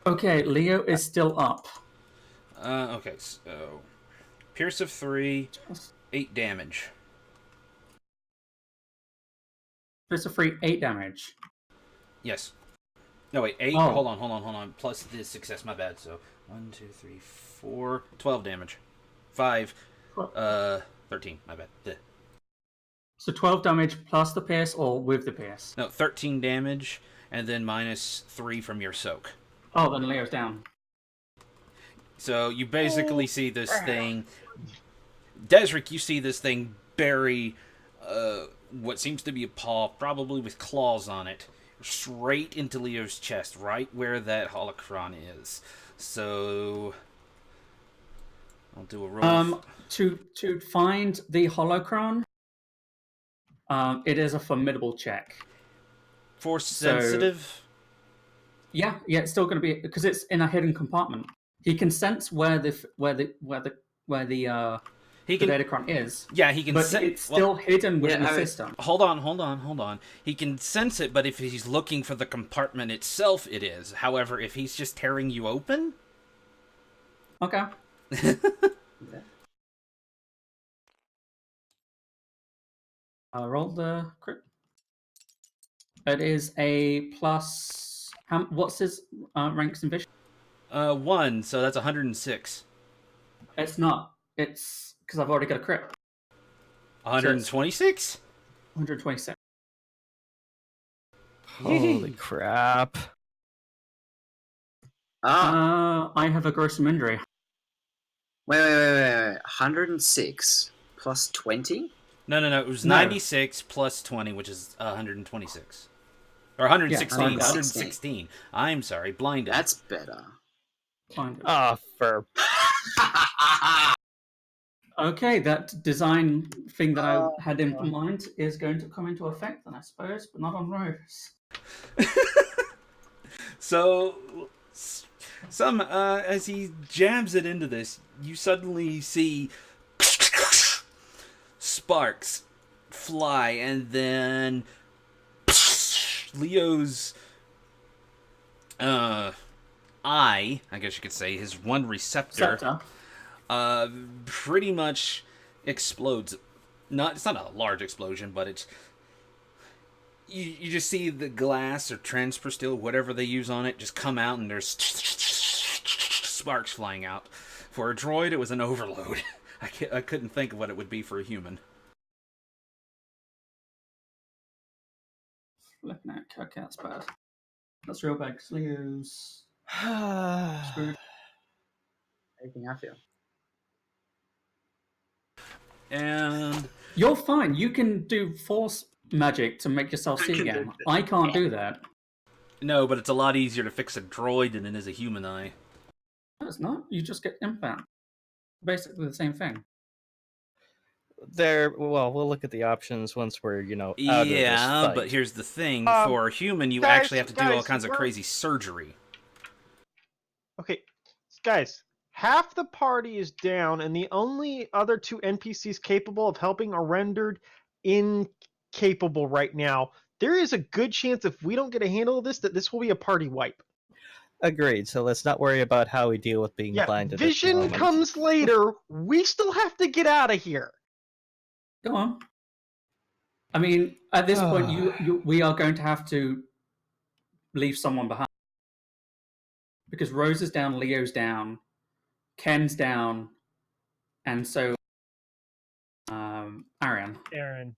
okay, Leo is still up. Okay, so... Pierce of 3, 8 damage. There's a free 8 damage. Yes. No, wait, 8? Oh. Hold on. Plus the success, my bad. So, 1, 2, 3, 4... 12 damage. 5, 13, my bad. Duh. So 12 damage plus the pierce or with the pierce? No, 13 damage, and then minus 3 from your soak. Oh, then Leo's down. So you basically see this thing... Desric, you see this thing bury what seems to be a paw, probably with claws on it, straight into Leo's chest, right where that holocron is. So... I'll do a roll. To find the holocron, it is a formidable check. Force sensitive? Yeah, it's still going to be because it's in a hidden compartment. He can sense where the datacron is. Yeah, he can but sense. it's still hidden within the system. Hold on. He can sense it, but if he's looking for the compartment itself, it is. However, if he's just tearing you open, okay. Roll the crit. It is a plus. What's his ranks in vision? 1. So that's 106. It's not. It's because I've already got a crit. 126. 126. Holy crap. I have a gruesome injury. Wait. 106 plus 20? No. It was No. 96 plus 20, which is 126. Or 116. Yeah, 116. I'm sorry, blinded. That's better. Find it. Oh, for... Okay, that design thing that I had in mind is going to come into effect, then I suppose, but not on Rose. So, as he jams it into this, you suddenly see sparks fly, and then Leo's eye, I guess you could say, his one receptor, Scepter. pretty much explodes. It's not a large explosion, but it's you just see the glass or transfer steel, whatever they use on it, just come out, and there's sparks flying out. For a droid, it was an overload. I couldn't think of what it would be for a human. Flipping out. Okay, that's bad. That's real bad, because Leo's screwed. Anything I feel. And You're fine. You can do force magic to make yourself see again. I can't do that. no, but it's a lot easier to fix a droid than it is a human eye. No, it's not. You just get implant. Basically the same thing. Well, we'll look at the options once we're, out of this Yeah, fight. but here's the thing: Um, for a human, you guys, actually have to do all guys, kinds of we're- crazy surgery. Guys, half the party is down, and the only other two NPCs capable of helping are rendered incapable right now. There is a good chance if we don't get a handle of this, that this will be a party wipe. Agreed. So let's not worry about how we deal with being Yeah, blinded. at the vision moment. comes later. We still have to get out of here. Go on. I mean, at this point, we are going to have to leave someone behind. Because Rose is down, Leo's down, Ken's down, and so Arian. Aaron.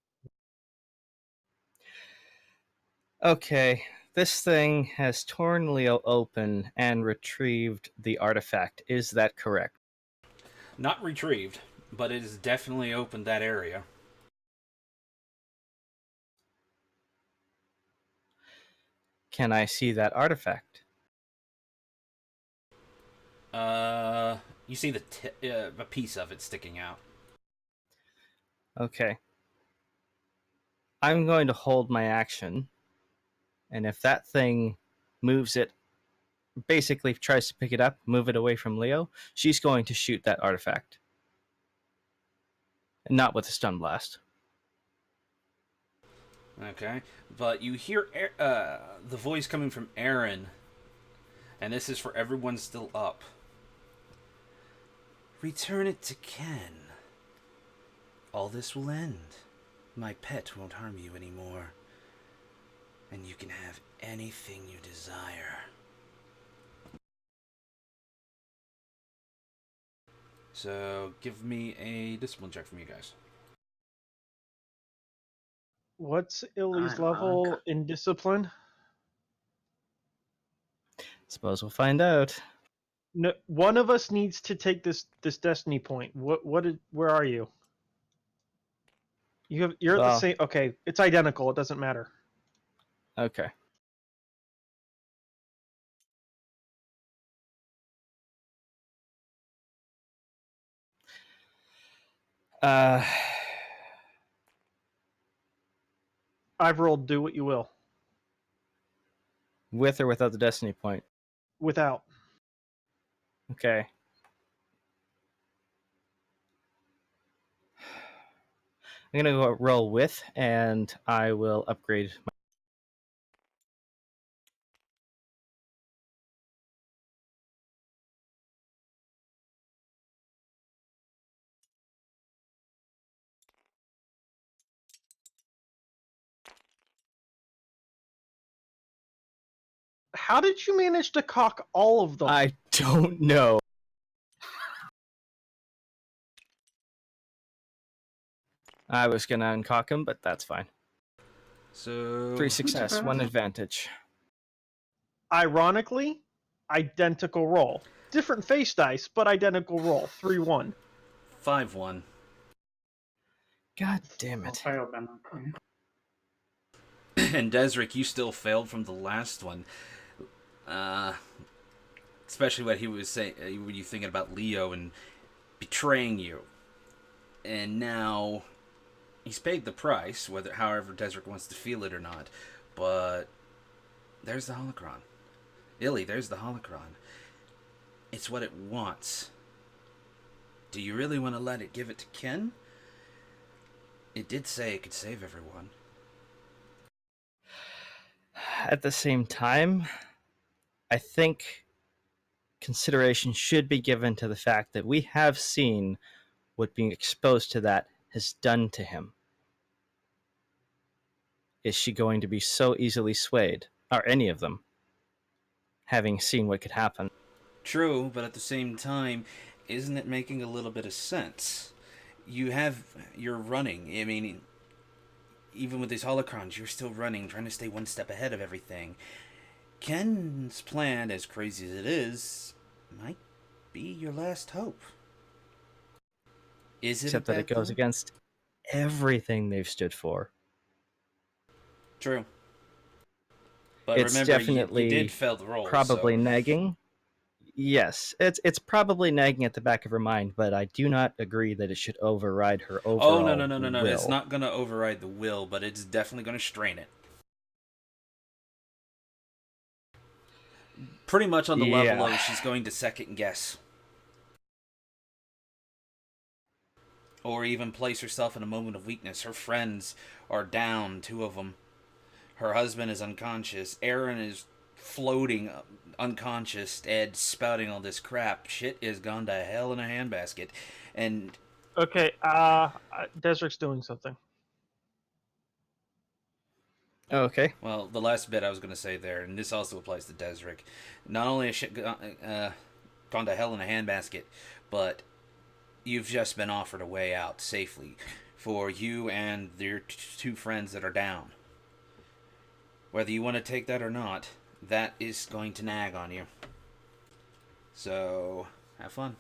Okay, this thing has torn Leo open and retrieved the artifact. Is that correct? Not retrieved, but it has definitely opened that area. Can I see that artifact? You see a piece of it sticking out. Okay. I'm going to hold my action, and if that thing moves it, basically tries to pick it up, move it away from Leo, she's going to shoot that artifact. Not with a stun blast. Okay, but you hear the voice coming from Aaron, and this is for everyone still up. Return it to Ken. All this will end. My pet won't harm you anymore. And you can have anything you desire. So, give me a discipline check from you guys. What's Illy's Alright, level Mark. in discipline? Suppose we'll find out. No, one of us needs to take this destiny point. Where are you? You're at the Well- same. Okay, it's identical. It doesn't matter. Okay. Uh, I've rolled. Do what you will. with or without the destiny point? Without. Okay. I'm gonna go roll with, and I will upgrade. How did you manage to cock all of them? I don't know. I was gonna uncock him, but that's fine. So, 3 success, 1 advantage. Ironically, identical roll. Different face dice, but identical roll. 3-1. 5-1. God damn I'll it. fail then. Okay. And Desric, you still failed from the last one. Especially what he was saying, when you thinking about Leo and betraying you. And now he's paid the price, whether however Desric wants to feel it or not. But there's the holocron. Illy, there's the holocron. It's what it wants. Do you really want to let it give it to Ken? It did say it could save everyone. At the same time, I think consideration should be given to the fact that we have seen what being exposed to that has done to him. Is she going to be so easily swayed, or any of them, having seen what could happen? True, but at the same time, isn't it making a little bit of sense? You're running. I mean, even with these holocrons, you're still running, trying to stay one step ahead of everything. Ken's plan, as crazy as it is, might be your last hope. Is it Except that it goes against everything they've stood for. True. But It's remember, definitely you did fail the role. probably So. nagging. Yes, it's probably nagging at the back of her mind, but I do not agree that it should override her overall Oh, no. will. It's not going to override the will, but it's definitely going to strain it. Pretty much on the level of she's going to second guess. Or even place herself in a moment of weakness. Her friends are down, 2 of them. Her husband is unconscious. Aaron is floating unconscious. Ed spouting all this crap. Shit is gone to hell in a handbasket. And Okay, Desric's doing something. Okay. well, the last bit I was going to say there, and this also applies to Desric. Not only has shit gone to hell in a handbasket, but you've just been offered a way out safely for you and your 2 friends that are down. Whether you want to take that or not, that is going to nag on you. So, have fun.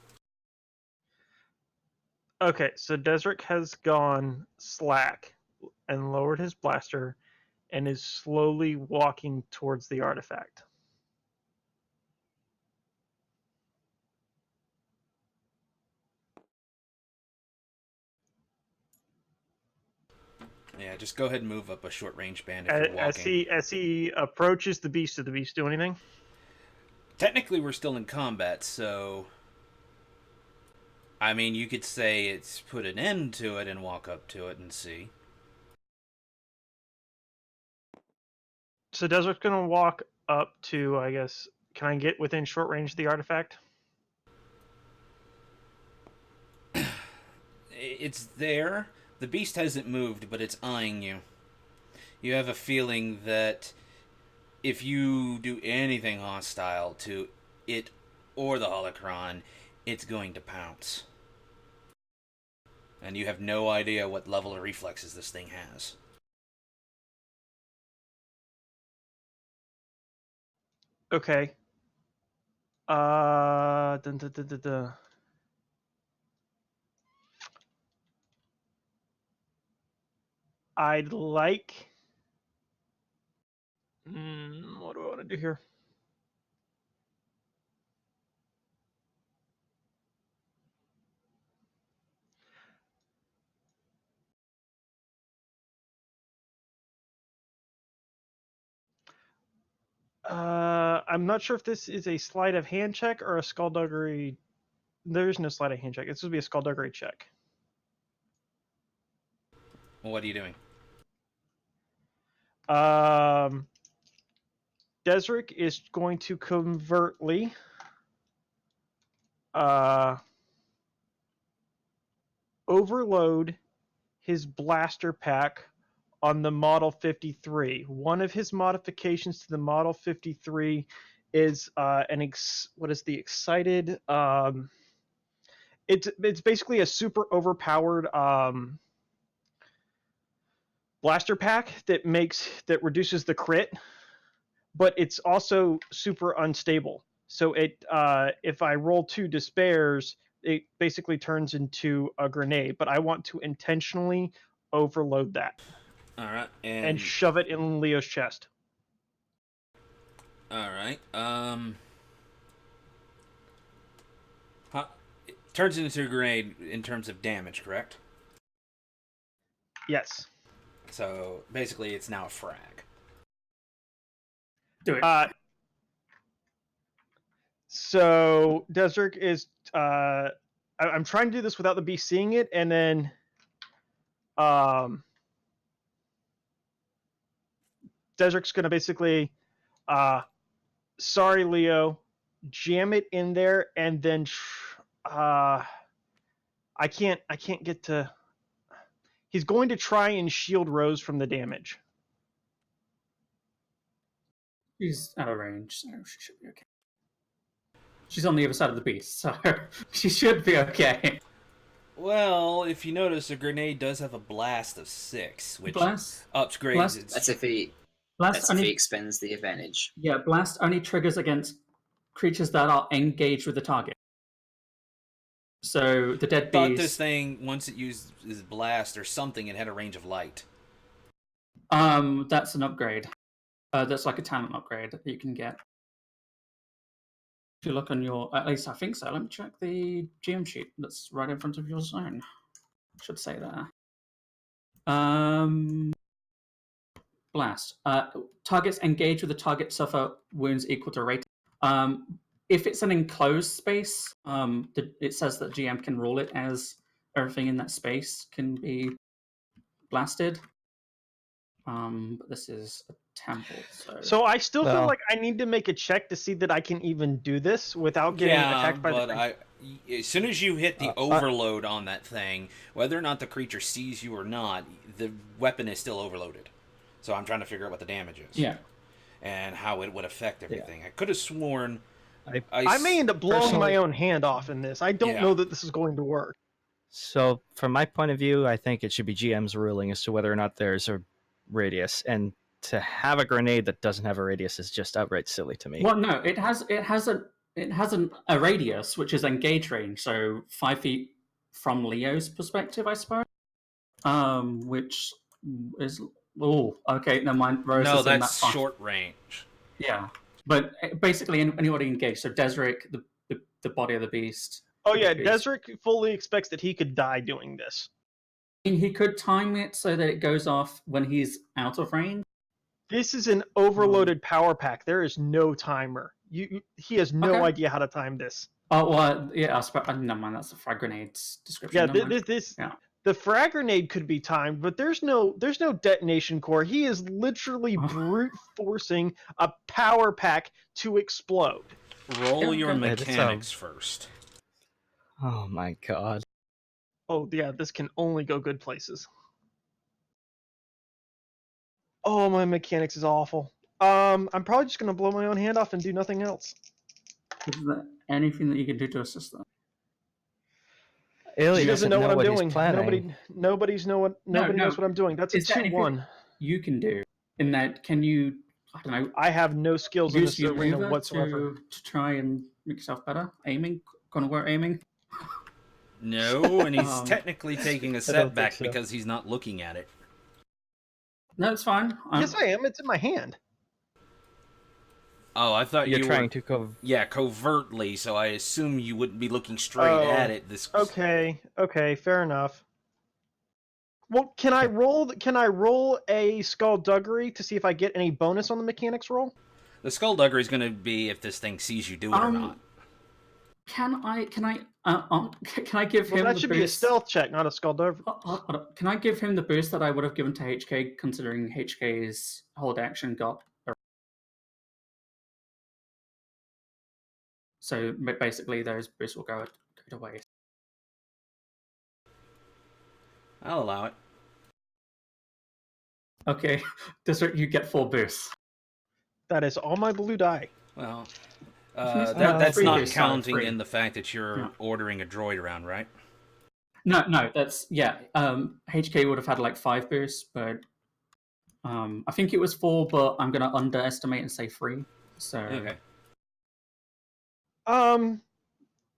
Okay, so Desric has gone slack and lowered his blaster and is slowly walking towards the artifact. Yeah, just go ahead and move up a short range band if you're As walking. he approaches the beast, did the beast do anything? Technically, we're still in combat, so I mean, you could say it's put an end to it and walk up to it and see. So Desric's gonna walk up to, I guess, can I get within short range of the artifact? It's there. The beast hasn't moved, but it's eyeing you. You have a feeling that if you do anything hostile to it or the holocron, it's going to pounce. And you have no idea what level of reflexes this thing has. Okay. Dun, dun, dun, dun, dun. I'd like. What do I want to do here? I'm not sure if this is a sleight of hand check or a skullduggery. There is no sleight of hand check. This would be a skullduggery check. Well, what are you doing? Desric is going to covertly overload his blaster pack on the Model 53. One of his modifications to the Model 53 is what is the excited? It's basically a super overpowered blaster pack that reduces the crit, but it's also super unstable. So if I roll 2 despairs, it basically turns into a grenade. But I want to intentionally overload that All right, and shove it in Leo's chest. All right. It turns into a grenade in terms of damage, correct? Yes. So basically, it's now a frag. Do it. So Desric is. I'm trying to do this without the beast seeing it, and then. Desric's going to basically. Sorry, Leo. Jam it in there, and then. I can't get to. He's going to try and shield Rose from the damage. She's out of range, so she should be okay. She's on the other side of the beast, so she should be okay. Well, if you notice, a grenade does have a blast of 6, which upgrades its... That's if he expends the advantage. Yeah, blast only triggers against creatures that are engaged with the target. So the dead But beast... this thing, once it used its blast or something, it had a range of light. That's an upgrade. That's like a talent upgrade that you can get. If you look on your... At least I think so. Let me check the GM sheet that's right in front of your zone. Should say there. Blast. Targets engaged with the target suffer wounds equal to rate. If it's an enclosed space, it says that GM can rule it as everything in that space can be blasted. But this is a temple, so I still feel like I need to make a check to see that I can even do this without getting attacked by the. As soon as you hit the overload on that thing, whether or not the creature sees you or not, the weapon is still overloaded. So I'm trying to figure out what the damage is. Yeah. And how it would affect everything. Yeah. I could have sworn... I may end up blowing my own hand off in this. I don't know that this is going to work. So, from my point of view, I think it should be GM's ruling as to whether or not there's a radius. And to have a grenade that doesn't have a radius is just outright silly to me. Well, no, it has a radius, which is engage range, so 5 feet from Leo's perspective, I suppose. Which is... Oh, okay, never mind. Rose no, is in that's that short range. Yeah, but basically anybody engaged. So Desric, the body of the beast. Oh yeah, Desric fully expects that he could die doing this. I mean, he could time it so that it goes off when he's out of range. This is an overloaded power pack. There is no timer. He has no idea how to time this. Oh well, yeah. Never mind. That's the frag grenade's description. Yeah, the frag grenade could be timed, but there's no detonation core. He is literally brute forcing a power pack to explode. Roll your mechanics first. Oh my god. Oh yeah, this can only go good places. Oh, my mechanics is awful. I'm probably just gonna blow my own hand off and do nothing else. Is there anything that you can do to assist them? She doesn't know what I'm doing. Nobody knows what I'm doing. That's a 2-1. You can do in that. Can you? I don't know. I have no skills in this arena whatsoever. To try and make yourself better. Aiming, kind of aiming. No, and he's technically taking a setback because he's not looking at it. No, it's fine. Yes, I am. It's in my hand. Oh, I thought you're you trying were... to covertly, so I assume you wouldn't be looking straight at it. Okay, fair enough. Well, can I roll a skullduggery to see if I get any bonus on the mechanics roll? The skullduggery is going to be if this thing sees you do it or not. Can I give him the boost? That should be a stealth check, not a skullduggery. Can I give him the boost that I would have given to HK, considering HK's hold action got... So basically, those boosts will go to waste. I'll allow it. Okay, you get 4 boosts. That is all my blue die. Well, that's not counting in the fact that you're ordering a droid around, right? No, that's... Yeah, HK would have had like 5 boosts, but I think it was 4, but I'm going to underestimate and say 3. So... Okay.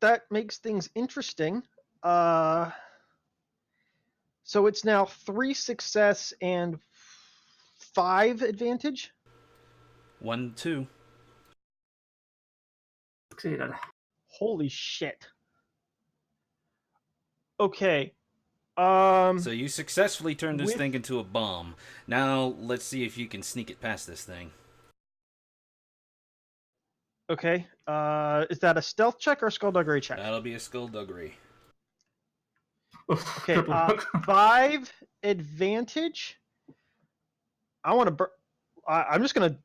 That makes things interesting. So it's now 3 success and 5 advantage? 1, 2. Succeeded. Holy shit. Okay. So you successfully turned this with- thing into a bomb. Now let's see if you can sneak it past this thing. Okay. Is that a stealth check or a skullduggery check? That'll be a skullduggery. Okay. Good luck. 5 advantage. I want to. I'm just gonna.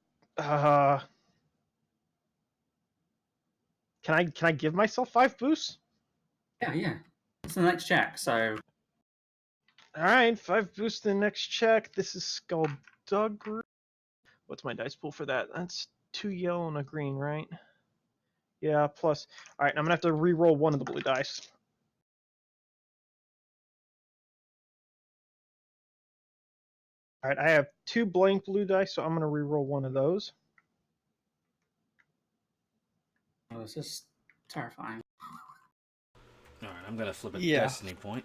Can I give myself 5 boosts? Yeah. It's the next check, so All right, 5 boosts in the next check. This is skullduggery. What's my dice pool for that? That's 2 yellow and a green, right? Yeah, plus. All right, I'm gonna have to re-roll one of the blue dice. All right, I have 2 blank blue dice, so I'm gonna re-roll one of those. oh, it's just terrifying. All right, I'm gonna flip a Yeah. destiny point.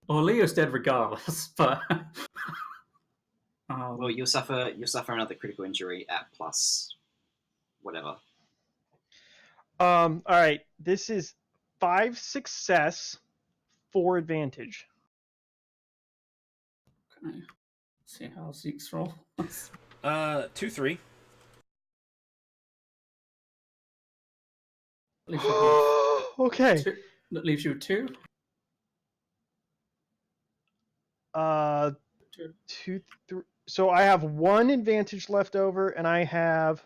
Well, Leo's dead regardless, but Well, you'll suffer another critical injury at plus whatever. All right, this is 5 success, 4 advantage. okay. See how Zeke's roll. 2-3. Leaves you with Okay. two. That leaves you with 2. Two. 2, 3. So I have 1 advantage left over, and I have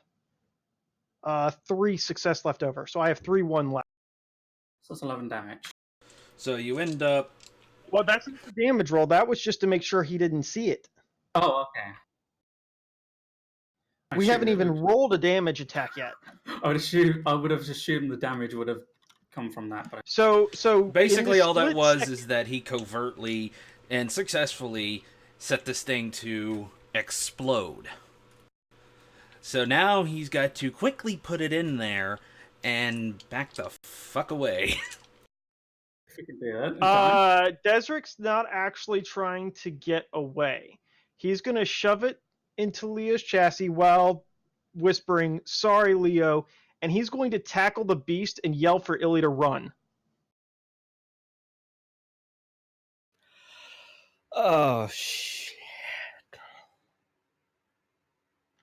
3 success left over. So I have 3-1 left. So that's 11 damage. So you end up. Well, that's not the damage roll. That was just to make sure he didn't see it. Oh, okay. We haven't even rolled a damage attack yet. I would have assumed the damage would have come from that, but So Basically, in the all that split was sec- is that he covertly and successfully set this thing to explode. So now he's got to quickly put it in there and back the fuck away. if we can do that in time. Desric's not actually trying to get away. He's going to shove it into Leo's chassis while whispering, "Sorry, Leo," and he's going to tackle the beast and yell for Illy to run. Oh shit!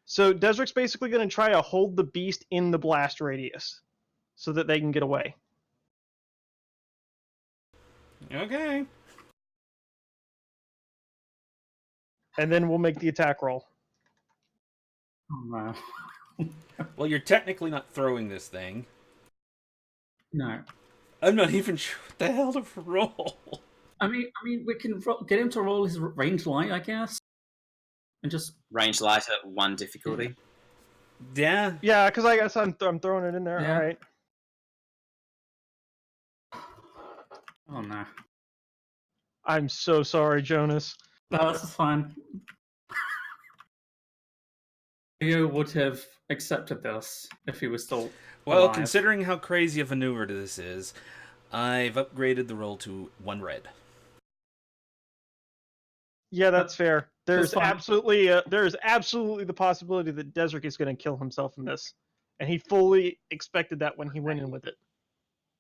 So Desric's basically going to try to hold the beast in the blast radius so that they can get away. Okay. And then we'll make the attack roll. Oh, no. Well, you're technically not throwing this thing. No. I'm not even sure what the hell to roll. I mean, we can get him to roll his range light, I guess, and just Range light at 1 difficulty. Yeah. Yeah, because I guess I'm throwing it in there. Yeah. All right. oh no, I'm so sorry, Jonas. no, this is fine. Leo would have accepted this if he was still Well, alive. considering how crazy a maneuver this is, I've upgraded the roll to 1 red. Yeah, that's fair. There's fine. absolutely the possibility that Desric is going to kill himself in this, and he fully expected that when he went in with it.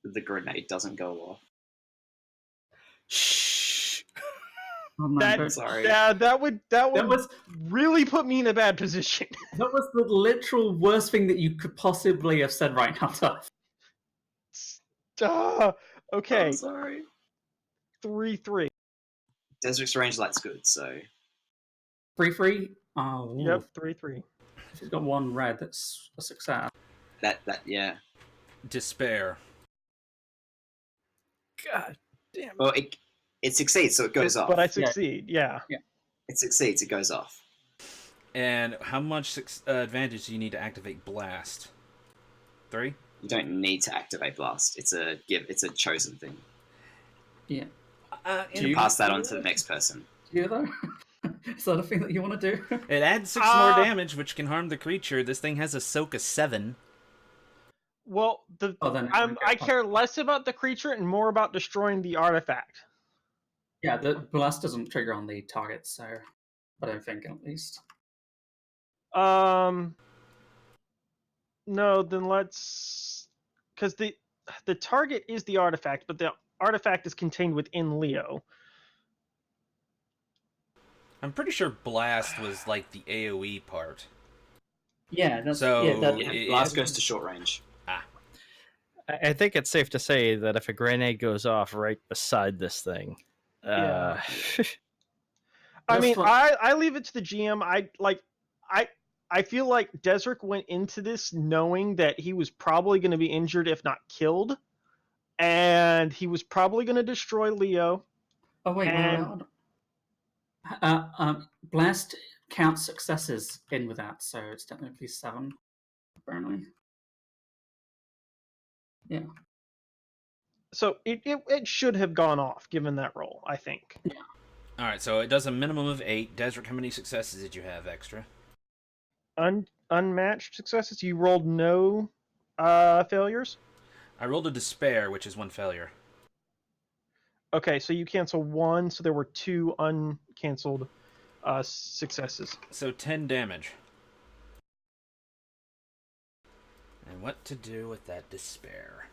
The grenade doesn't go off. Shh. Oh, no, That- don't- Sorry. Yeah, that would that was really put me in a bad position. that was the literal worst thing that you could possibly have said right now, Tuff. Okay, I'm sorry. 3-3. Desert's range light's good, so 3-3. Oh, Yep, 3-3. If he's got 1 red, that's a success. that yeah. Despair. God damn. Well, it succeeds, so it goes off. But I succeed. Yeah. It succeeds, it goes off. And how much advantage do you need to activate Blast? 3? You don't need to activate blast. It's a chosen thing. Yeah. In you- Pass that on to the next person. Do you though? Is that a thing that you want to do? It adds 6 more damage, which can harm the creature. This thing has a soak of 7. Well, I care less about the creature and more about destroying the artifact. Yeah, the blast doesn't trigger on the target, so I don't think at least. No, then let's, because the target is the artifact, but the artifact is contained within Leo. I'm pretty sure blast was like the AoE part. Yeah, that's So yeah. That, Yeah, blast goes to short range. I think it's safe to say that if a grenade goes off right beside this thing, Yeah. I That's mean, what- I leave it to the GM. I feel like Desric went into this knowing that he was probably going to be injured, if not killed, and he was probably going to destroy Leo. oh wait, and- blast counts successes in with that, so it's technically 7, apparently. Yeah. So it should have gone off given that roll, I think. All right, so it does a minimum of 8. Desert, how many successes did you have extra? Unmatched successes. You rolled no failures. I rolled a despair, which is 1 failure. Okay, so you cancel 1, so there were 2 uncanceled successes. So 10 damage. And what to do with that despair?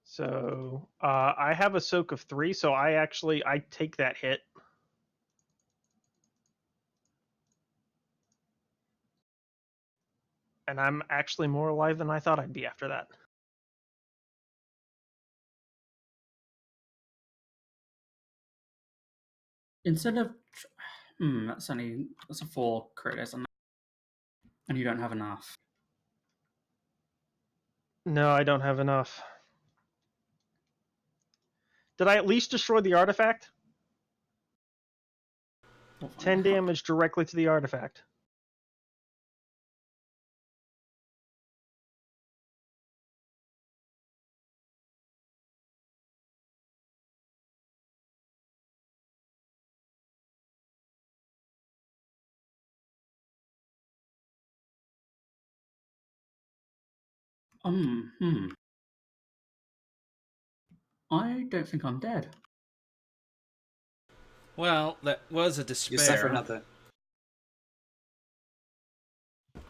So I have a soak of 3, so I take that hit. And I'm actually more alive than I thought I'd be after that. Instead of that's a 4 crit, isn't it? And you don't have enough. No, I don't have enough. Did I at least destroy the artifact? 10 damage directly to the artifact. I don't think I'm dead. Well, that was a despair. You suffer another.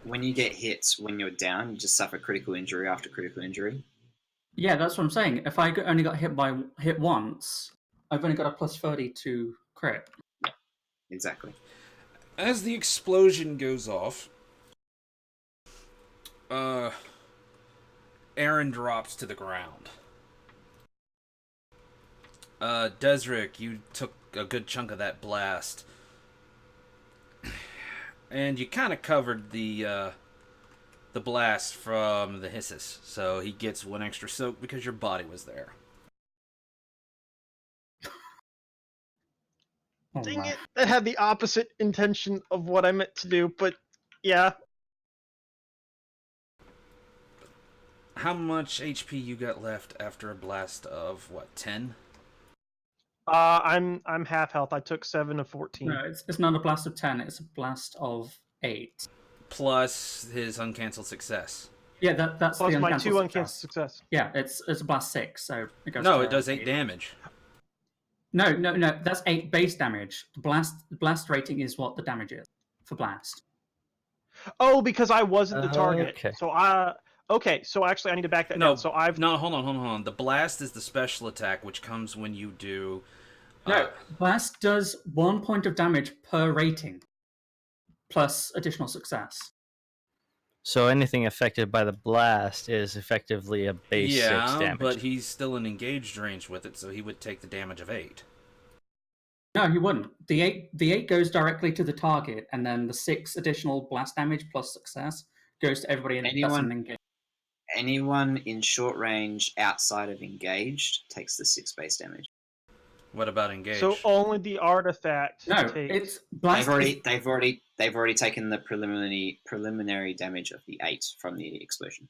When you get hits when you're down, you just suffer critical injury after critical injury. Yeah, that's what I'm saying. If I only got hit once, I've only got a plus 30 to crit. Exactly. As the explosion goes off, Aaron drops to the ground. Desric, you took a good chunk of that blast. And you kind of covered the blast from the hisses. So he gets 1 extra soak because your body was there. Oh, Dang wow. it! That had the opposite intention of what I meant to do, but yeah. How much HP you got left after a blast of, what, 10? I'm half health. I took 7 of 14. No, it's not a blast of 10, it's a blast of 8. Plus his uncancelled success. Yeah, that's Plus the my uncancelled 2 success. uncancelled success. Yeah, it's a blast 6, so it goes No, to it does 8 damage. No, that's 8 base damage. The blast rating is what the damage is for blast. Oh, because I wasn't the target. Okay. So okay, so actually I need to back that No, down. So hold on. The blast is the special attack, which comes when you do... No, blast does 1 point of damage per rating, plus additional success. So anything affected by the blast is effectively a base 6 damage. but he's still in engaged range with it, so he would take the damage of 8. No, he wouldn't. The 8 goes directly to the target, and then the 6 additional blast damage plus success goes to everybody that's in engaged. Anyone in short range outside of engaged takes the 6 base damage. What about engaged? So only the artifact No, takes. it's blast. They've already taken the preliminary damage of the 8 from the explosion.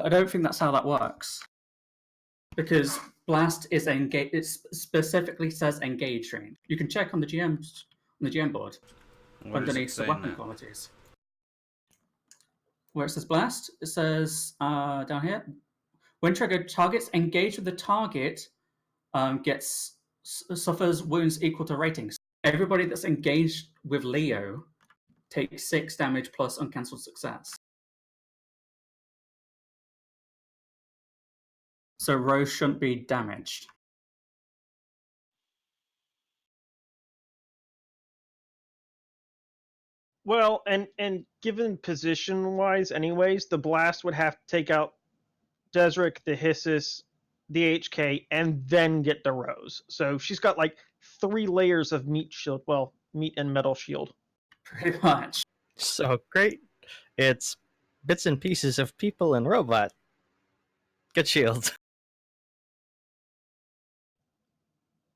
I don't think that's how that works. Because blast is engaged. It specifically says engaged range. You can check on the GM board What is it underneath the saying weapon that? qualities. Where it says blast, it says down here. When triggered, targets engaged with the target suffers wounds equal to ratings. Everybody that's engaged with Leo take 6 damage plus uncancelled success. So Rose shouldn't be damaged. Well, and given position wise, anyways, the blast would have to take out Desric, the Hissus, the HK, and then get the Rose. So she's got like 3 layers of meat shield. Well, meat and metal shield. Pretty much. So great. It's bits and pieces of people and robot. Good shield.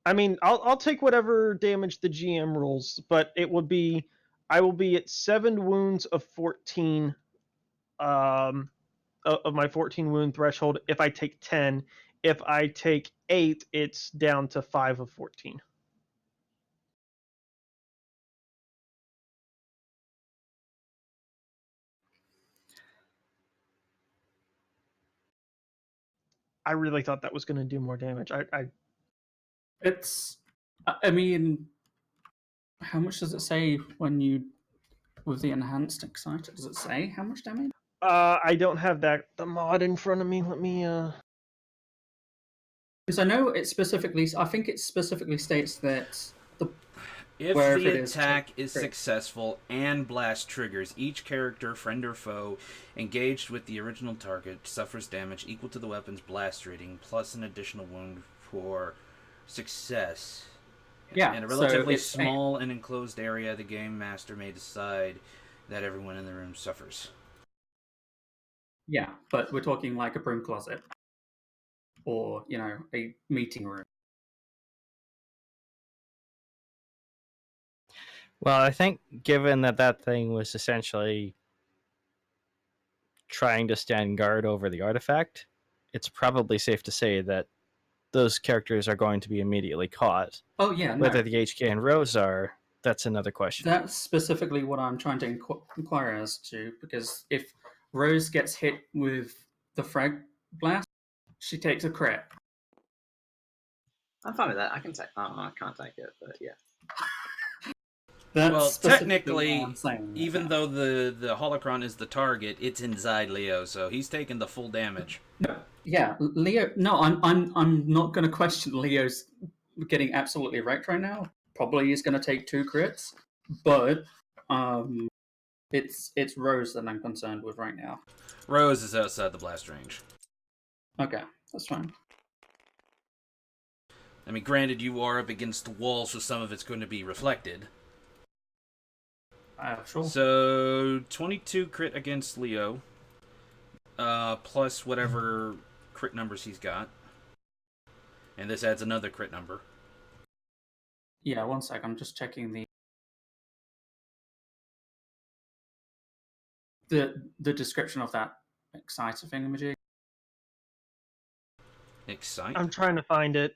I mean, I'll take whatever damage the GM rules, but it would be I will be at 7 wounds of 14 of my 14 wound threshold if I take 10. If I take 8, it's down to 5 of 14. I really thought that was going to do more damage. It's. I mean, how much does it say when you. With the enhanced exciter? Does it say how much damage? I don't have the mod in front of me. Let me Because I know it specifically. I think it specifically states that the If wherever the it is, attack take is crit. successful and blast triggers, each character, friend or foe, engaged with the original target suffers damage equal to the weapon's blast rating, plus an additional wound for success. Yeah, In a so relatively it's small and enclosed area, the game master may decide that everyone in the room suffers. Yeah, but we're talking like a broom closet, or a meeting room. Well, I think given that that thing was essentially trying to stand guard over the artifact, it's probably safe to say that those characters are going to be immediately caught. Oh yeah, no. Whether the HK and Rose are, that's another question. That's specifically what I'm trying to inquire as to, because if Rose gets hit with the frag blast, she takes a crit. I'm fine with that. I can take. Oh, I can't take it, but yeah. That's Well, specifically technically, what I'm saying. even though the holocron is the target, it's inside Leo, so he's taking the full damage. No, yeah, Leo. No, I'm not going to question Leo's getting absolutely wrecked right now. Probably he's going to take 2 crits, but it's Rose that I'm concerned with right now. Rose is outside the blast range. Okay, that's fine. I mean, granted, you are up against the wall, so some of it's going to be reflected. Sure. So, 22 crit against Leo, plus whatever crit numbers he's got. And this adds another crit number. Yeah, one sec. I'm just checking the description of that exciter thingamajig. Excite? I'm trying to find it.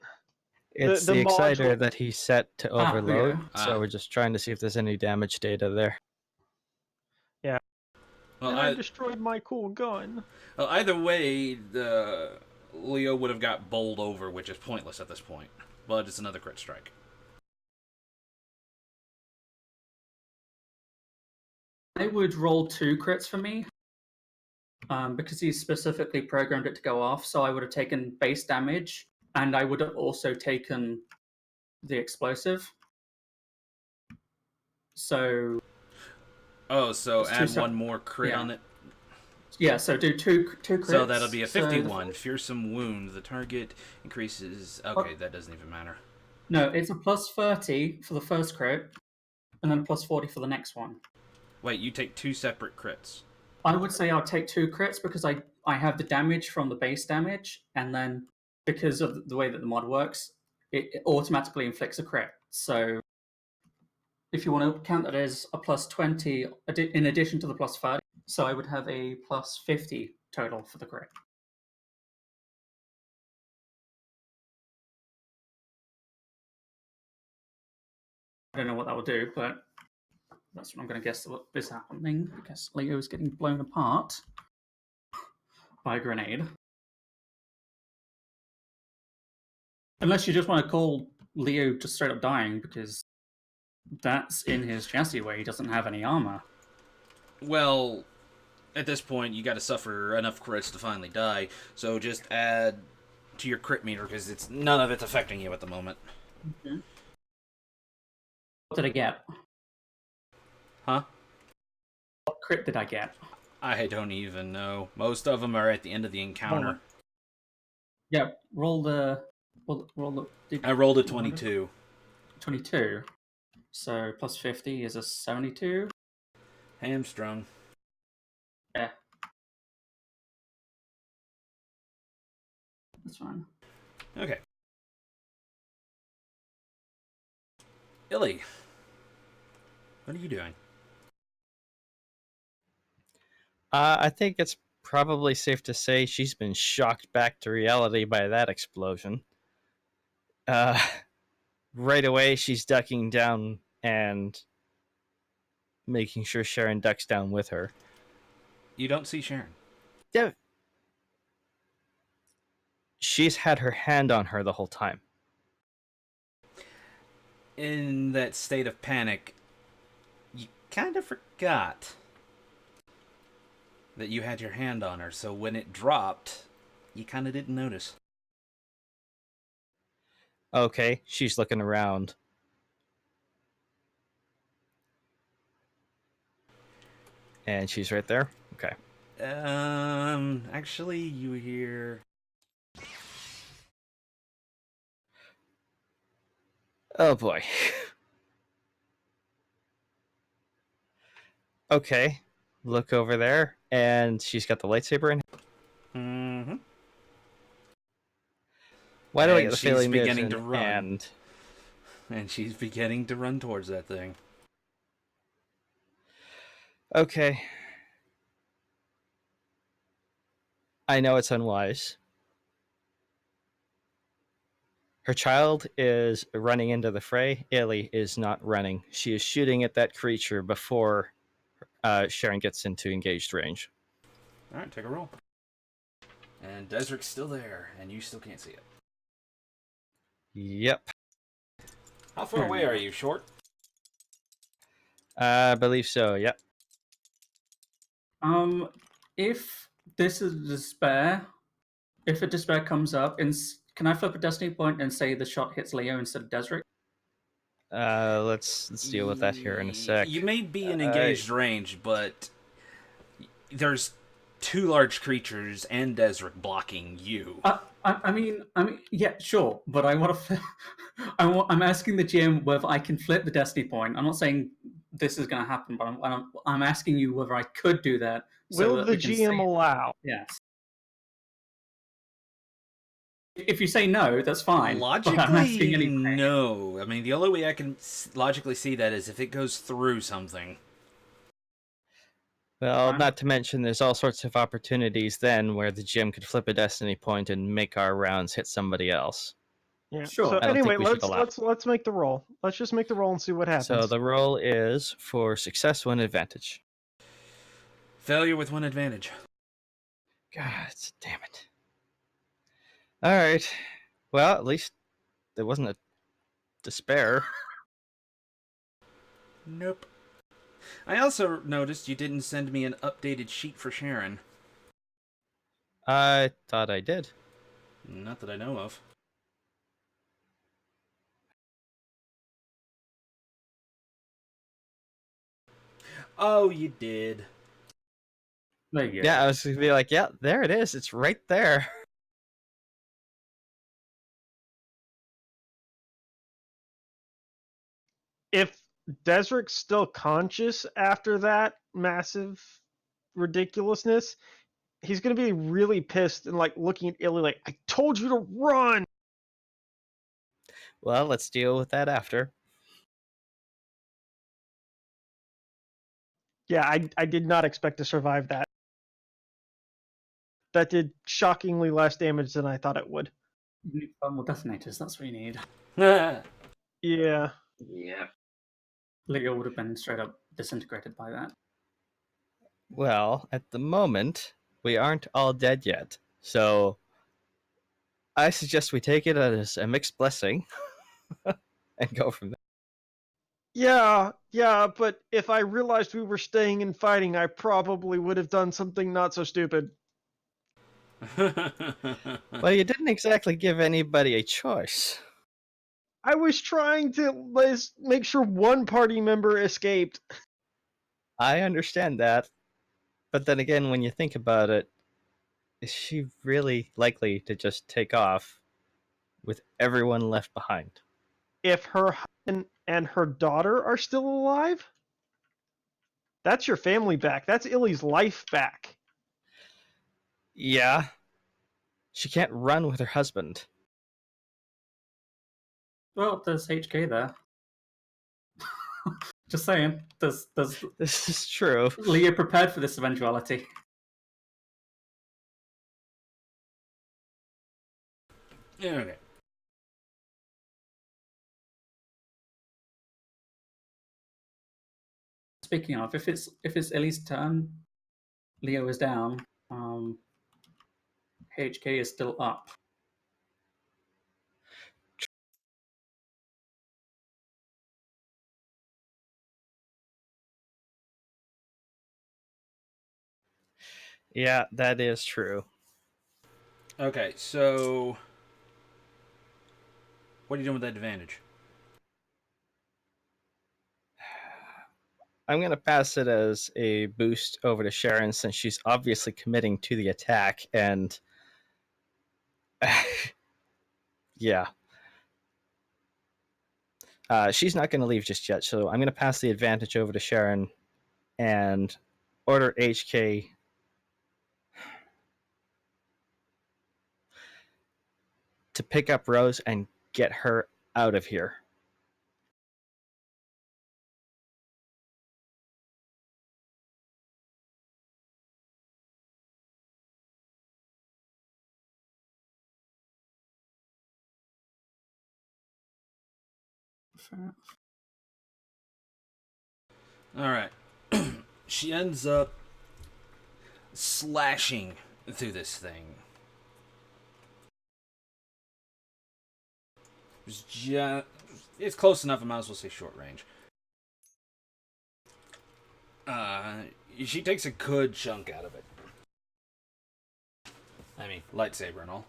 It's the the exciter module- that he set to Ah, there you overload, go. so we're just trying to see if there's any damage data there. Well, and I destroyed my cool gun. well, either way, the Leo would have got bowled over, which is pointless at this point. But it's another crit strike. I would roll 2 crits for me, because he specifically programmed it to go off. So I would have taken base damage, and I would have also taken the explosive. So Oh, so It's two add sep- one more crit yeah. on it. yeah, so do two crits. So that'll be a So the 51. Fearsome wound. The target increases. Okay, that doesn't even matter. No, it's a plus 30 for the first crit, and then plus 40 for the next one. Wait, you take 2 separate crits. I would say I'll take 2 crits because I have the damage from the base damage, and then because of the way that the mod works, it automatically inflicts a crit. So if you want to count that as a plus 20 in addition to the plus 30, so I would have a plus 50 total for the crit. I don't know what that will do, but that's what I'm going to guess what is happening, because Leo is getting blown apart by a grenade. Unless you just want to call Leo just straight up dying, because That's in his chassis where he doesn't have any armor. Well, at this point, you got to suffer enough crits to finally die. So just add to your crit meter because none of it's affecting you at the moment. Okay. What did I get? Huh? What crit did I get? I don't even know. Most of them are at the end of the encounter. Yeah, roll the. I rolled a 22. 22. So plus 50 is a 72. Hamstrung. Yeah. That's fine. Okay. Illy, what are you doing? I think it's probably safe to say she's been shocked back to reality by that explosion. Right away, she's ducking down and making sure Sharon ducks down with her. You don't see Sharon. Yeah. She's had her hand on her the whole time. In that state of panic, you kind of forgot that you had your hand on her, so when it dropped, you kind of didn't notice. Okay, she's looking around. And she's right there? Okay. Actually, you hear... Oh boy. Okay. Look over there, and she's got the lightsaber in. Mm-hmm. Why do I And get the she's feeling beginning there's to an run. And she's beginning to run towards that thing. Okay. I know it's unwise. Her child is running into the fray. Illy is not running. She is shooting at that creature before Sharon gets into engaged range. Alright, take a roll. And Desric's still there, and you still can't see it. Yep. How far away are you, Short? I believe so, yep. If this is despair, if a despair comes up, can I flip a destiny point and say the shot hits Leo instead of Desric? Let's deal with that here in a sec. You may be in engaged range, but there's two large creatures and Desric blocking you. I mean, yeah, sure, but I want to. I'm asking the GM whether I can flip the destiny point. I'm not saying this is going to happen, but I'm asking you whether I could do that. So Will that the we can GM see. allow? Yes. If you say no, that's fine. But I'm Logically, asking anyway. no. I mean, the only way I can logically see that is if it goes through something. Well, not to mention there's all sorts of opportunities then where the GM could flip a destiny point and make our rounds hit somebody else. Yeah. Sure. So I don't anyway, think we should allow. let's make the roll. Let's just make the roll and see what happens. So the roll is for success, 1 advantage. Failure with 1 advantage. God damn it. Alright. Well, at least there wasn't a despair. Nope. I also noticed you didn't send me an updated sheet for Sharon. I thought I did. Not that I know of. Oh, you did. There you go. Yeah, I was going to be like, yeah, there it is. It's right there. If Desric's still conscious after that massive ridiculousness, he's gonna be really pissed and like looking at Illy like, I told you to run. Well, let's deal with that after. Yeah, I did not expect to survive that. That did shockingly less damage than I thought it would. You need thermal detonators. That's what you need. Yeah. Yeah. Leo would have been straight up disintegrated by that. Well, at the moment, we aren't all dead yet. So I suggest we take it as a mixed blessing and go from there. Yeah, but if I realized we were staying and fighting, I probably would have done something not so stupid. Well, you didn't exactly give anybody a choice. I was trying to make sure one party member escaped. I understand that. But then again, when you think about it, is she really likely to just take off with everyone left behind? If her husband and her daughter are still alive, that's your family back. That's Illy's life back. Yeah. She can't run with her husband. Well, there's HK there. Just saying. There's This is true. Leah prepared for this eventuality. Okay. Speaking of, if it's Ellie's turn, Leo is down. HK is still up. Yeah, that is true. Okay, so what are you doing with that advantage? I'm going to pass it as a boost over to Sharon since she's obviously committing to the attack. And yeah. She's not going to leave just yet. So I'm going to pass the advantage over to Sharon and order HK to pick up Rose and get her out of here. Fair enough. All right. She ends up slashing through this thing. It's close enough. I might as well say short range. She takes a good chunk out of it. I mean, lightsaber and all.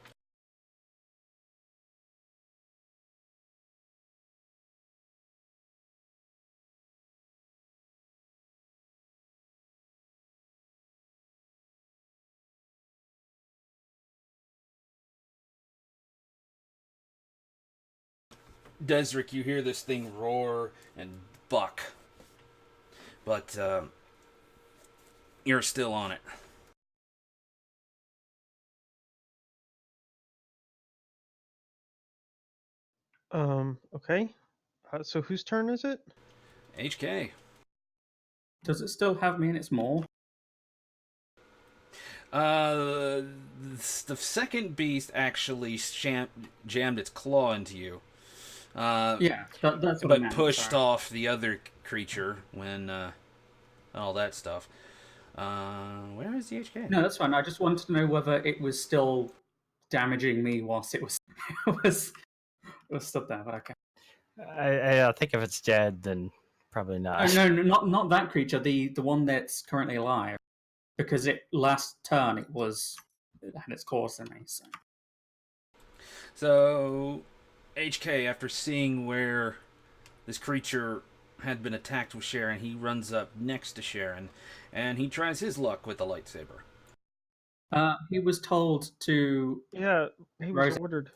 Desric, you hear this thing roar and buck, but you're still on it. Okay. So whose turn is it? HK. Does it still have me in its maw? The second beast actually jammed its claw into you. Yeah, that's what I But meant. pushed Sorry. off the other creature when all that stuff. Where is the HK? No, that's fine. I just wanted to know whether it was still damaging me whilst it was it was stood there. But okay. I think if it's dead, then probably not. No, not that creature. The one that's currently alive, because last turn it had its course in me. So, HK, after seeing where this creature had been attacked with Sharon, he runs up next to Sharon, and he tries his luck with the lightsaber. He was told to. Yeah, he was Rose- ordered.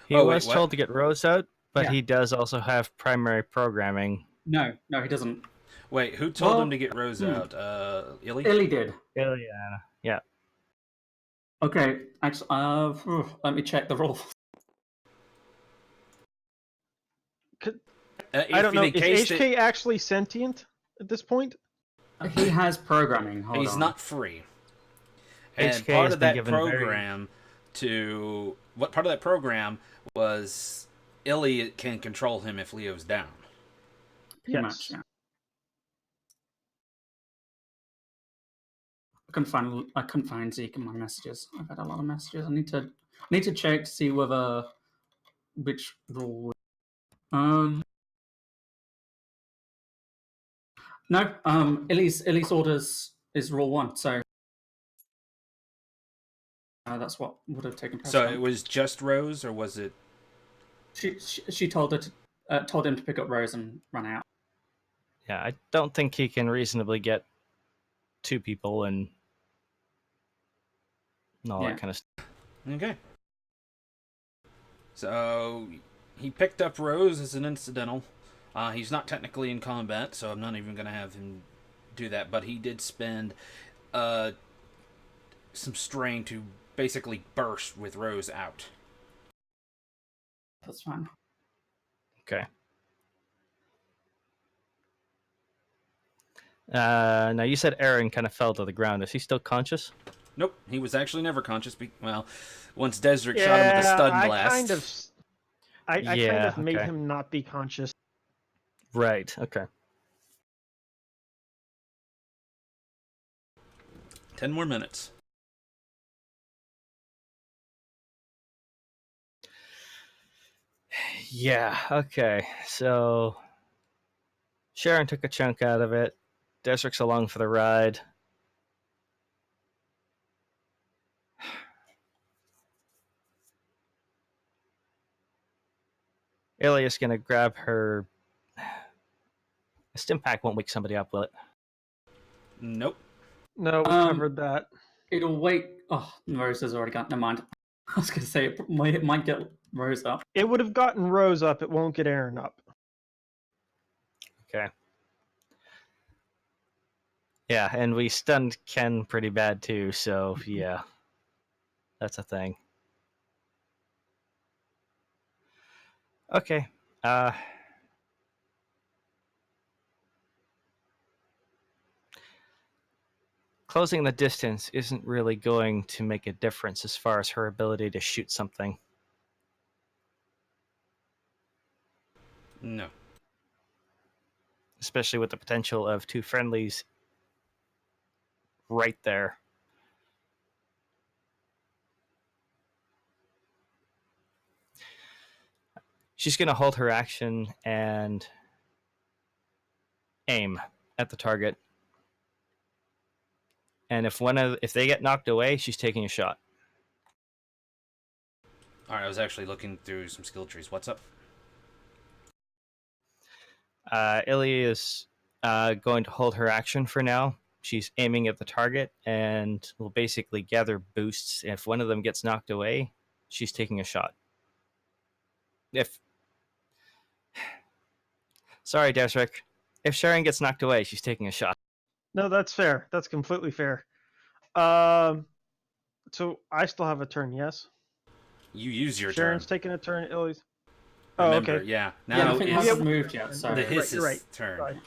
He Oh, wait, was what? told to get Rose out, but Yeah. he does also have primary programming. No, he doesn't. Wait, who told Well, him to get Rose out? Illy? Illy did. Ileana. Yeah. Okay, actually, let me check the rule. I don't know. Is Encased HK actually sentient at this point? He has programming. Hold he's on. not free. And HK part has of been that given program part of that program was Illy can control him if Leo's down. Pretty Yes. much, yeah. I couldn't find Zeke in my messages. I've had a lot of messages. I need to check to see which rule. No, Illy's orders is rule 1, so that's what would have taken So precedent. it was just Rose, or was it? She told told him to pick up Rose and run out. Yeah, I don't think he can reasonably get 2 people and all Yeah. that kind of stuff. Okay. So he picked up Rose as an incidental. He's not technically in combat, so I'm not even going to have him do that. But he did spend some strain to basically burst with Rose out. That's fine. Okay. Now you said Aaron kind of fell to the ground. Is he still conscious? Nope, he was actually never conscious. Well, once Desric shot him with a stun blast. I kind of made okay. him not be conscious. Right. Okay. 10 more minutes. Yeah. Okay. So Sharon took a chunk out of it. Desric's along for the ride. Ilia's gonna grab her. A stim pack won't wake somebody up, will it? Nope. No, we covered that. It'll wait. Oh, Rose has already got. Never mind. I was going to say it might get Rose up. It would have gotten Rose up. It won't get Aaron up. Okay. Yeah, and we stunned Ken pretty bad too, so yeah. That's a thing. Okay. Closing the distance isn't really going to make a difference as far as her ability to shoot something. No. Especially with the potential of 2 friendlies right there. She's going to hold her action and aim at the target. And if they get knocked away, she's taking a shot. All right, I was actually looking through some skill trees. What's up? Illy is going to hold her action for now. She's aiming at the target and will basically gather boosts. If one of them gets knocked away, she's taking a shot. Sorry, Desric. If Sharon gets knocked away, she's taking a shot. No, that's fair. That's completely fair. So I still have a turn, yes? You use your Sharon's turn. taking a turn. Illy's. Remember, okay. Yeah. Yeah, Now nothing it's hasn't moved yet. So the Right, hiss's you're right. turn. Right.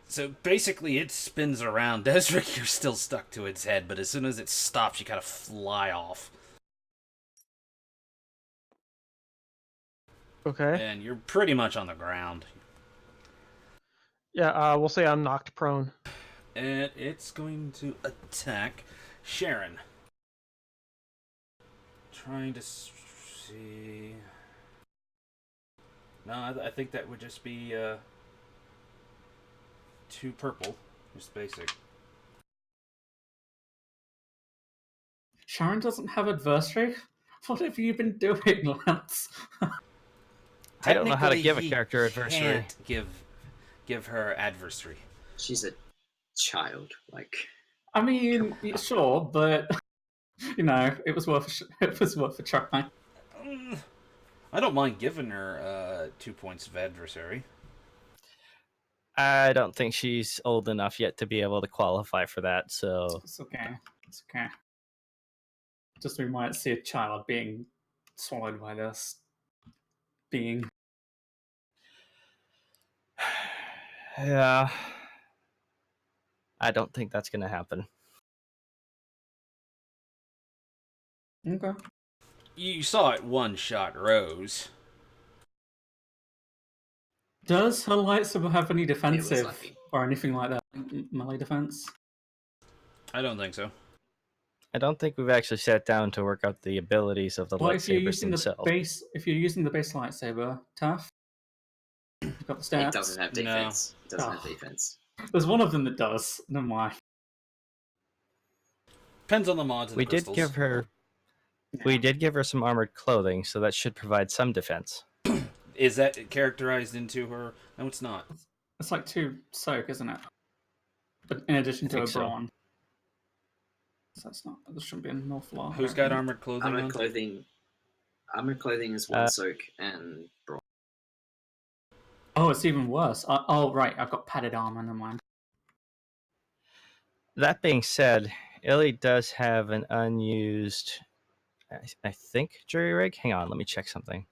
So basically, it spins around. Desric, you're still stuck to its head, but as soon as it stops, you kind of fly off. Okay. And you're pretty much on the ground. Yeah, we'll say I'm knocked prone. And it's going to attack Sharon. Trying to see... No, I think that would just be 2 purple. Just basic. Sharon doesn't have adversary. What have you been doing, Lance? I don't know how to Technically, give a he character adversary. can't give her adversary. She's a child. Like, I mean, sure, but you know, it was worth a try. I don't mind giving her 2 points of adversary. I don't think she's old enough yet to be able to qualify for that, so... It's okay. It's okay. Just we might see a child being swallowed by this being. Yeah. I don't think that's going to happen. Okay. You saw it one-shot Rose. Does her lightsaber have any defensive lucky. or anything like that? Melee defense? I don't think so. I don't think we've actually sat down to work out the abilities of the Well, if you're lightsabers using themselves. if you're using the base lightsaber, tough. You've got the stats. It doesn't have No. defense. It doesn't have Oh. defense. There's one of them that does. Never mind. Depends on the mods and We the did crystals. give her. We did give her some armored clothing, so that should provide some defense. Is that characterized into her? No, it's not. It's like 2 soak, isn't it? But in addition to a think so. brawn. So that's not. There shouldn't be an awful lot. Who's got armored clothing Armored on? clothing. Armored clothing is 1 soak and brawn. Oh, it's even worse. Oh, right. I've got padded armor. Never mind. That being said, Illy does have an unused, I think, jury rig. Hang on, let me check something.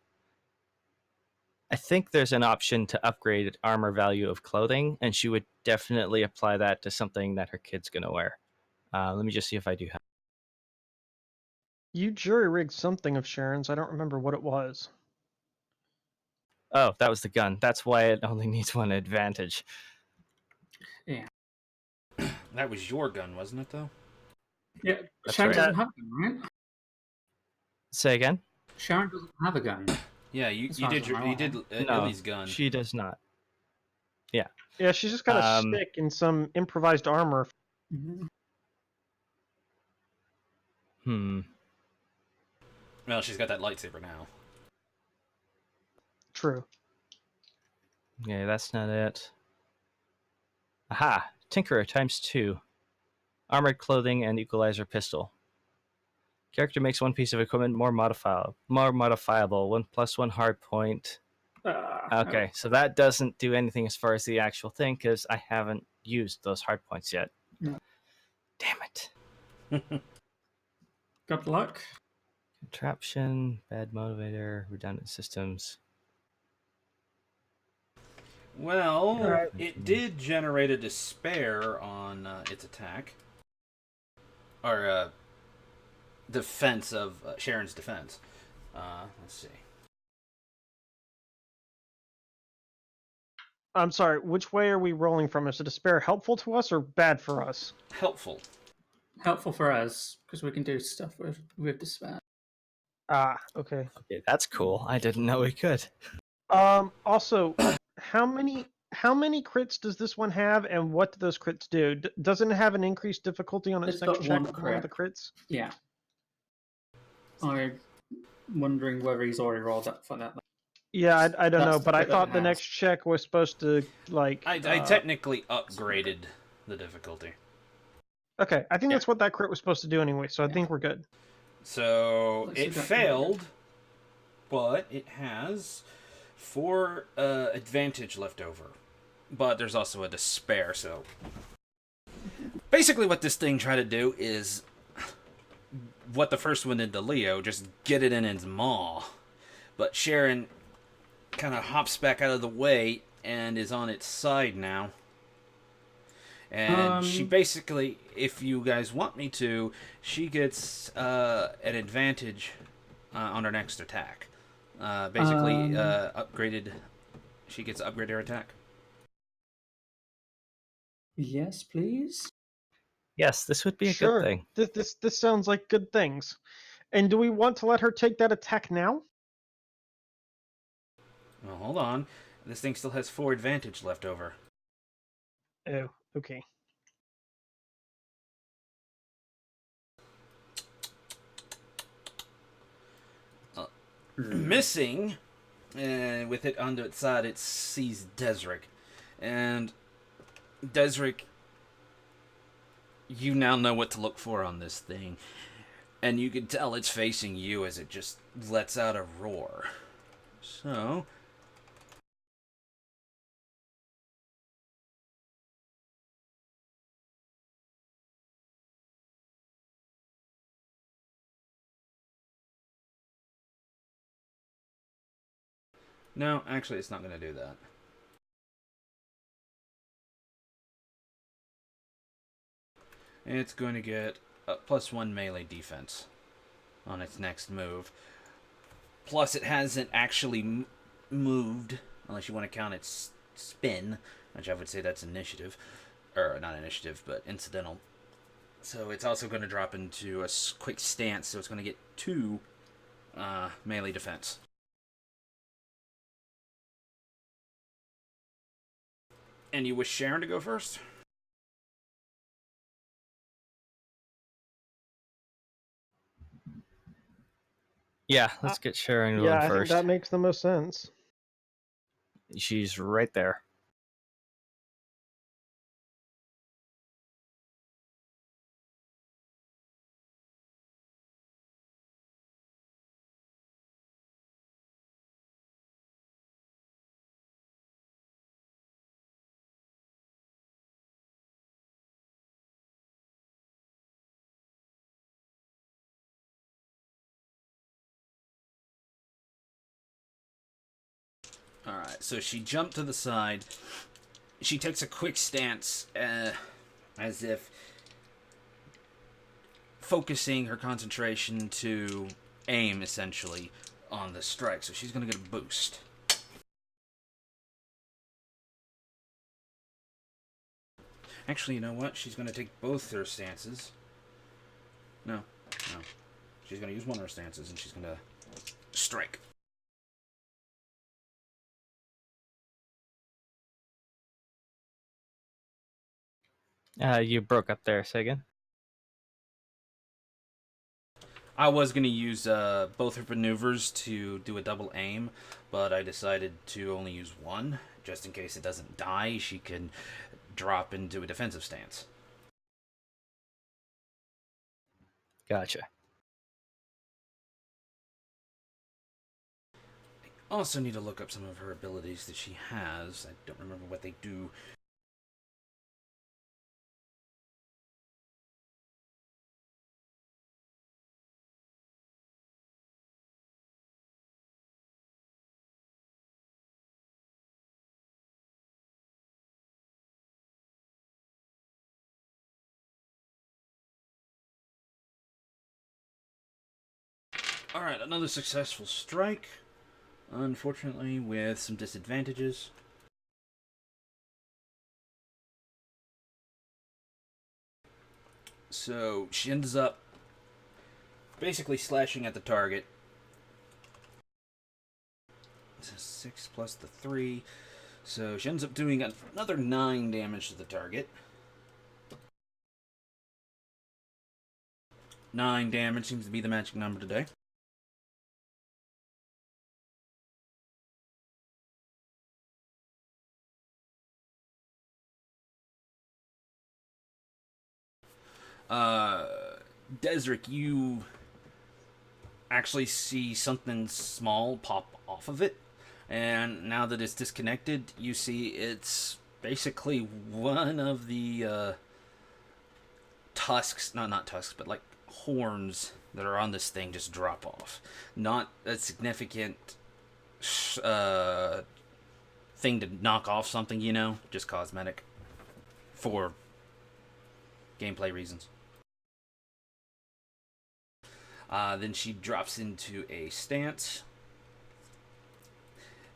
I think there's an option to upgrade armor value of clothing, and she would definitely apply that to something that her kid's going to wear. Let me just see if I do have. You jury rigged something of Sharon's. I don't remember what it was. Oh, that was the gun. That's why it only needs 1 advantage. That was your gun, wasn't it, though? Yeah, That's Sharon right. doesn't have a gun, right? Say again? Sharon doesn't have a gun. Yeah, you As far as did I'm you did No, Illy's gun. she does not. Yeah, she's just got a stick and some improvised armor. Mhm. Well, she's got that lightsaber now. True. Yeah, that's not it. Aha! Tinkerer ×2. Armored clothing and equalizer pistol. Character makes 1 piece of equipment more modifiable. 1+1 hard point. Okay, so that doesn't do anything as far as the actual thing, because I haven't used those hard points yet. No. Damn it. Good luck. Contraption, bad motivator, redundant systems. Well, Alright. it did generate a despair on its attack. Or, defense of Sharon's defense. Let's see. I'm sorry, which way are we rolling from? Is the despair helpful to us or bad for us? Helpful. Helpful for us because we can do stuff with despair. Ah, okay. Okay, that's cool. I didn't know we could. Also, how many crits does this one have, and what do those crits do? Doesn't it have an increased difficulty on its It's next got check one for one of the crit. crits? Yeah. I'm wondering whether he's already rolled up for that. Yeah, I don't That's know, the but I crit that thought it the has. next check was supposed to, like... I technically upgraded the difficulty. Okay, I think Yeah. that's what that crit was supposed to do anyway, so I think we're good. So Let's it see that. failed, but it has 4 advantage left over. But there's also a despair, so... Basically what this thing tried to do is what the first one did to Leo, just get it in its maw. But Sharon kind of hops back out of the way and is on its side now. And she basically, if you guys want me to, she gets an advantage on her next attack. Upgraded. She gets upgraded her attack. Yes, please. Yes, this would be a Sure. good thing. This sounds like good things. And do we want to let her take that attack now? Well, hold on. This thing still has 4 advantage left over. Oh, okay. Missing, with it onto its side, it sees Desric. And Desric, you now know what to look for on this thing. And you can tell it's facing you as it just lets out a roar. So... No, actually, it's not going to do that. It's going to get a +1 melee defense on its next move. Plus, it hasn't actually moved, unless you want to count its spin, which I would say that's initiative. Or, not initiative, but incidental. So it's also going to drop into a quick stance, so it's going to get 2 melee defense. And you wish Sharon to go first? Yeah, let's get Sharon Yeah, going I think first. that makes the most sense. She's right there. Alright, so she jumped to the side. She takes a quick stance, as if focusing her concentration to aim, essentially, on the strike. So she's going to get a boost. Actually, you know what? She's going to take both her stances. No. She's going to use one of her stances, and she's going to strike. You broke up there, say again. I was going to use both her maneuvers to do a double aim, but I decided to only use one. Just in case it doesn't die, she can drop into a defensive stance. Gotcha. Also need to look up some of her abilities that she has. I don't remember what they do. Alright, another successful strike. Unfortunately, with some disadvantages. So she ends up basically slashing at the target. 6 plus the 3. So she ends up doing another 9 damage to the target. 9 damage seems to be the magic number today. Desric, you actually see something small pop off of it, and now that it's disconnected, you see it's basically one of the tusks, not tusks, but like horns that are on this thing just drop off. Not a significant thing to knock off something, just cosmetic for gameplay reasons. Then she drops into a stance.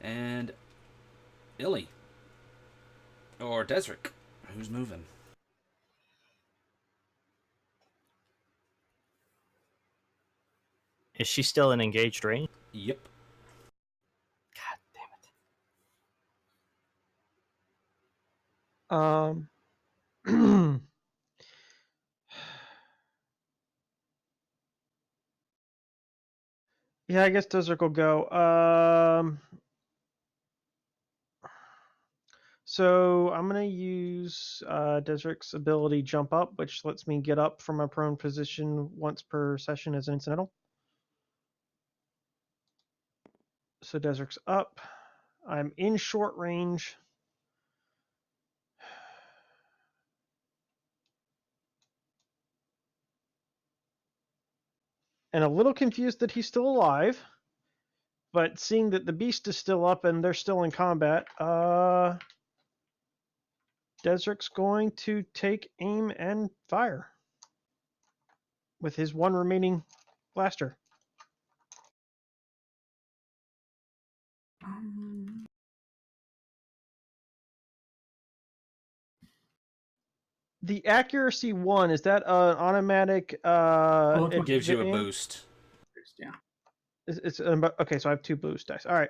And Illy. Or Desric. Who's moving? Is she still in engaged range? Yep. God damn Um, yeah, I guess Desert will go. So I'm gonna use Desert's ability Jump Up, which lets me get up from a prone position once per session as an incidental. So Desert's up. I'm in short range. And a little confused that he's still alive. But seeing that the beast is still up and they're still in combat, Desert's going to take aim and fire with his one remaining blaster. The accuracy 1, is that an automatic it Gives you a aim? boost. Yeah. It's okay, so I have 2 boost dice. All right.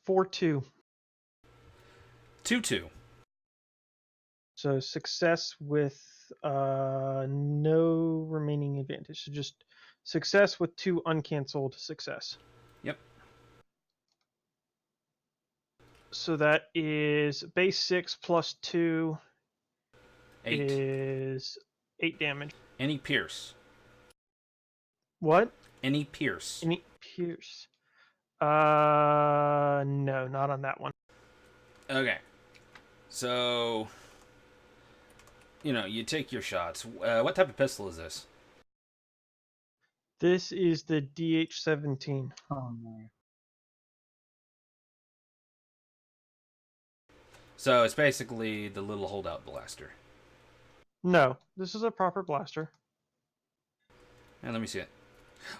4-2. 2-2. So success with no remaining advantage. So just success with 2 uncanceled success. Yep. So that is base 6 plus 2 8. is 8 damage. Any pierce. What? Any pierce. Any pierce? No, not on that one. Okay. So, you take your shots. What type of pistol is this? This is the DH-17. Oh no. So it's basically the little holdout blaster. No, this is a proper blaster. And let me see it.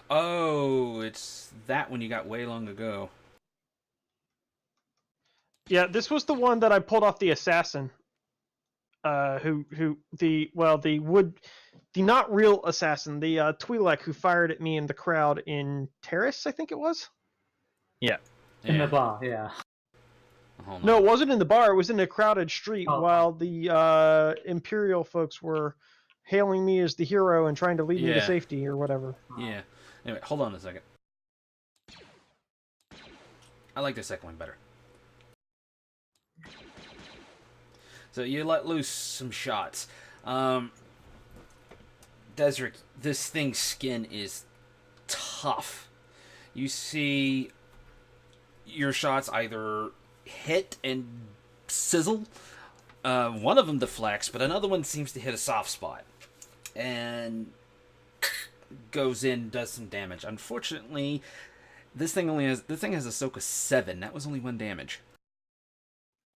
Oh, it's that one you got way long ago. Yeah, this was the one that I pulled off the assassin. The not real assassin, the Twi'lek who fired at me in the crowd in Terrace, I think it was. Yeah. In the bar, yeah. Hold on. No, it wasn't in the bar. It was in a crowded street Oh. while the Imperial folks were hailing me as the hero and trying to lead me to Yeah. safety or whatever. Yeah. Anyway, hold on a second. I like the second one better. So you let loose some shots. Desric, this thing's skin is tough. You see your shots either hit and sizzle. One of them deflects, but another one seems to hit a soft spot. And goes in, does some damage. Unfortunately, this thing has a soak of 7. That was only 1 damage.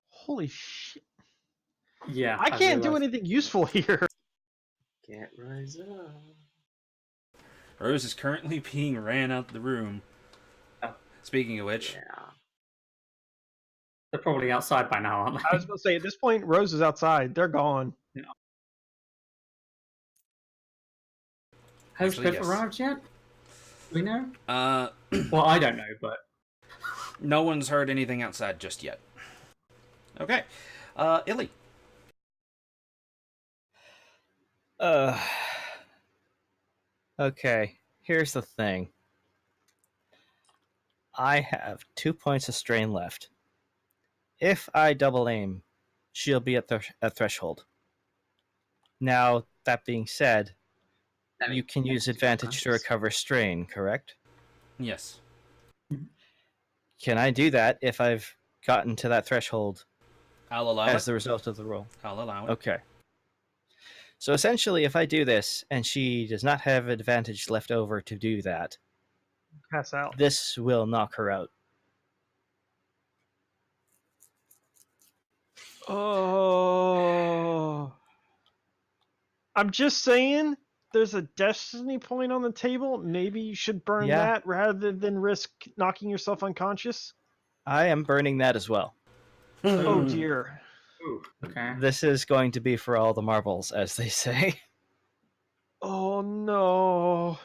Holy shit. Yeah. I can't do realized. anything useful here. Get rise up. Rose is currently being ran out the room. Oh. Speaking of which, Yeah. They're probably outside by now, aren't they? I was going to say, at this point, Rose is outside. They're gone. Has Actually, Biff yes. arrived yet? We know? uh, Well, I don't know, but no one's heard anything outside just yet. Okay, Illy. Okay, here's the thing. I have 2 points of strain left. If I double aim, she'll be at threshold. Now, that being said, you can use advantage to recover strain, correct? Yes, Can I do that if I've gotten to that threshold I'll allow as it. the result of the roll? I'll allow it. Okay. So essentially, if I do this and she does not have advantage left over to do that, Pass out. this will knock her out. Oh. I'm just saying, there's a destiny point on the table. Maybe you should burn Yeah. that rather than risk knocking yourself unconscious. I am burning that as well. Oh dear. ooh, okay. This is going to be for all the marbles, as they say. Oh no.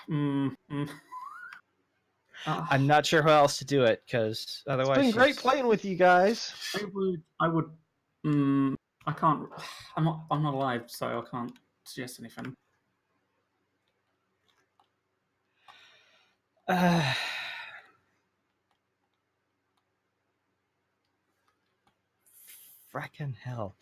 Mm, mm. I'm not sure how else to do it, because otherwise It's been great she's- playing with you guys. I would. I can't. I'm not alive, so I can't suggest anything. Frackin' hell.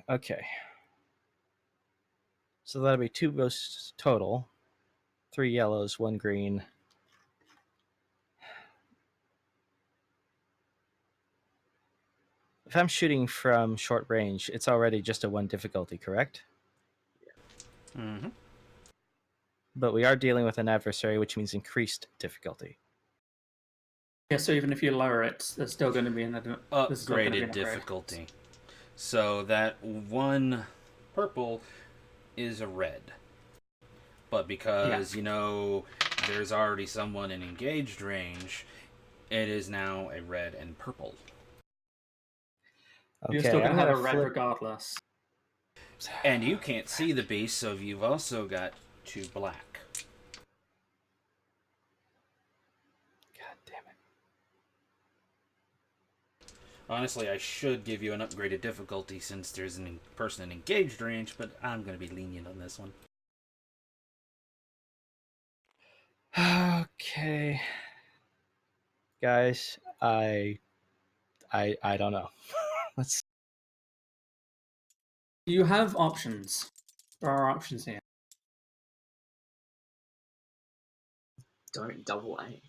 Okay. So that'll be 2 ghosts total. 3 yellows, 1 green. If I'm shooting from short range, it's already just a 1 difficulty, correct? Mm-hmm. But we are dealing with an adversary, which means increased difficulty. Yeah, so even if you lower it, there's still going to be there's still gonna be an Upgraded upgrade. difficulty. So that 1 purple is a red. But because, there's already someone in engaged range, it is now a red and purple. You're Okay, still going I'm to have gonna a red flip. regardless. And you can't see the beast, so you've also got 2 black. God damn it. Honestly, I should give you an upgraded difficulty since there's a person in engaged range, but I'm going to be lenient on this one. Okay, guys, I don't know. Let's. You have options. There are options here. Don't double aim.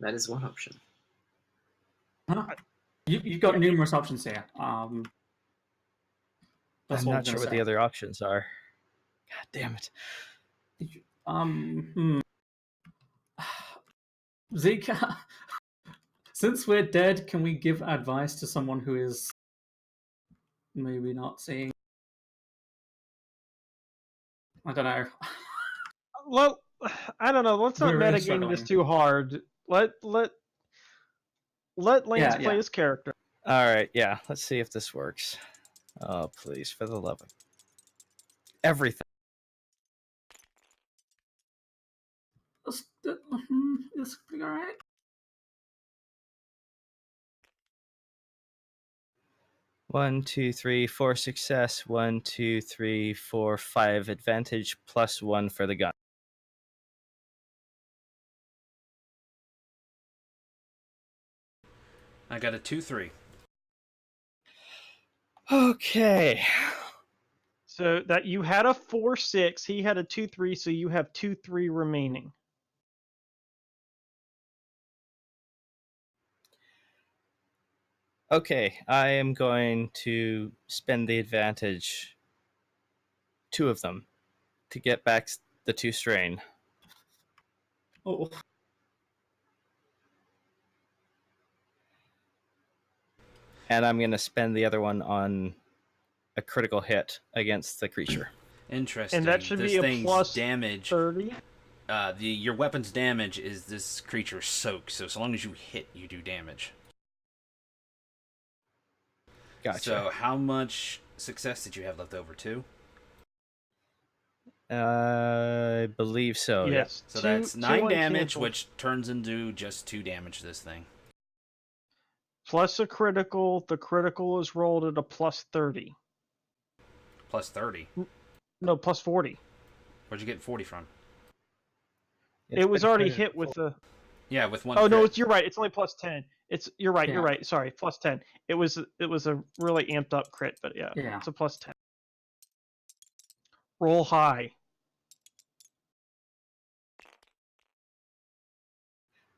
That is one option. Huh? You've got numerous options here. That's I'm all not sure gonna what say. the other options are. God damn it. Zeke, since we're dead, can we give advice to someone who is maybe not seeing? I don't know. Well, I don't know. Let's not We're really metagame this struggling. too hard. Let Lance play Yeah. his character. All right, yeah. Let's see if this works. Oh, please, for the love of everything. That's pretty alright. One, two, three, four success. 1, 2, 3, 4, 5 advantage +1 for the gun. I got a 2-3. Okay. So that you had a 4-6, he had a 2-3, so you have 2-3 remaining. Okay, I am going to spend the advantage, 2 of them, to get back the 2 strain. Oh, And I'm going to spend the other one on a critical hit against the creature. Interesting. And that should this be a thing's plus damage. 30. Your weapon's damage is this creature's soak, so long as you hit, you do damage. Gotcha. So how much success did you have left over? 2? I believe so. Yeah. Yes. So two- that's two 9 damage, uncanceled. which turns into just 2 damage to this thing. Plus a critical. The critical is rolled at a plus 30. Plus 30. No, plus 40. Where'd you get 40 from? It was already critical. hit with the. Yeah, with 1 Oh no, crit. you're right. It's only plus 10. You're right. Yeah. You're right. Sorry, plus 10. It was a really amped up crit, but yeah, Yeah. it's a plus 10. Roll high.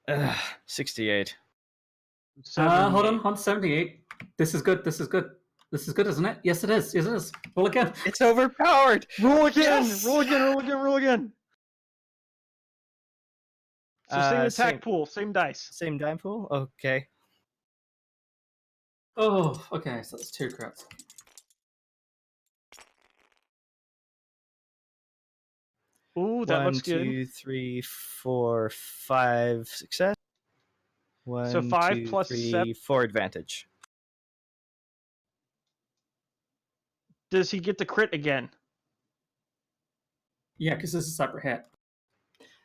Ugh, 68. hold on, 78. This is good. This is good, isn't it? Yes, it is. Yes, it is. Roll again. It's overpowered. Roll again. Yes! Roll again. Roll again. Roll again. So same attack same- pool, same dice. Same die pool? Okay. Oh, okay. So that's 2 crits. Ooh, that 1, looks good. 2, 3, 4, 5 success. 1, 5 2, plus 3, 7. 4 advantage. Does he get the crit again? Yeah, because this is a separate hit.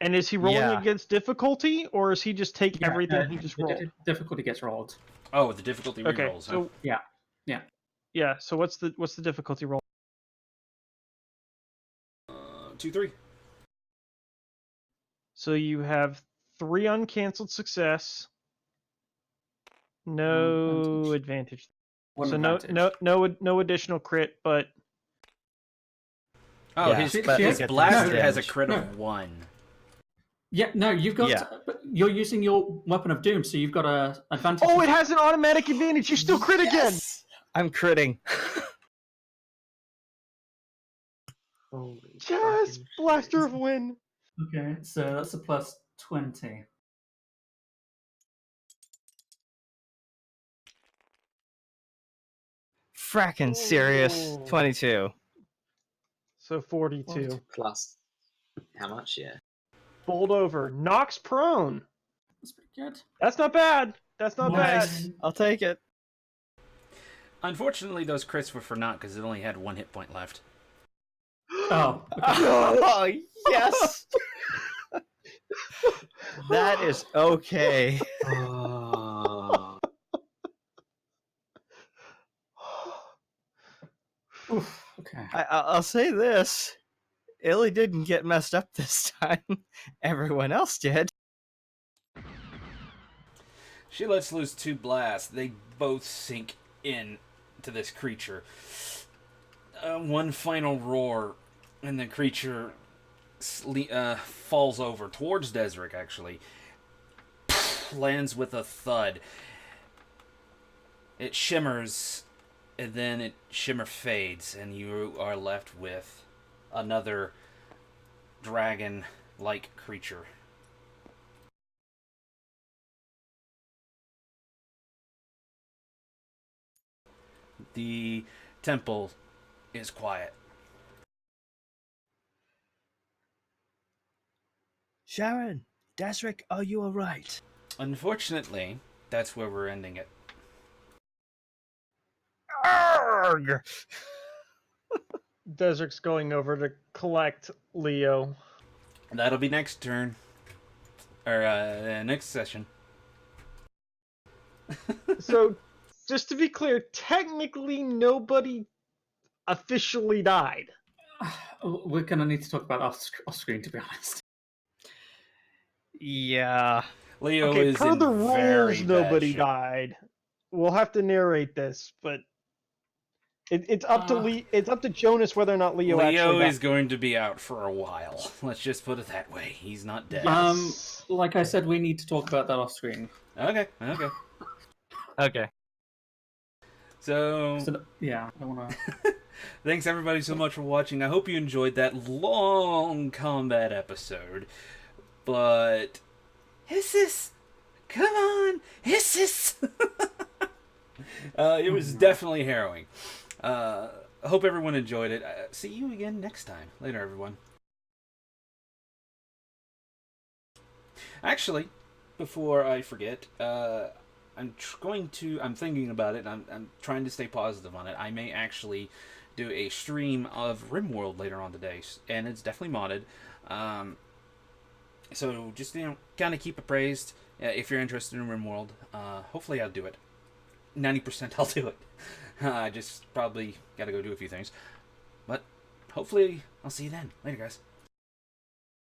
And is he rolling Yeah. against difficulty, or is he just take Yeah, everything he just the rolled? difficulty gets rolled. Oh, the difficulty Okay, rerolls, huh? so Yeah. So what's the difficulty roll? 2-3. So you have 3 uncanceled success. No advantage. One So advantage. no additional crit, but Oh, Yeah, his, but his he gets blaster no has a damage. crit No. of 1. Yeah, no, you've got. Yeah. But you're using your weapon of doom, so you've got a advantage. oh, it has an automatic advantage. You still crit again. Yes! I'm critting. Holy Yes, fucking blaster shit. of wind. Okay, so that's a plus 20. Frackin' serious. Ooh. 22. So 42. Plus, how much? Yeah. Bowled over. Knocks prone. That's pretty good. That's not bad. That's not Nice. bad. I'll take it. Unfortunately, those crits were for naught because it only had 1 hit point left. Oh, okay. Oh, yes. That is okay. Oof, okay. I'll say this. Illy didn't get messed up this time. Everyone else did. She lets loose 2 blasts. They both sink in to this creature. One final roar, and the creature falls over towards Desric, actually. Lands with a thud. It shimmers, and then it shimmer fades, and you are left with another dragon-like creature. The temple is quiet. Sharon, Desric, are you alright? Unfortunately, that's where we're ending it. Arrgh! Desert's going over to collect Leo. That'll be next turn. Or, next session. So, just to be clear, technically nobody officially died. We're gonna need to talk about off screen, to be honest. Yeah. Leo Okay, is per in the very rules, bad nobody shape. died. We'll have to narrate this, but it's up to it's up to Jonas whether or not Leo actually Leo died. is going to be out for a while. Let's just put it that way. He's not dead. Yes. Like I said, we need to talk about that off screen. Okay. Okay. So, Yeah, I wanna. thanks everybody so much for watching. I hope you enjoyed that long combat episode. But, Hissis! Come on! Hissis! It was definitely harrowing. I hope everyone enjoyed it. See you again next time. Later, everyone. Actually, before I forget, I'm thinking about it, and I'm trying to stay positive on it. I may actually do a stream of RimWorld later on today, and it's definitely modded. So just, kind of keep appraised if you're interested in RimWorld. Hopefully I'll do it. 90% I'll do it. I just probably got to go do a few things. But hopefully I'll see you then. Later, guys.